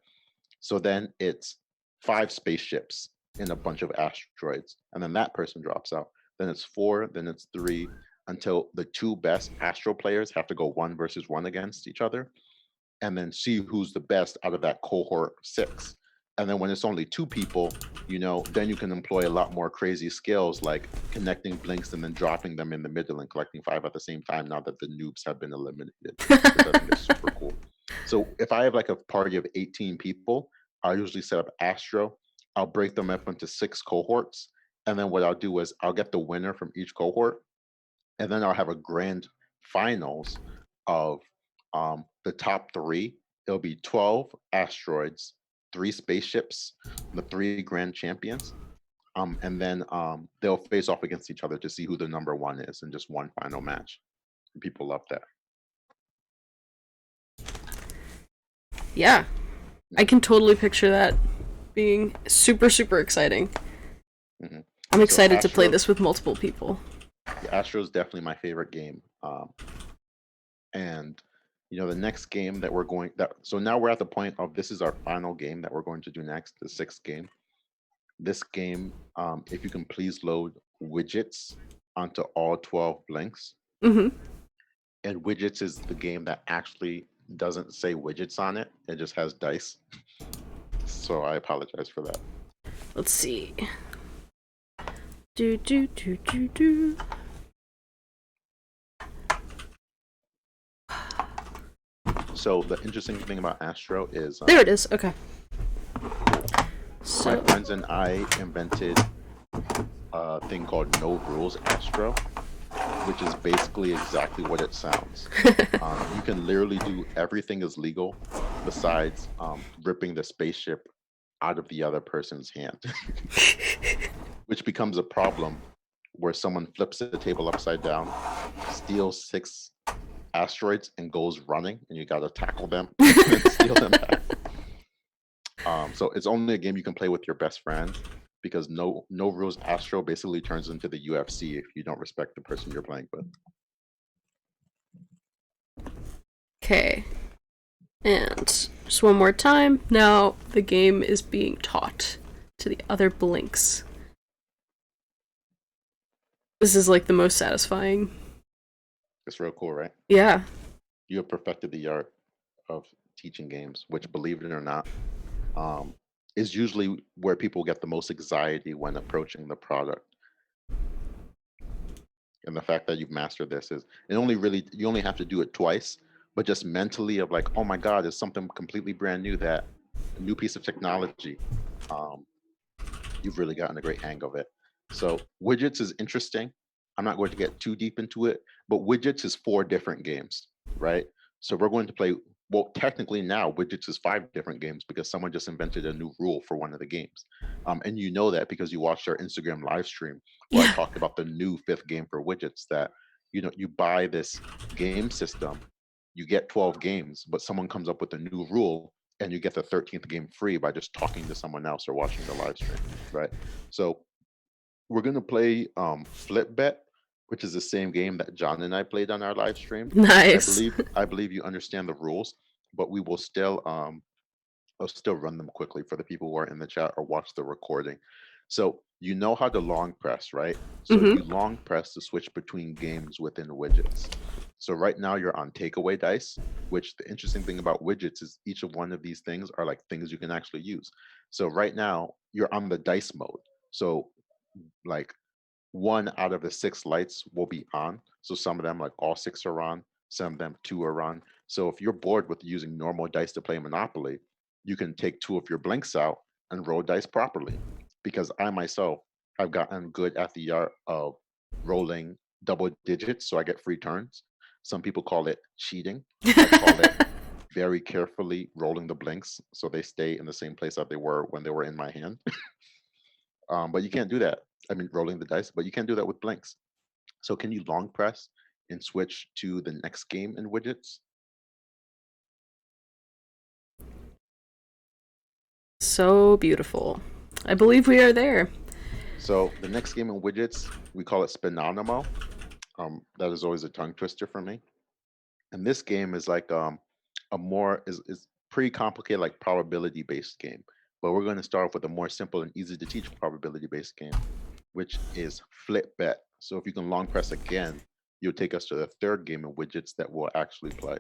Speaker 2: So then it's 5 spaceships and a bunch of asteroids, and then that person drops out. Then it's 4, then it's 3, until the 2 best astro players have to go 1 versus 1 against each other, and then see who's the best out of that cohort 6. And then when it's only 2 people, then you can employ a lot more crazy skills like connecting blinks and then dropping them in the middle and collecting 5 at the same time now that the noobs have been eliminated, which I think is super cool. So if I have like a party of 18 people, I'll usually set up Astro. I'll break them up into 6 cohorts. And then what I'll do is I'll get the winner from each cohort. And then I'll have a grand finals of the top 3. It'll be 12 asteroids, 3 spaceships, the 3 grand champions. And then they'll face off against each other to see who the number 1 is in just one final match. And people love that.
Speaker 1: Yeah, I can totally picture that being super, super exciting.
Speaker 2: Mm-hmm.
Speaker 1: I'm excited to play this with multiple people.
Speaker 2: Astro is definitely my favorite game. And the next game that so now we're at the point of this is our final game that we're going to do next, the 6th game. This game, if you can please load widgets onto all 12 blinks.
Speaker 1: Mm-hmm.
Speaker 2: And widgets is the game that actually doesn't say widgets on it. It just has dice. So I apologize for that.
Speaker 1: Let's see. Do.
Speaker 2: So the interesting thing about Astro is
Speaker 1: there it is. Okay.
Speaker 2: My friends and I invented a thing called No Rules Astro, which is basically exactly what it sounds. You can literally do everything is legal besides ripping the spaceship out of the other person's hand, which becomes a problem where someone flips the table upside down, steals 6 asteroids and goes running, and you got to tackle them and steal them back. So it's only a game you can play with your best friend, because no rules Astro basically turns into the UFC if you don't respect the person you're playing with.
Speaker 1: Okay. And just one more time. Now the game is being taught to the other blinks. This is like the most satisfying.
Speaker 2: It's real cool, right?
Speaker 1: Yeah.
Speaker 2: You have perfected the art of teaching games, which, believe it or not, is usually where people get the most anxiety when approaching the product. and the fact that you've mastered this is it only really you only have to do it twice, but just mentally of like, oh my God, it's something completely brand new, that a new piece of technology. Um, you've really gotten a great hang of it. So widgets is interesting. I'm not going to get too deep into it, but widgets is 4 different games, right? So we're going to play. Well, technically now widgets is 5 different games because someone just invented a new rule for one of the games, and you know that because you watched our Instagram live stream where I
Speaker 1: Yeah.
Speaker 2: talked about the new 5th game for widgets. That you buy this game system, you get 12 games, but someone comes up with a new rule and you get the 13th game free by just talking to someone else or watching the live stream, right? So we're gonna play Flip Bet, which is the same game that John and I played on our live stream. I
Speaker 1: Nice.
Speaker 2: believe I believe you understand the rules, but we will still I'll still run them quickly for the people who are in the chat or watch the recording. So you know how to long press, right? So
Speaker 1: Mm-hmm.
Speaker 2: you long press to switch between games within widgets. So right now you're on takeaway dice, which the interesting thing about widgets is each of one of these things are like things you can actually use. So right now you're on the dice mode. So like 1 out of the 6 lights will be on. So some of them, like all 6 are on, some of them 2 are on. So if you're bored with using normal dice to play Monopoly, you can take 2 of your blinks out and roll dice properly. Because I myself have gotten good at the art of rolling double digits so I get free turns. Some people call it cheating. I call it very carefully rolling the blinks so they stay in the same place that they were when they were in my hand. But you can't do that. I mean, rolling the dice, but you can't do that with blinks. So can you long press and switch to the next game in widgets?
Speaker 1: So beautiful. I believe we are there.
Speaker 2: So the next game in widgets, we call it Spinonimo. That is always a tongue twister for me. And this game is like a more is pretty complicated, like probability based game. But we're going to start off with a more simple and easy to teach probability based game, which is Flip Bet. So if you can long press again, you'll take us to the 3rd game in widgets that we'll actually play.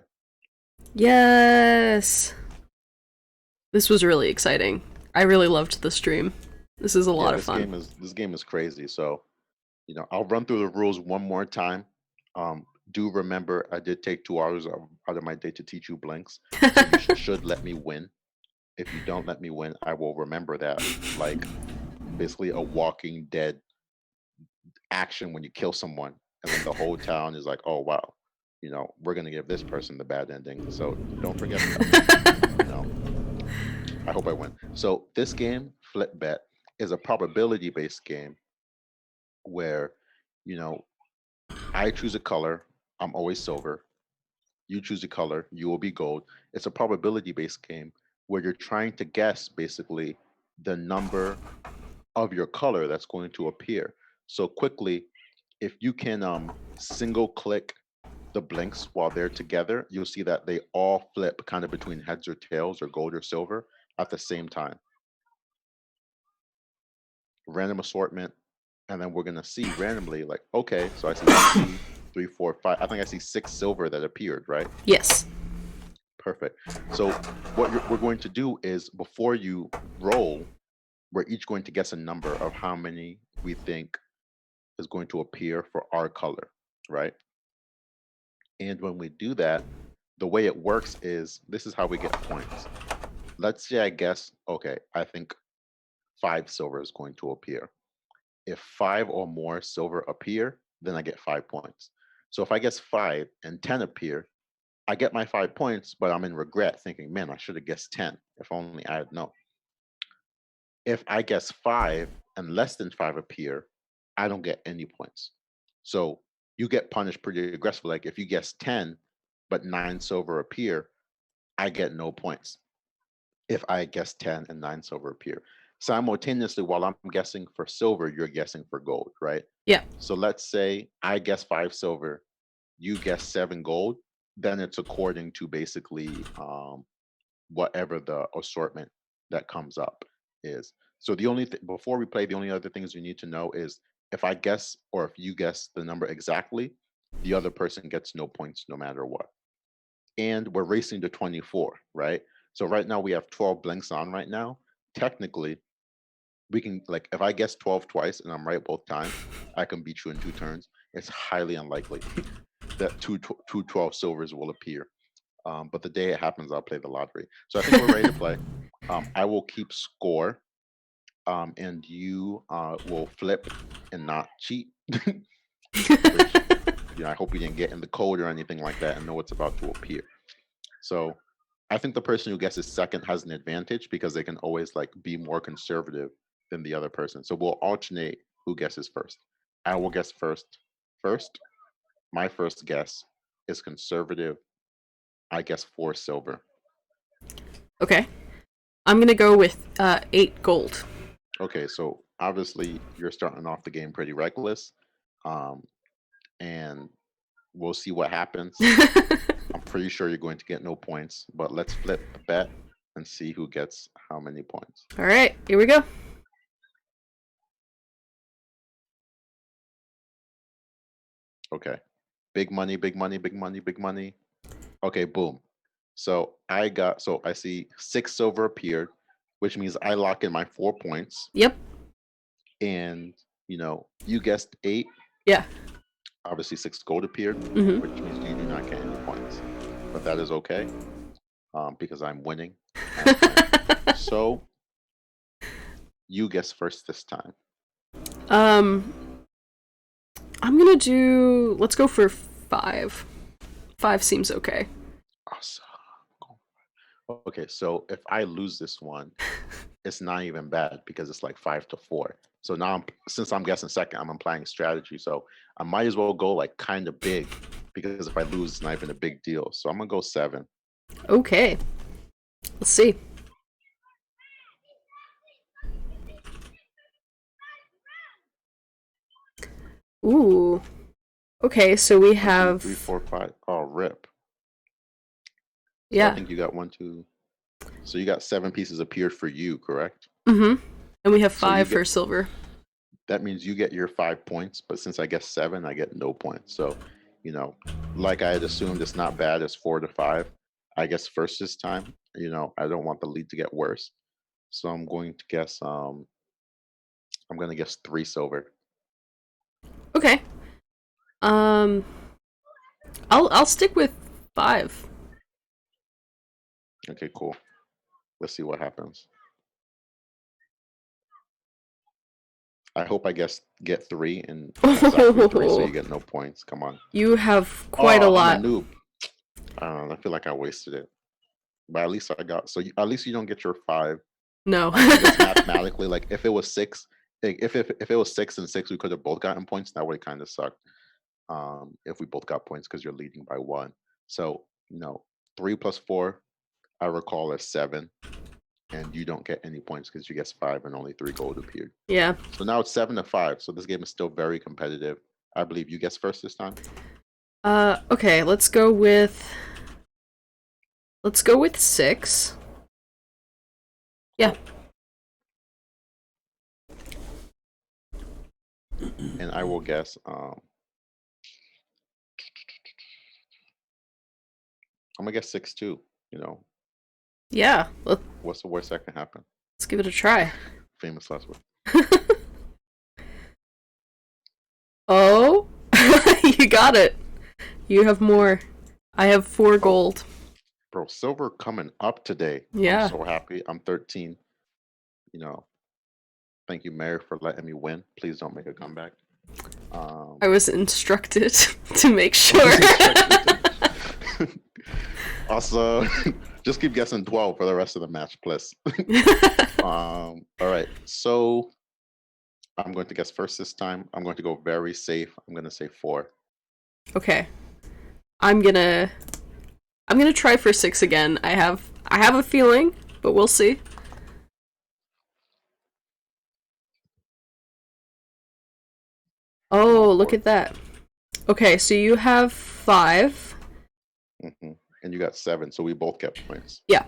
Speaker 1: Yes. This was really exciting. I really loved the stream. This is a
Speaker 2: Yeah,
Speaker 1: lot of fun.
Speaker 2: this game is crazy. So I'll run through the rules one more time. Do remember I did take 2 hours out of my day to teach you blinks, so you should let me win. If you don't let me win, I will remember that like basically a Walking Dead action when you kill someone, and then the whole town is like, oh wow, we're gonna give this person the bad ending. So don't forget that. You know, I hope I win. So this game, Flip Bet, is a probability based game where you know I choose a color, I'm always silver. You choose a color, you will be gold. It's a probability based game where you're trying to guess basically the number of your color that's going to appear. So quickly, if you can single click the blinks while they're together, you'll see that they all flip kind of between heads or tails or gold or silver at the same time. Random assortment, and then we're gonna see randomly, like, okay, so I see 1, 2, 3, 4, 5. I think I see 6 silver that appeared, right?
Speaker 1: Yes.
Speaker 2: Perfect. So what we're going to do is before you roll, we're each going to guess a number of how many we think is going to appear for our color, right? And when we do that, the way it works is this is how we get points. Let's say I guess, okay, I think 5 silver is going to appear. If 5 or more silver appear, then I get 5 points. So if I guess 5 and 10 appear, I get my 5 points, but I'm in regret thinking, man, I should have guessed 10. If only I had known. If I guess 5 and less than 5 appear, I don't get any points. So you get punished pretty aggressively. Like if you guess 10, but 9 silver appear, I get no points. If I guess 10 and 9 silver appear. Simultaneously, while I'm guessing for silver, you're guessing for gold, right?
Speaker 1: Yeah.
Speaker 2: So let's say I guess 5 silver, you guess 7 gold, then it's according to basically whatever the assortment that comes up is. So the only before we play, the only other things you need to know is if I guess or if you guess the number exactly, the other person gets no points no matter what. And we're racing to 24, right? So right now we have 12 blinks on right now. Technically, we can, like, if I guess 12 twice and I'm right both times, I can beat you in 2 turns. it's highly unlikely that two 12 silvers will appear. But the day it happens, I'll play the lottery. So I think we're ready to play. I will keep score, and you will flip and not cheat. Which, I hope you didn't get in the code or anything like that and know what's about to appear. So I think the person who guesses second has an advantage because they can always like be more conservative than the other person. So we'll alternate who guesses first. I will guess first. First, my first guess is conservative. I guess 4 silver.
Speaker 1: Okay. I'm gonna go with 8 gold.
Speaker 2: Okay, so obviously you're starting off the game pretty reckless. And we'll see what happens. I'm pretty sure you're going to get no points, but let's flip the bet and see who gets how many points.
Speaker 1: All right, here we go.
Speaker 2: Okay. Big money, big money, big money, big money. Okay, boom. So I see 6 silver appeared, which means I lock in my 4 points.
Speaker 1: Yep.
Speaker 2: And, you guessed 8.
Speaker 1: Yeah.
Speaker 2: Obviously 6 gold appeared,
Speaker 1: Mhm.
Speaker 2: which means you do not get any points. But that is okay, because I'm winning. So you guess first this time.
Speaker 1: I'm gonna do. Let's go for 5. 5 seems okay.
Speaker 2: Awesome. Okay, so if I lose this one, it's not even bad because it's like 5-4. So now, since I'm guessing second, I'm applying strategy. So I might as well go like kind of big because if I lose, it's not even a big deal. So I'm gonna go 7.
Speaker 1: Okay. Let's see. Ooh. Okay, so we have
Speaker 2: 1, 2, 3, 4, 5. Oh, rip. So
Speaker 1: yeah.
Speaker 2: I think you got 1, 2. So you got 7 pieces appeared for you, correct?
Speaker 1: Mm-hmm. And we have
Speaker 2: So
Speaker 1: 5 for silver.
Speaker 2: That means you get your 5 points, but since I guess 7, I get no points. So, like I had assumed, it's not bad. It's 4-5. I guess first this time. I don't want the lead to get worse, so I'm going to guess. I'm going to guess 3 silver.
Speaker 1: Okay. I'll stick with 5.
Speaker 2: Okay, cool. Let's see what happens. I hope I get 3 and exactly 3, so you get no points. Come on.
Speaker 1: You have quite a lot.
Speaker 2: I'm a noob. I don't know. I feel like I wasted it, but at least I got. So at least you don't get your 5.
Speaker 1: No.
Speaker 2: Just mathematically, like if it was 6, if it was 6 and 6, we could have both gotten points. That would kind of sucked. If we both got points because you're leading by 1. So 3 plus 4, I recall, is 7, and you don't get any points because you guessed 5 and only 3 gold appeared.
Speaker 1: Yeah.
Speaker 2: So now it's 7-5. So this game is still very competitive. I believe you guessed first this time.
Speaker 1: Okay. Let's go with 6. Yeah.
Speaker 2: And I will guess. I'm gonna guess 6 too.
Speaker 1: Yeah.
Speaker 2: What's the worst that can happen?
Speaker 1: Let's give it a try.
Speaker 2: Famous last word.
Speaker 1: Oh, you got it. You have more. I have 4 gold.
Speaker 2: Bro, silver coming up today.
Speaker 1: Yeah.
Speaker 2: I'm so happy. I'm 13. Thank you, Mary, for letting me win. Please don't make a comeback.
Speaker 1: I was instructed to make sure.
Speaker 2: Also, just keep guessing 12 for the rest of the match, please. All right. So I'm going to guess first this time. I'm going to go very safe. I'm going to say 4.
Speaker 1: Okay. I'm gonna try for 6 again. I have a feeling, but we'll see. Oh, look at that. Okay, so you have 5.
Speaker 2: Mm-hmm. And you got 7, so we both get points.
Speaker 1: Yeah.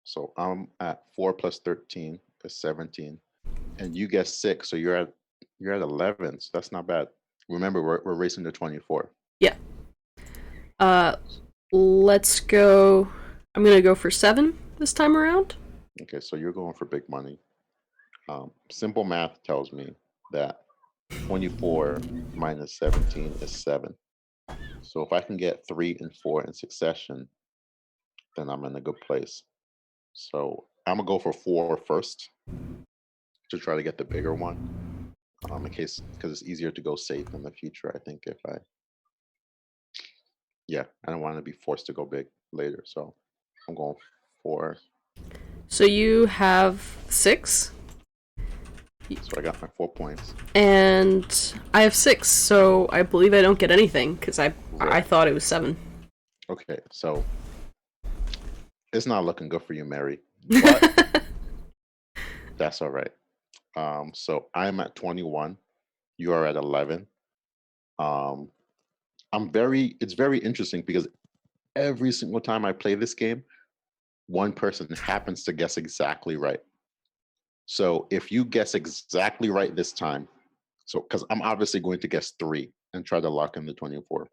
Speaker 2: So I'm at 4 plus 13 is 17, and you guess 6, so you're at 11. So that's not bad. Remember, we're racing to 24.
Speaker 1: Yeah. Let's go. I'm gonna go for 7 this time around.
Speaker 2: Okay, so you're going for big money. Simple math tells me that 24 minus 17 is 7. So if I can get 3 and 4 in succession, then I'm in a good place. So I'm gonna go for 4 first to try to get the bigger one, in case because it's easier to go safe in the future. I think if I don't want to be forced to go big later. So I'm going 4.
Speaker 1: So you have 6,
Speaker 2: So I got my 4 points.
Speaker 1: and I have 6. So I believe I don't get anything because I
Speaker 2: Right.
Speaker 1: thought it was 7.
Speaker 2: Okay, so it's not looking good for you, Mary, but that's all right. So I'm at 21. You are at 11. Um, it's very interesting because every single time I play this game, one person happens to guess exactly right. So if you guess exactly right this time, so because I'm obviously going to guess 3 and try to lock in the 24.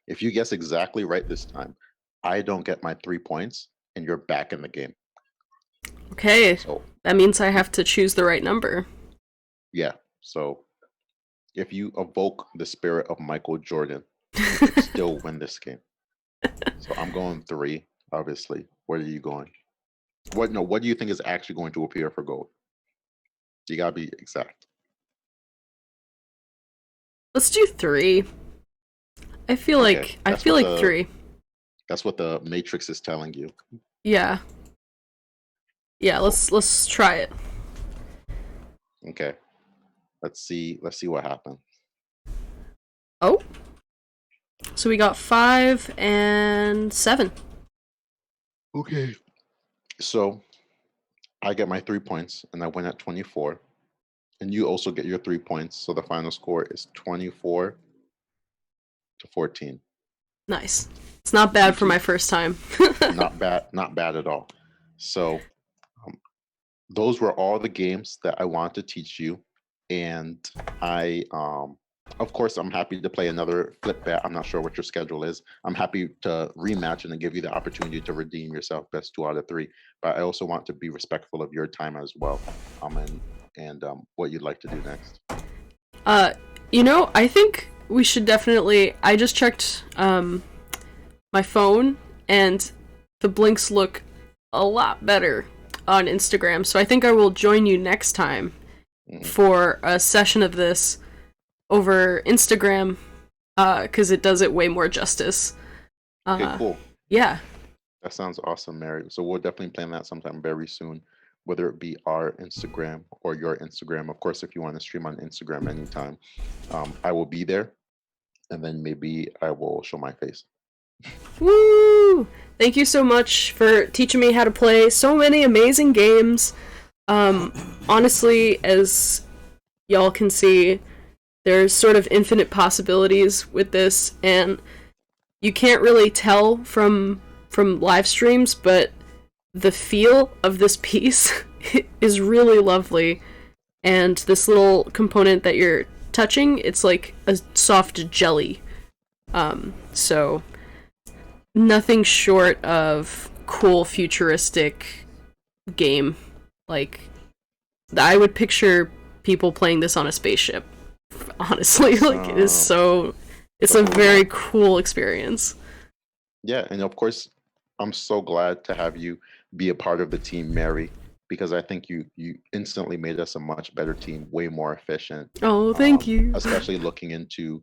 Speaker 2: If you guess exactly right this time, I don't get my 3 points and you're back in the game.
Speaker 1: Okay,
Speaker 2: So
Speaker 1: that means I have to choose the right number.
Speaker 2: yeah, so if you evoke the spirit of Michael Jordan, you could still win this game. So I'm going 3, obviously. Where are you going? What do you think is actually going to appear for gold? You gotta be exact.
Speaker 1: Let's do 3. I feel
Speaker 2: Okay,
Speaker 1: like 3.
Speaker 2: that's what the Matrix is telling you.
Speaker 1: Yeah. Yeah, let's try it.
Speaker 2: Okay. Let's see what happens.
Speaker 1: Oh. So we got 5 and 7.
Speaker 2: Okay. So I get my 3 points and I win at 24. And you also get your 3 points. So the final score is 24 to 14.
Speaker 1: Nice. It's not bad for my first time.
Speaker 2: Not bad at all. So those were all the games that I want to teach you. And I of course I'm happy to play another flip bet. I'm not sure what your schedule is. I'm happy to rematch and give you the opportunity to redeem yourself best 2 out of 3. But I also want to be respectful of your time as well. And what you'd like to do next.
Speaker 1: I think we should definitely. I just checked my phone, and the blinks look a lot better on Instagram. So I think I will join you next time for a session of this over Instagram, because it does it way more justice.
Speaker 2: Okay, cool.
Speaker 1: Yeah.
Speaker 2: That sounds awesome, Mary. So we'll definitely plan that sometime very soon, whether it be our Instagram or your Instagram. Of course, if you want to stream on Instagram anytime, I will be there, and then maybe I will show my face.
Speaker 1: Woo! Thank you so much for teaching me how to play so many amazing games. Honestly, as y'all can see, there's sort of infinite possibilities with this, and you can't really tell from live streams, but the feel of this piece is really lovely. And this little component that you're touching, it's like a soft jelly. So nothing short of cool futuristic game. Like, I would picture people playing this on a spaceship. Honestly, like it is so. It's a very cool experience.
Speaker 2: Yeah, and of course, I'm so glad to have you be a part of the team, Mary, because I think you instantly made us a much better team, way more efficient.
Speaker 1: Oh, thank you.
Speaker 2: Especially looking into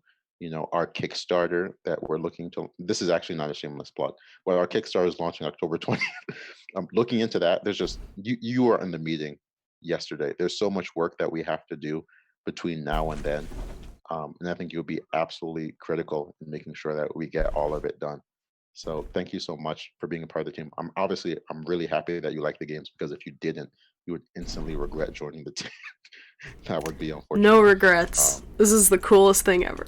Speaker 2: our Kickstarter that we're looking to. This is actually not a shameless plug, but our Kickstarter is launching October 20th. I'm looking into that. There's just you were in the meeting yesterday. There's so much work that we have to do between now and then. And I think you'll be absolutely critical in making sure that we get all of it done. So thank you so much for being a part of the team. I'm really happy that you like the games, because if you didn't, you would instantly regret joining the team. That would be unfortunate.
Speaker 1: No regrets. This is the coolest thing ever.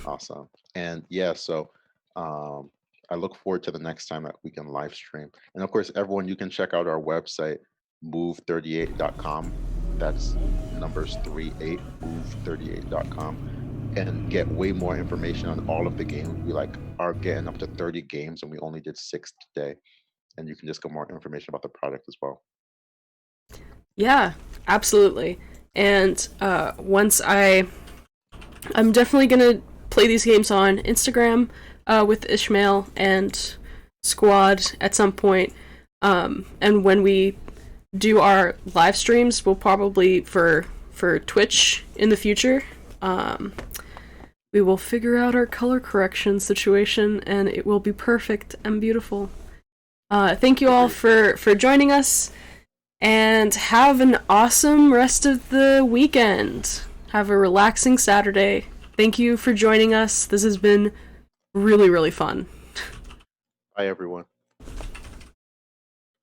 Speaker 2: Awesome. And yeah, so I look forward to the next time that we can live stream. And of course, everyone, you can check out our website, move38.com. That's numbers 38, move38.com, and get way more information on all of the games. We are getting up to 30 games, and we only did 6 today. And you can just get more information about the product as well.
Speaker 1: Yeah, absolutely. And I'm definitely gonna play these games on Instagram with Ishmael and Squad at some point. And when we do our live streams, we'll probably for Twitch in the future. We will figure out our color correction situation, and it will be perfect and beautiful. Thank you all for joining us, and have an awesome rest of the weekend. Have a relaxing Saturday. Thank you for joining us. This has been really, really fun.
Speaker 2: Bye, everyone.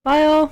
Speaker 1: Bye, all.